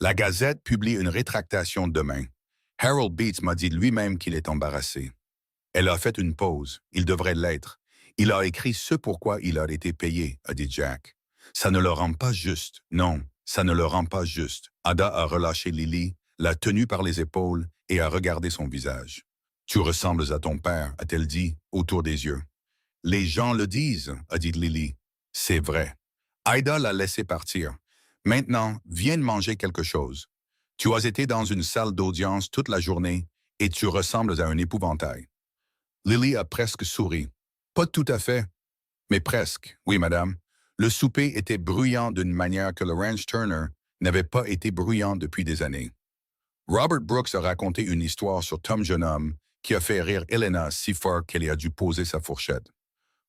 La Gazette publie une rétractation demain. Harold Beats m'a dit lui-même qu'il est embarrassé. Elle a fait une pause. Il devrait l'être. Il a écrit ce pourquoi il a été payé, a dit Jack. Ça ne le rend pas juste. Non, ça ne le rend pas juste. Ada a relâché Lily, l'a tenue par les épaules et a regardé son visage. Tu ressembles à ton père, a-t-elle dit, autour des yeux. Les gens le disent, a dit Lily. C'est vrai. Ada l'a laissé partir. Maintenant, viens de manger quelque chose. Tu as été dans une salle d'audience toute la journée et tu ressembles à un épouvantail. Lily a presque souri. Pas tout à fait, mais presque, oui madame. Le souper était bruyant d'une manière que le Ranch Turner n'avait pas été bruyant depuis des années. Robert Brooks a raconté une histoire sur Tom jeune homme qui a fait rire Elena si fort qu'elle a dû poser sa fourchette.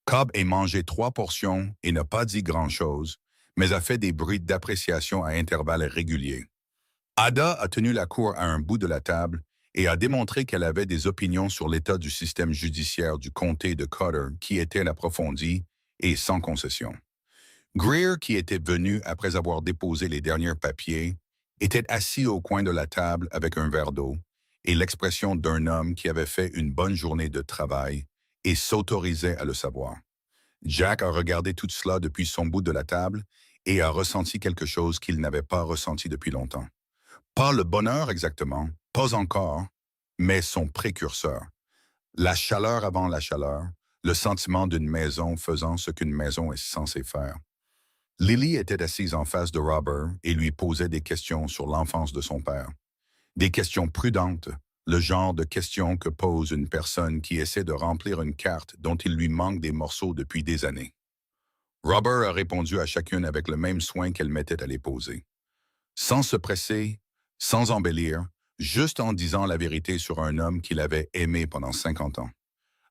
Cobb a mangé 3 portions et n'a pas dit grand-chose, mais a fait des bruits d'appréciation à intervalles réguliers. Ada a tenu la cour à un bout de la table et a démontré qu'elle avait des opinions sur l'état du système judiciaire du comté de Cotter qui étaient approfondies et sans concession. Greer, qui était venu après avoir déposé les derniers papiers, était assis au coin de la table avec un verre d'eau et l'expression d'un homme qui avait fait une bonne journée de travail et s'autorisait à le savoir. Jack a regardé tout cela depuis son bout de la table et a ressenti quelque chose qu'il n'avait pas ressenti depuis longtemps. Pas le bonheur exactement, pas encore, mais son précurseur. La chaleur avant la chaleur, le sentiment d'une maison faisant ce qu'une maison est censée faire. Lily était assise en face de Robert et lui posait des questions sur l'enfance de son père. Des questions prudentes, le genre de questions que pose une personne qui essaie de remplir une carte dont il lui manque des morceaux depuis des années. Robert a répondu à chacune avec le même soin qu'elle mettait à les poser. Sans se presser, sans embellir, juste en disant la vérité sur un homme qu'il avait aimé pendant 50 ans.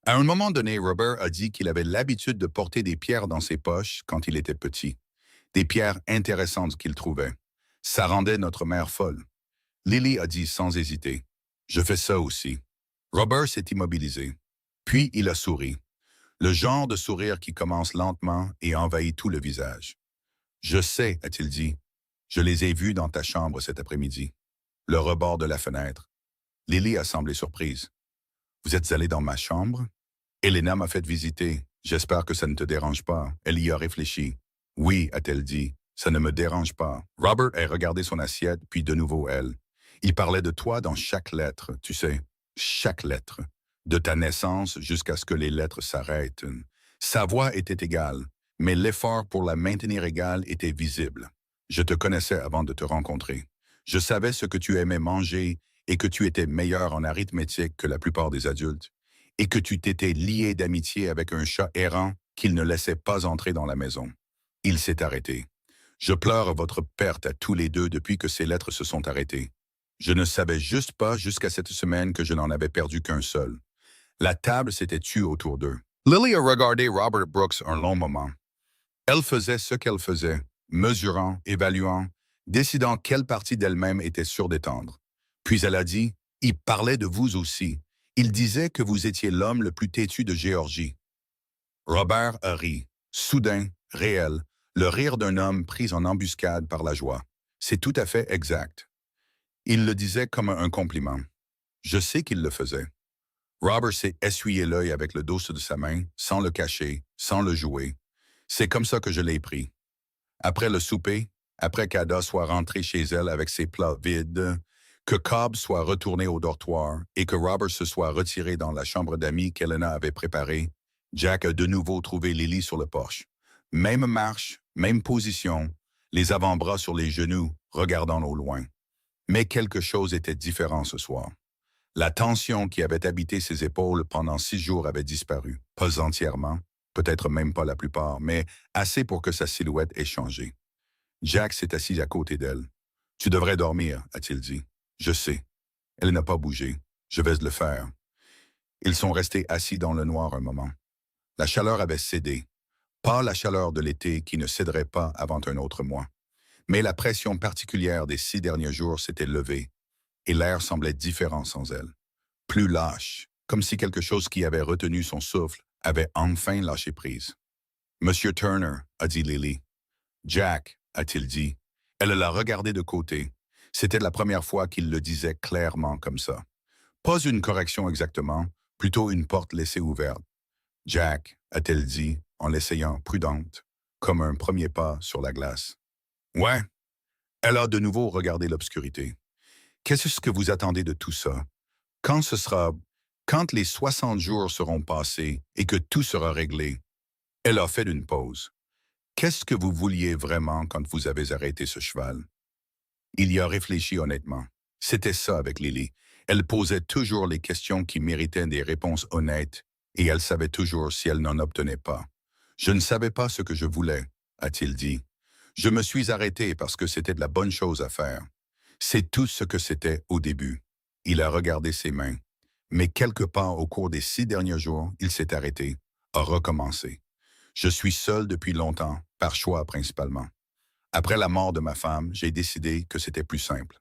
À un moment donné, Robert a dit qu'il avait l'habitude de porter des pierres dans ses poches quand il était petit. Des pierres intéressantes qu'il trouvait. Ça rendait notre mère folle. Lily a dit sans hésiter. Je fais ça aussi. Robert s'est immobilisé. Puis il a souri. Le genre de sourire qui commence lentement et envahit tout le visage. Je sais, a-t-il dit. Je les ai vus dans ta chambre cet après-midi. Le rebord de la fenêtre. Lily a semblé surprise. Vous êtes allé dans ma chambre? Elena m'a fait visiter. J'espère que ça ne te dérange pas. Elle y a réfléchi. Oui, a-t-elle dit. Ça ne me dérange pas. Robert a regardé son assiette, puis de nouveau elle. Il parlait de toi dans chaque lettre, tu sais, chaque lettre, de ta naissance jusqu'à ce que les lettres s'arrêtent. Sa voix était égale, mais l'effort pour la maintenir égale était visible. Je te connaissais avant de te rencontrer. Je savais ce que tu aimais manger et que tu étais meilleur en arithmétique que la plupart des adultes, et que tu t'étais lié d'amitié avec un chat errant qu'il ne laissait pas entrer dans la maison. Il s'est arrêté. Je pleure votre perte à tous les deux depuis que ces lettres se sont arrêtées. Je ne savais juste pas jusqu'à cette semaine que je n'en avais perdu qu'un seul. La table s'était tue autour d'eux. Lily a regardé Robert Brooks un long moment. Elle faisait ce qu'elle faisait, mesurant, évaluant, décidant quelle partie d'elle-même était sûre d'étendre. Puis elle a dit, « Il parlait de vous aussi. Il disait que vous étiez l'homme le plus têtu de Géorgie. » Robert a ri, soudain, réel, le rire d'un homme pris en embuscade par la joie. C'est tout à fait exact. Il le disait comme un compliment. Je sais qu'il le faisait. Robert s'est essuyé l'œil avec le dos de sa main, sans le cacher, sans le jouer. C'est comme ça que je l'ai pris. Après le souper, après qu'Ada soit rentrée chez elle avec ses plats vides, que Cobb soit retourné au dortoir et que Robert se soit retiré dans la chambre d'amis qu'Elena avait préparée, Jack a de nouveau trouvé Lily sur le porche. Même marche, même position, les avant-bras sur les genoux, regardant au loin. Mais quelque chose était différent ce soir. La tension qui avait habité ses épaules pendant 6 jours avait disparu. Pas entièrement, peut-être même pas la plupart, mais assez pour que sa silhouette ait changé. Jack s'est assis à côté d'elle. « Tu devrais dormir, a-t-il dit. « Je sais. » Elle n'a pas bougé. « Je vais le faire. » Ils sont restés assis dans le noir un moment. La chaleur avait cédé. Pas la chaleur de l'été qui ne céderait pas avant un autre mois. Mais la pression particulière des 6 derniers jours s'était levée, et l'air semblait différent sans elle. Plus lâche, comme si quelque chose qui avait retenu son souffle avait enfin lâché prise. « Monsieur Turner, a dit Lily. « Jack, a-t-il dit. Elle l'a regardé de côté. C'était la première fois qu'il le disait clairement comme ça. Pas une correction exactement, plutôt une porte laissée ouverte. « Jack, a-t-elle dit, en l'essayant prudente, comme un premier pas sur la glace. « Ouais. » Elle a de nouveau regardé l'obscurité. « Qu'est-ce que vous attendez de tout ça? Quand ce sera... Quand les 60 jours seront passés et que tout sera réglé. » Elle a fait une pause. « Qu'est-ce que vous vouliez vraiment quand vous avez arrêté ce cheval? » Il y a réfléchi honnêtement. C'était ça avec Lily. Elle posait toujours les questions qui méritaient des réponses honnêtes, et elle savait toujours si elle n'en obtenait pas. « Je ne savais pas ce que je voulais, a-t-il dit. Je me suis arrêté parce que c'était de la bonne chose à faire. C'est tout ce que c'était au début. » Il a regardé ses mains. Mais quelque part au cours des 6 derniers jours, il s'est arrêté, a recommencé. « Je suis seul depuis longtemps, par choix principalement. Après la mort de ma femme, j'ai décidé que c'était plus simple.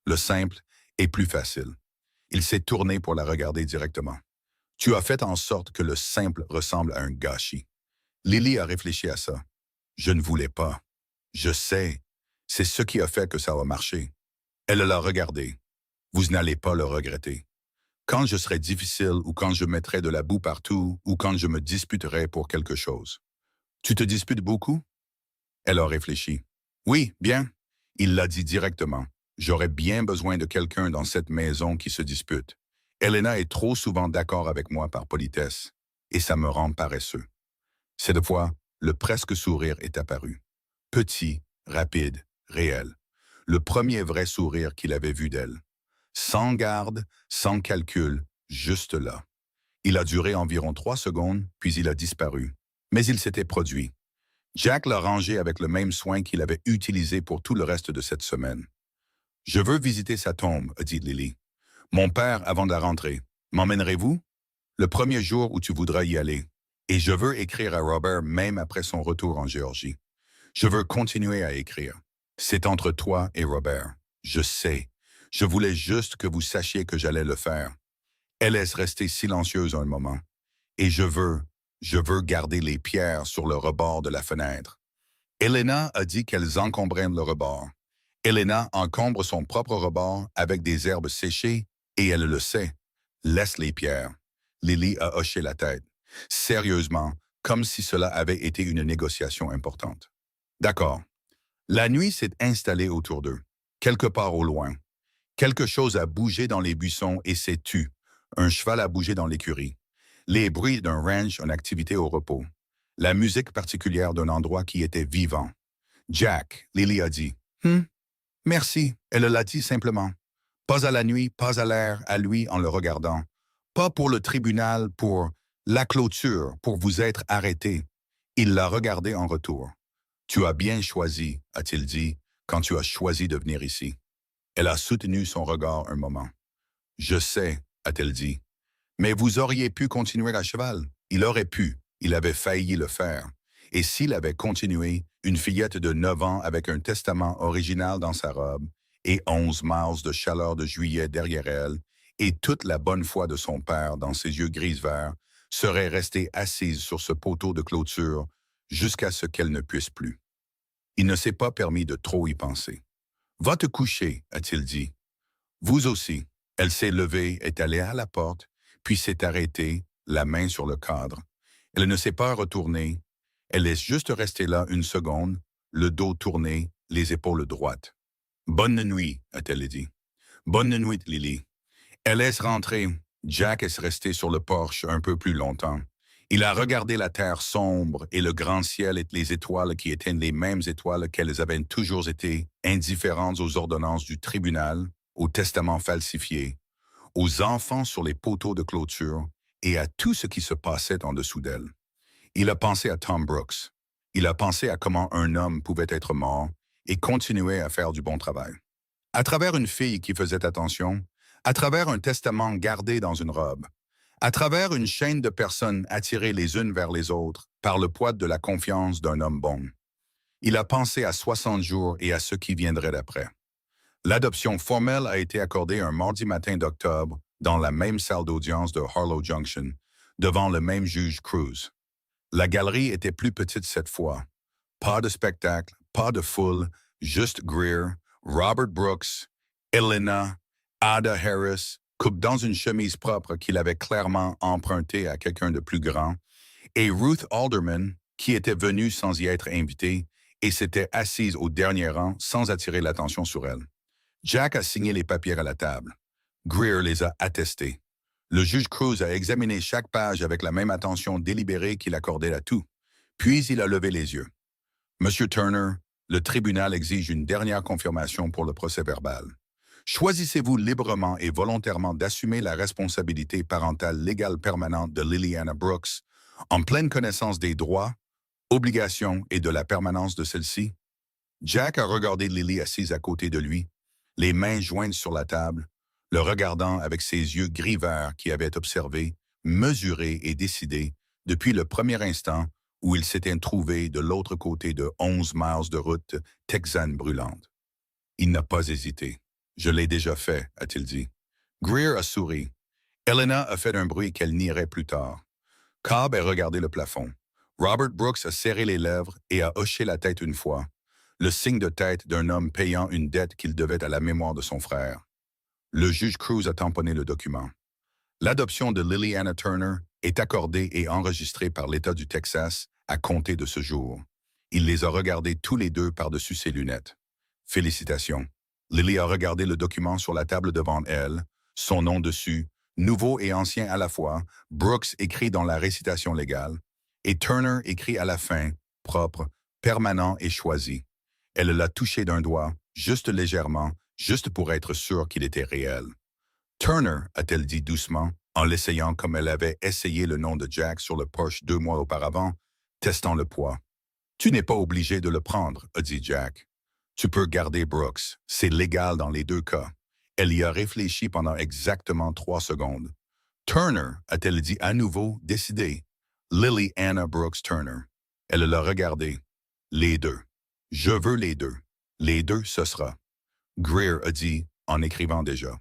Le simple est plus facile. » Il s'est tourné pour la regarder directement. « Tu as fait en sorte que le simple ressemble à un gâchis. » Lily a réfléchi à ça. « Je ne voulais pas. Je sais. C'est ce qui a fait que ça a marché. » Elle l'a regardé. « Vous n'allez pas le regretter. Quand je serai difficile ou quand je mettrai de la boue partout ou quand je me disputerai pour quelque chose. » « Tu te disputes beaucoup? » Elle a réfléchi. « Oui, bien. » Il l'a dit directement. « J'aurais bien besoin de quelqu'un dans cette maison qui se dispute. Elena est trop souvent d'accord avec moi par politesse, et ça me rend paresseux. » Cette fois, le presque sourire est apparu. Petit, rapide, réel. Le premier vrai sourire qu'il avait vu d'elle. Sans garde, sans calcul, juste là. Il a duré environ 3 secondes, puis il a disparu. Mais il s'était produit. Jack l'a rangé avec le même soin qu'il avait utilisé pour tout le reste de cette semaine. « Je veux visiter sa tombe, a dit Lily. Mon père avant de la rentrée. M'emmènerez-vous? Le premier jour où tu voudras y aller. Et je veux écrire à Robert même après son retour en Géorgie. Je veux continuer à écrire. C'est entre toi et Robert. Je sais. Je voulais juste que vous sachiez que j'allais le faire. » Elle est restée silencieuse un moment. « Et je veux garder les pierres sur le rebord de la fenêtre. » Elena a dit qu'elles encombraient le rebord. Elena encombre son propre rebord avec des herbes séchées et elle le sait. Laisse les pierres. Lily a hoché la tête. Sérieusement, comme si cela avait été une négociation importante. D'accord. La nuit s'est installée autour d'eux, quelque part au loin. Quelque chose a bougé dans les buissons et s'est tu. Un cheval a bougé dans l'écurie. Les bruits d'un ranch en activité au repos. La musique particulière d'un endroit qui était vivant. Jack, Lily a dit. Merci, elle l'a dit simplement. Pas à la nuit, pas à l'air, à lui en le regardant. Pas pour le tribunal, pour la clôture, pour vous être arrêté. Il l'a regardé en retour. Tu as bien choisi, a-t-il dit, quand tu as choisi de venir ici. Elle a soutenu son regard un moment. Je sais, a-t-elle dit. Mais vous auriez pu continuer à cheval. Il aurait pu. Il avait failli le faire. Et s'il avait continué, une fillette de 9 ans avec un testament original dans sa robe, et 11 miles de chaleur de juillet derrière elle, et toute la bonne foi de son père dans ses yeux gris-verts, serait restée assise sur ce poteau de clôture jusqu'à ce qu'elle ne puisse plus. Il ne s'est pas permis de trop y penser. « Va te coucher, a-t-il dit. Vous aussi. » Elle s'est levée, est allée à la porte, puis s'est arrêtée, la main sur le cadre. Elle ne s'est pas retournée. Elle est juste restée là une seconde, le dos tourné, les épaules droites. « Bonne nuit, a-t-elle dit. « Bonne nuit, Lily. » Elle est rentrée. Jack est resté sur le porche un peu plus longtemps. Il a regardé la terre sombre et le grand ciel et les étoiles qui étaient les mêmes étoiles qu'elles avaient toujours été, indifférentes aux ordonnances du tribunal, aux testaments falsifiés, aux enfants sur les poteaux de clôture et à tout ce qui se passait en dessous d'elle. Il a pensé à Tom Brooks. Il a pensé à comment un homme pouvait être mort et continuer à faire du bon travail. À travers une fille qui faisait attention, à travers un testament gardé dans une robe, à travers une chaîne de personnes attirées les unes vers les autres par le poids de la confiance d'un homme bon. Il a pensé à 60 jours et à ce qui viendrait d'après. L'adoption formelle a été accordée un mardi matin d'octobre dans la même salle d'audience de Harlow Junction, devant le même juge Cruz. La galerie était plus petite cette fois. Pas de spectacle, pas de foule, juste Greer, Robert Brooks, Elena, Ada Harris, coupe dans une chemise propre qu'il avait clairement empruntée à quelqu'un de plus grand, et Ruth Alderman, qui était venue sans y être invitée et s'était assise au dernier rang sans attirer l'attention sur elle. Jack a signé les papiers à la table. Greer les a attestés. Le juge Cruz a examiné chaque page avec la même attention délibérée qu'il accordait à tout. Puis il a levé les yeux. « Monsieur Turner, le tribunal exige une dernière confirmation pour le procès-verbal. Choisissez-vous librement et volontairement d'assumer la responsabilité parentale légale permanente de Liliana Brooks, en pleine connaissance des droits, obligations et de la permanence de celle-ci? » Jack a regardé Lily assise à côté de lui, les mains jointes sur la table, le regardant avec ses yeux gris-verts qui avaient observé, mesuré et décidé depuis le premier instant où il s'était trouvé de l'autre côté de 11 miles de route texane brûlante. Il n'a pas hésité. « Je l'ai déjà fait, a-t-il dit. » Greer a souri. Elena a fait un bruit qu'elle nierait plus tard. Cobb a regardé le plafond. Robert Brooks a serré les lèvres et a hoché la tête une fois, le signe de tête d'un homme payant une dette qu'il devait à la mémoire de son frère. Le juge Cruz a tamponné le document. L'adoption de Liliana Turner est accordée et enregistrée par l'État du Texas à compter de ce jour. Il les a regardés tous les deux par-dessus ses lunettes. Félicitations. Lily a regardé le document sur la table devant elle, son nom dessus, nouveau et ancien à la fois, Brooks écrit dans la récitation légale, et Turner écrit à la fin, propre, permanent et choisi. Elle l'a touché d'un doigt, juste légèrement, juste pour être sûre qu'il était réel. « Turner », a-t-elle dit doucement, en l'essayant comme elle avait essayé le nom de Jack sur le Porsche 2 mois auparavant, testant le poids. « Tu n'es pas obligé de le prendre », a dit Jack. « Tu peux garder Brooks, c'est légal dans les deux cas. » Elle y a réfléchi pendant exactement 3 secondes. « Turner », a-t-elle dit à nouveau, décidée. « Lily Anna Brooks Turner. » Elle l'a regardé. « Les deux. Je veux les deux. Les deux, ce sera. » Greer a dit, en écrivant déjà.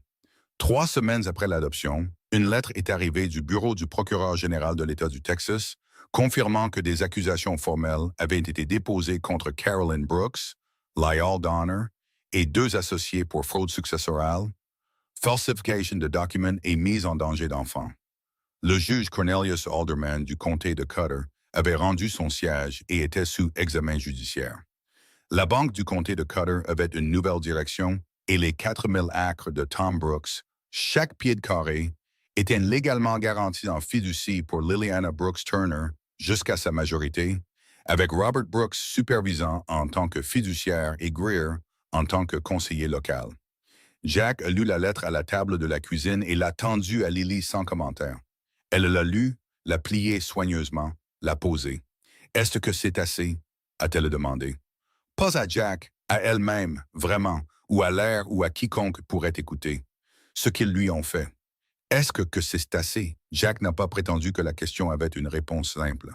3 semaines après l'adoption, une lettre est arrivée du bureau du procureur général de l'État du Texas, confirmant que des accusations formelles avaient été déposées contre Carolyn Brooks, Lyall Donner et 2 associés pour fraude successorale, falsification de documents et mise en danger d'enfants. Le juge Cornelius Alderman du comté de Cutter avait rendu son siège et était sous examen judiciaire. La banque du comté de Cutter avait une nouvelle direction et les 4000 acres de Tom Brooks, chaque pied de carré, étaient légalement garantis en fiducie pour Liliana Brooks Turner jusqu'à sa majorité, avec Robert Brooks supervisant en tant que fiduciaire et Greer en tant que conseiller local. Jack a lu la lettre à la table de la cuisine et l'a tendue à Lily sans commentaire. Elle l'a lue, l'a pliée soigneusement, l'a posée. « Est-ce que c'est assez? » a-t-elle demandé. Pas à Jack, à elle-même, vraiment, ou à l'air ou à quiconque pourrait écouter. Ce qu'ils lui ont fait. Est-ce que c'est assez? Jack n'a pas prétendu que la question avait une réponse simple.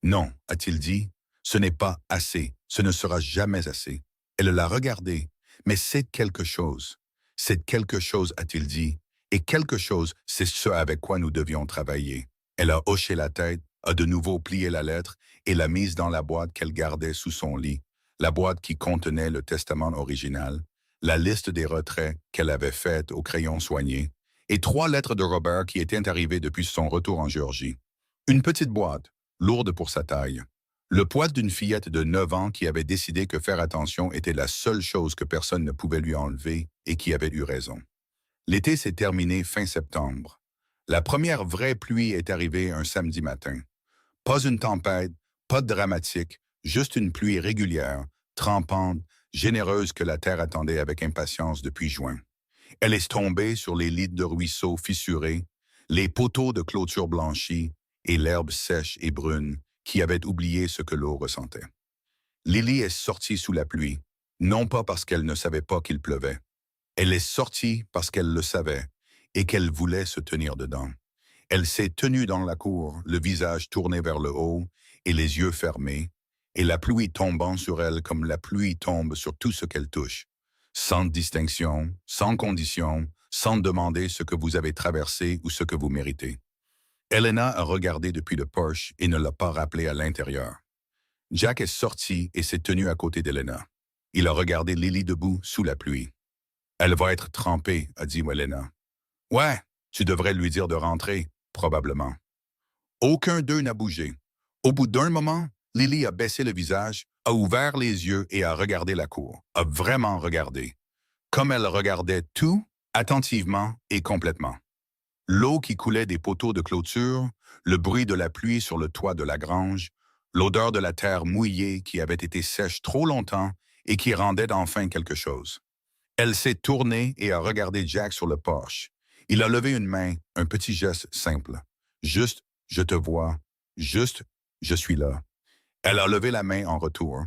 Non, a-t-il dit, ce n'est pas assez, ce ne sera jamais assez. Elle l'a regardé, mais c'est quelque chose. C'est quelque chose, a-t-il dit, et quelque chose, c'est ce avec quoi nous devions travailler. Elle a hoché la tête, a de nouveau plié la lettre et l'a mise dans la boîte qu'elle gardait sous son lit, la boîte qui contenait le testament original, la liste des retraits qu'elle avait faite au crayon soigné, et 3 lettres de Robert qui étaient arrivées depuis son retour en Géorgie. Une petite boîte, lourde pour sa taille. Le poids d'une fillette de 9 ans qui avait décidé que faire attention était la seule chose que personne ne pouvait lui enlever et qui avait eu raison. L'été s'est terminé fin septembre. La première vraie pluie est arrivée un samedi matin. Pas une tempête, pas de dramatique, juste une pluie régulière, trempante, généreuse que la terre attendait avec impatience depuis juin. Elle est tombée sur les lits de ruisseaux fissurés, les poteaux de clôture blanchis et l'herbe sèche et brune qui avait oublié ce que l'eau ressentait. Lily est sortie sous la pluie, non pas parce qu'elle ne savait pas qu'il pleuvait. Elle est sortie parce qu'elle le savait et qu'elle voulait se tenir dedans. Elle s'est tenue dans la cour, le visage tourné vers le haut et les yeux fermés, et la pluie tombant sur elle comme la pluie tombe sur tout ce qu'elle touche, sans distinction, sans condition, sans demander ce que vous avez traversé ou ce que vous méritez. Elena a regardé depuis le porche et ne l'a pas rappelé à l'intérieur. Jack est sorti et s'est tenu à côté d'Elena. Il a regardé Lily debout sous la pluie. « Elle va être trempée, » a dit Elena. « Ouais, tu devrais lui dire de rentrer, probablement. » Aucun d'eux n'a bougé. Au bout d'un moment, Lily a baissé le visage, a ouvert les yeux et a regardé la cour, a vraiment regardé. Comme elle regardait tout, attentivement et complètement. L'eau qui coulait des poteaux de clôture, le bruit de la pluie sur le toit de la grange, l'odeur de la terre mouillée qui avait été sèche trop longtemps et qui rendait enfin quelque chose. Elle s'est tournée et a regardé Jack sur le porche. Il a levé une main, un petit geste simple. Juste, je te vois. Juste, je suis là. Elle a levé la main en retour.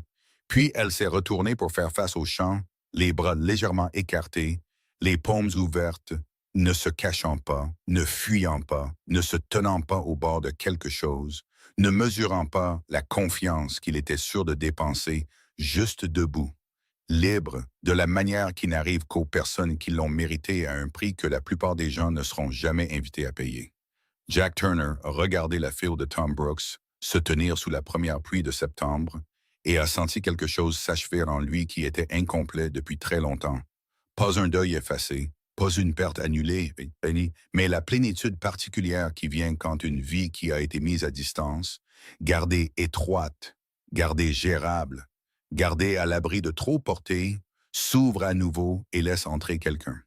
Puis elle s'est retournée pour faire face au champ, les bras légèrement écartés, les paumes ouvertes, ne se cachant pas, ne fuyant pas, ne se tenant pas au bord de quelque chose, ne mesurant pas la confiance qu'il était sûr de dépenser, juste debout, libre, de la manière qui n'arrive qu'aux personnes qui l'ont mérité à un prix que la plupart des gens ne seront jamais invités à payer. Jack Turner a regardé la file de Tom Brooks se tenir sous la première pluie de septembre et a senti quelque chose s'achever en lui qui était incomplet depuis très longtemps. Pas un deuil effacé, pas une perte annulée, mais la plénitude particulière qui vient quand une vie qui a été mise à distance, gardée étroite, gardée gérable, gardée à l'abri de trop portée, s'ouvre à nouveau et laisse entrer quelqu'un.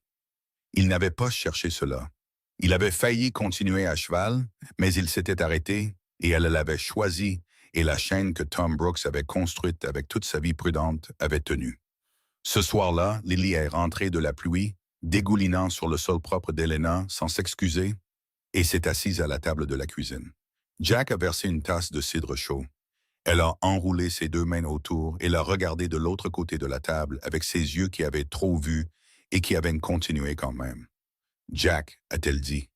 Il n'avait pas cherché cela. Il avait failli continuer à cheval, mais il s'était arrêté et elle l'avait choisi et la chaîne que Tom Brooks avait construite avec toute sa vie prudente avait tenu. Ce soir-là, Lily est rentrée de la pluie, dégoulinant sur le sol propre d'Elena sans s'excuser, et s'est assise à la table de la cuisine. Jack a versé une tasse de cidre chaud. Elle a enroulé ses 2 mains autour et l'a regardé de l'autre côté de la table avec ses yeux qui avaient trop vu et qui avaient continué quand même. « Jack », a-t-elle dit.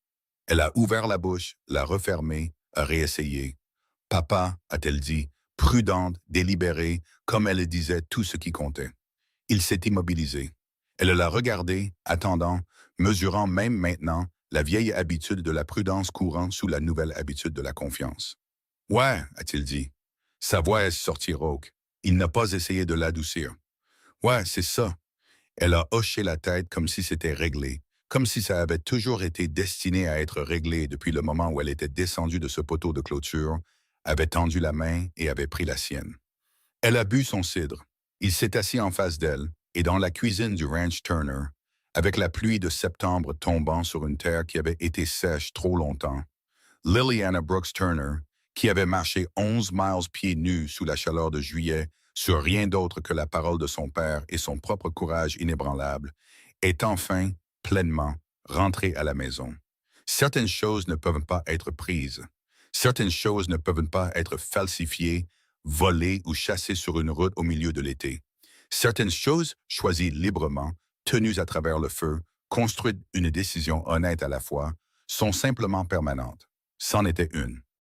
Elle a ouvert la bouche, l'a refermée, a réessayé. « Papa », a-t-elle dit, prudente, délibérée, comme elle disait tout ce qui comptait. Il s'est immobilisé. Elle l'a regardé, attendant, mesurant même maintenant la vieille habitude de la prudence courant sous la nouvelle habitude de la confiance. « Ouais », a-t-il dit. Sa voix est sortie rauque. Il n'a pas essayé de l'adoucir. « Ouais, c'est ça. » Elle a hoché la tête comme si c'était réglé, comme si ça avait toujours été destiné à être réglé depuis le moment où elle était descendue de ce poteau de clôture, avait tendu la main et avait pris la sienne. Elle a bu son cidre. Il s'est assis en face d'elle, et dans la cuisine du ranch Turner, avec la pluie de septembre tombant sur une terre qui avait été sèche trop longtemps, Liliana Brooks Turner, qui avait marché 11 miles pieds nus sous la chaleur de juillet sur rien d'autre que la parole de son père et son propre courage inébranlable, est enfin pleinement rentrée à la maison. Certaines choses ne peuvent pas être prises. Certaines choses ne peuvent pas être falsifiées, volées ou chassées sur une route au milieu de l'été. Certaines choses, choisies librement, tenues à travers le feu, construites une décision honnête à la fois, sont simplement permanentes. C'en était une.